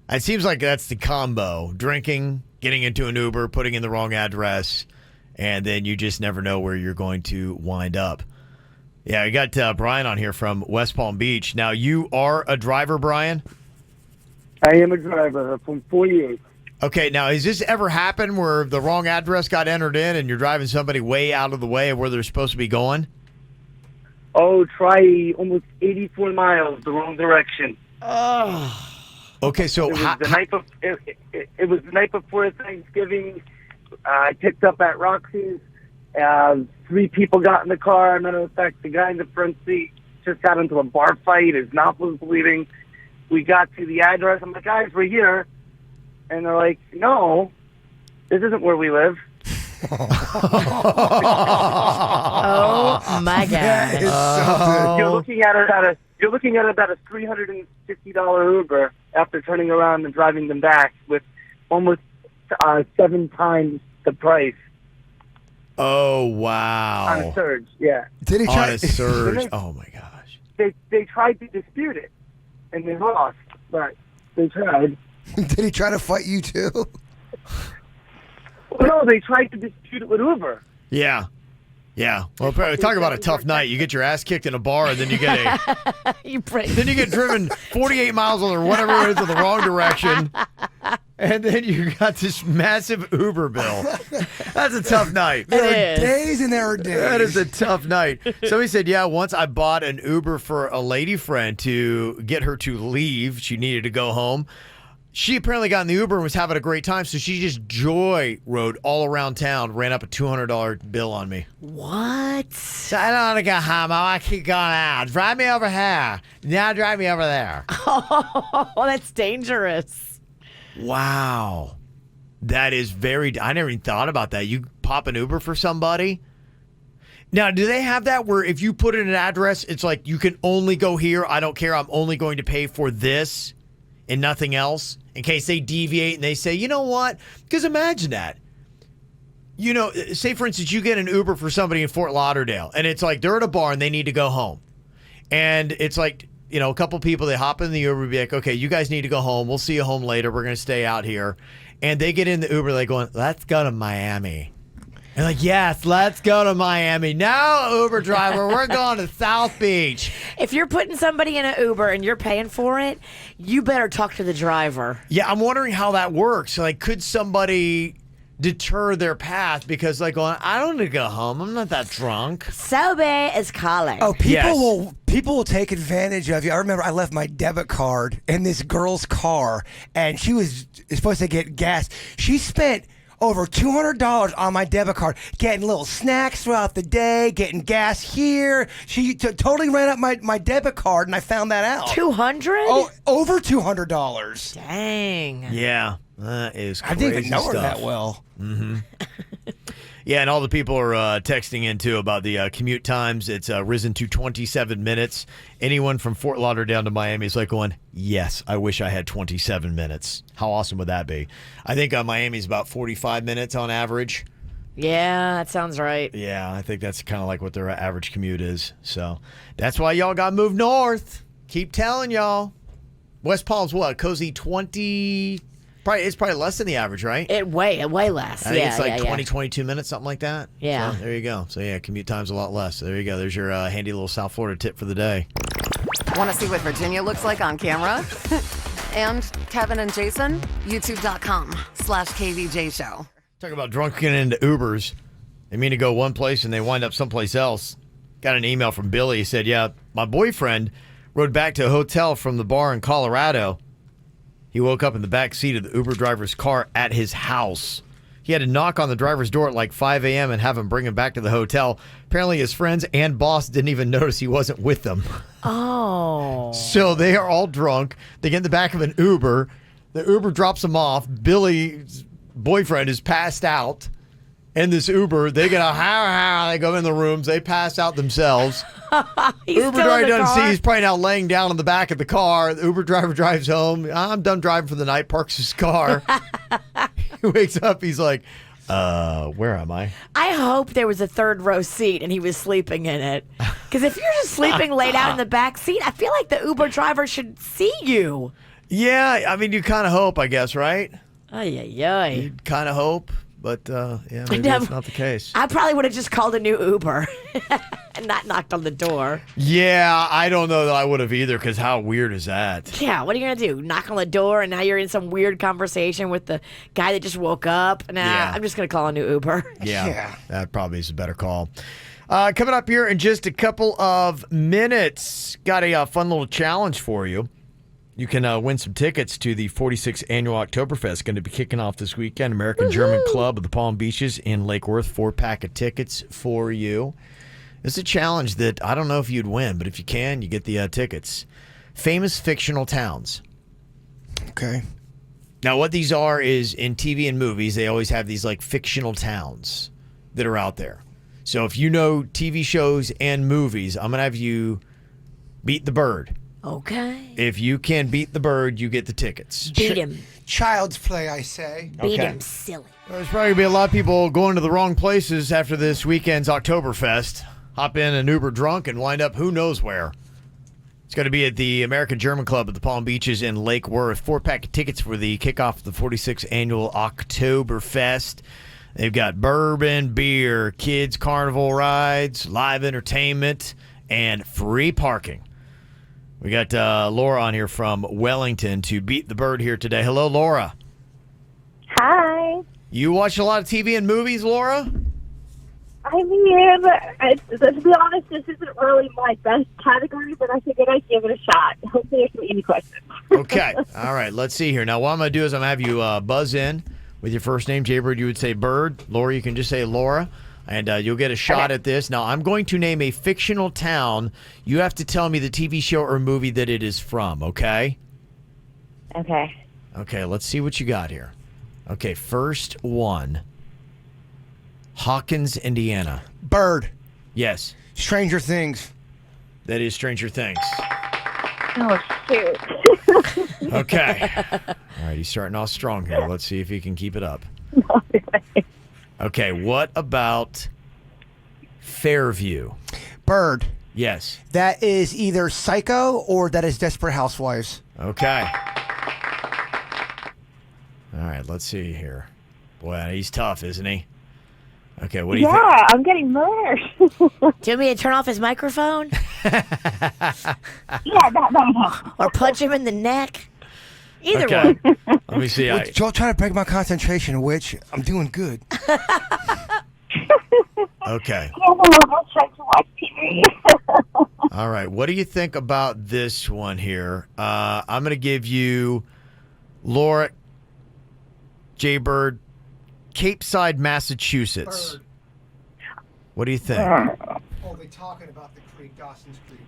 It seems like that's the combo. Drinking, getting into an Uber, putting in the wrong address, and then you just never know where you're going to wind up. Yeah, we got Brian on here from West Palm Beach. Now, you are a driver, Brian? I am a driver from 48. Okay, now, has this ever happened where the wrong address got entered in and you're driving somebody way out of the way of where they're supposed to be going? Oh, try almost 84 miles the wrong direction. Oh. Okay, so it was the night before Thanksgiving. I picked up at Roxy's. 3 people got in the car. Matter of fact, the guy in the front seat just got into a bar fight. His mouth was bleeding. We got to the address. I'm like, guys, we're here. And they're like, no, this isn't where we live. Oh, my God. You're looking at about a $350 Uber after turning around and driving them back with almost 7 times the price. Oh, wow. On a surge, yeah. Did he try on a surge? Oh, my gosh. They tried to dispute it, and they lost, but they tried. Did he try to fight you, too? Well, no, they tried to dispute it with Uber. Yeah. Yeah. Well, talk about a tough night. You get your ass kicked in a bar, and then you get then you get driven 48 miles or whatever it is in the wrong direction, and then you got this massive Uber bill. That's a tough night. There are days and there are days. That is a tough night. Somebody said, yeah, once I bought an Uber for a lady friend to get her to leave. She needed to go home. She apparently got in the Uber and was having a great time, so she just joy rode all around town, ran up a $200 bill on me. What? So I don't want to go home. I want to keep going out. Drive me over here. Now drive me over there. Oh, that's dangerous. Wow. That is I never even thought about that. You pop an Uber for somebody? Now, do they have that where if you put in an address, it's like you can only go here. I don't care. I'm only going to pay for this and nothing else in case they deviate and they say, you know what? Because imagine that. You know, say, for instance, you get an Uber for somebody in Fort Lauderdale and it's like they're at a bar and they need to go home. And it's like, you know, a couple people, they hop in the Uber and be like, okay, you guys need to go home. We'll see you home later. We're going to stay out here. And they get in the Uber, they're going, let's go to Miami. And like, yes, let's go to Miami. Now, Uber driver, we're going to South Beach. If you're putting somebody in an Uber and you're paying for it, you better talk to the driver. Yeah, I'm wondering how that works. Like, could somebody deter their path because, like, going, I don't need to go home. I'm not that drunk. Sobe is calling. Oh, people will take advantage of you. I remember I left my debit card in this girl's car, and she was supposed to get gas. She spent over $200 on my debit card, getting little snacks throughout the day, getting gas here. She totally ran up my debit card, and I found that out. $200? Oh, over $200. Dang. Yeah, that is crazy. I didn't even know her stuff. that well. Mm-hmm. Yeah, and all the people are texting in, too, about the commute times. It's risen to 27 minutes. Anyone from Fort Lauderdale to Miami is like going, yes, I wish I had 27 minutes. How awesome would that be? I think Miami's about 45 minutes on average. Yeah, that sounds right. Yeah, I think that's kind of like what their average commute is. So that's why y'all got to move north. Keep telling y'all. West Palm's what? Cozy 20... It's probably less than the average, right? Way less. I think it's like 20, 22 minutes, something like that. Yeah. So there you go. So yeah, commute time's a lot less. So there you go. There's your handy little South Florida tip for the day. Want to see what Virginia looks like on camera? And Kevin and Jason? YouTube.com/KVJ Show. Talk about drunk getting into Ubers. They mean to go one place and they wind up someplace else. Got an email from Billy. He said, yeah, my boyfriend rode back to a hotel from the bar in Colorado. He woke up in the back seat of the Uber driver's car at his house. He had to knock on the driver's door at like 5 a.m. and have him bring him back to the hotel. Apparently his friends and boss didn't even notice he wasn't with them. Oh. So they are all drunk. They get in the back of an Uber. The Uber drops them off. Billy's boyfriend is passed out. In this Uber, they get they go in the rooms. They pass out themselves. Uber driver doesn't see. He's probably now laying down in the back of the car. The Uber driver drives home. I'm done driving for the night. Parks his car. He wakes up. He's like, where am I? I hope there was a third row seat and he was sleeping in it. Because if you're just sleeping laid out in the back seat, I feel like the Uber driver should see you. Yeah, I mean, you kind of hope, I guess, right? You kind of hope. But, yeah, maybe that's not the case. I probably would have just called a new Uber and not knocked on the door. Yeah, I don't know that I would have either, because how weird is that? Yeah, what are you going to do? Knock on the door and now you're in some weird conversation with the guy that just woke up? Nah, Yeah. I'm just going to call a new Uber. Yeah, that probably is a better call. Coming up here in just a couple of minutes, got a fun little challenge for you. You can win some tickets to the 46th Annual Oktoberfest. Going to be kicking off this weekend. American-German Club of the Palm Beaches in Lake Worth. 4-pack of tickets for you. It's a challenge that I don't know if you'd win, but if you can, you get the tickets. Famous fictional towns. Okay. Now, what these are is in TV and movies, they always have these like fictional towns that are out there. So if you know TV shows and movies, I'm going to have you beat the bird. Okay. If you can beat the bird, you get the tickets. Beat him. Child's play, I say. Beat him, silly. There's probably going to be a lot of people going to the wrong places after this weekend's Oktoberfest. Hop in an Uber drunk and wind up who knows where. It's going to be at the American-German Club at the Palm Beaches in Lake Worth. 4-pack of tickets for the kickoff of the 46th Annual Oktoberfest. They've got bourbon, beer, kids' carnival rides, live entertainment, and free parking. We got Laura on here from Wellington to beat the bird here today. Hello, Laura. Hi. You watch a lot of TV and movies, Laura? I mean, to be honest, this isn't really my best category, but I figured I'd give it a shot. Hopefully, there's some easy questions. Okay. All right. Let's see here. Now, what I'm going to do is I'm going to have you buzz in with your first name. Jaybird, you would say Bird. Laura, you can just say Laura. And you'll get a shot at this. Now, I'm going to name a fictional town. You have to tell me the TV show or movie that it is from, okay? Okay. Okay, let's see what you got here. Okay, first one. Hawkins, Indiana. Bird. Yes. Stranger Things. That is Stranger Things. Oh, shoot. Okay. All right, he's starting off strong here. Let's see if he can keep it up. Okay, what about Fairview? Bird. Yes. That is either Psycho or that is Desperate Housewives. Okay. All right, let's see here. Boy, he's tough, isn't he? Okay, what do you think? Yeah, I'm getting nervous. Do you want me to turn off his microphone? Yeah, that. Or punch him in the neck? Either Okay. one. Let me see. Y'all trying to break my concentration, which I'm doing good. Okay. I'll try to watch TV. All right. What do you think about this one here? I'm going to give you Laura, Jaybird, Cape Side, Massachusetts. Bird. What do you think? Only talking about the creek, Dawson's Creek.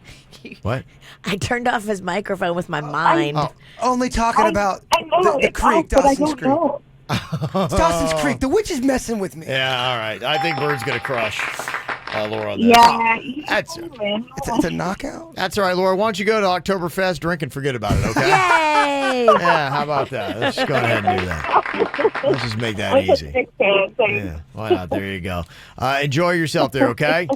What? I turned off his microphone with my mind. Only talking about the creek, Dawson's Creek. It's Dawson's Creek. The witch is messing with me. Yeah, all right. I think Bird's going to crush Laura on that. Yeah, That's It's a knockout. That's all right, Laura. Why don't you go to Oktoberfest, drink, and forget about it, okay? Yay! Yeah, how about that? Let's just go ahead and do that. Let's just make that easy. Yeah, why not? There you go. Enjoy yourself there, okay?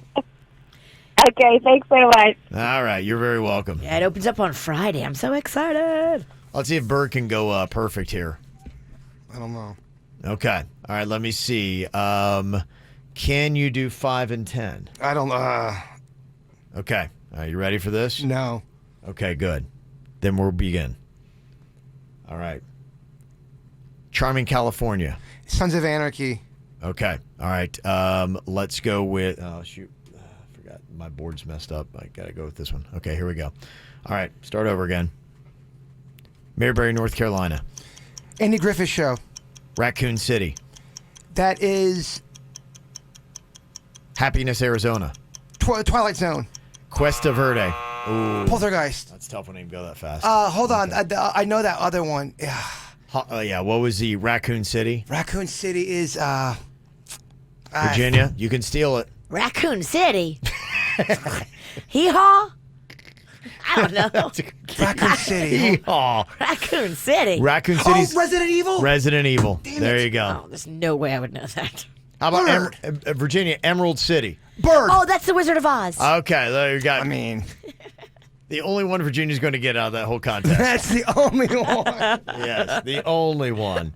Okay, thanks so much. All right, you're very welcome. Yeah, it opens up on Friday. I'm so excited. Let's see if Bird can go perfect here. I don't know. Okay. All right, let me see. Can you do 5 and 10? I don't. Okay. Are you ready for this? No. Okay, good. Then we'll begin. All right. Charming, California. Sons of Anarchy. Okay. All right. Let's go with. Oh shoot! I forgot my board's messed up. I gotta go with this one. Okay, here we go. All right. Start over again. Maryberry, North Carolina. Andy Griffith Show. Raccoon City. That is Happiness, Arizona. Twilight Zone. Cuesta Verde. Ooh. Poltergeist. That's tough when you go that fast. Hold on. I know that other one. Yeah. Yeah. What was the Raccoon City? Raccoon City is Virginia. You can steal it. Raccoon City. Hee-haw? I don't know. Raccoon City. Oh. Raccoon City. Raccoon City's Resident Evil. Resident Evil. There you go. Oh, there's no way I would know that. How about Virginia, Emerald City? Bird. Oh, that's the Wizard of Oz. Okay, there you go. I mean, the only one Virginia's going to get out of that whole contest. that's the only one. Yes, the only one.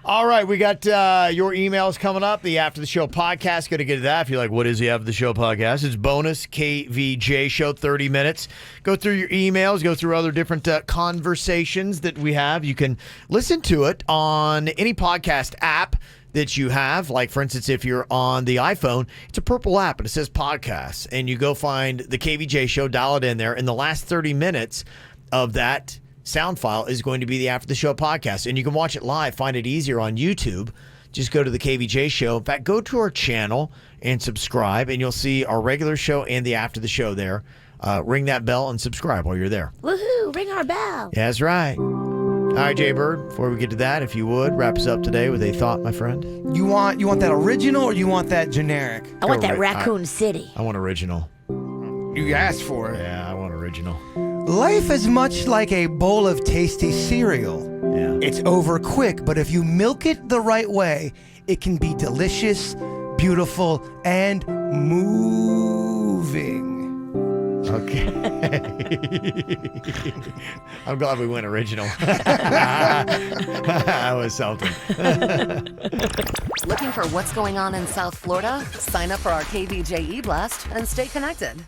All right, we got your emails coming up. The After the Show podcast. Going to get to that. If you're like, what is the After the Show podcast? It's bonus KVJ show, 30 minutes. Go through your emails. Go through other different conversations that we have. You can listen to it on any podcast app that you have. Like, for instance, if you're on the iPhone, it's a purple app and it says podcasts, and you go find the KVJ show, dial it in there, and the last 30 minutes of that sound file is going to be the After the Show podcast, and you can watch it live. Find it easier on YouTube. Just go to the KVJ show. In fact, go to our channel and subscribe, and you'll see our regular show and the After the Show there. Ring that bell and subscribe while you're there. Woohoo, ring our bell. Yeah, that's right. All right, Jay Bird, before we get to that, if you would, wrap us up today with a thought, my friend. You want that original or you want that generic? I want that Raccoon City. I want original. You asked for it. Yeah, I want original. Life is much like a bowl of tasty cereal. Yeah. It's over quick, but if you milk it the right way, it can be delicious, beautiful, and moving. Okay. I'm glad we went original. That was something. Looking for what's going on in South Florida? Sign up for our KVJ e-blast and stay connected.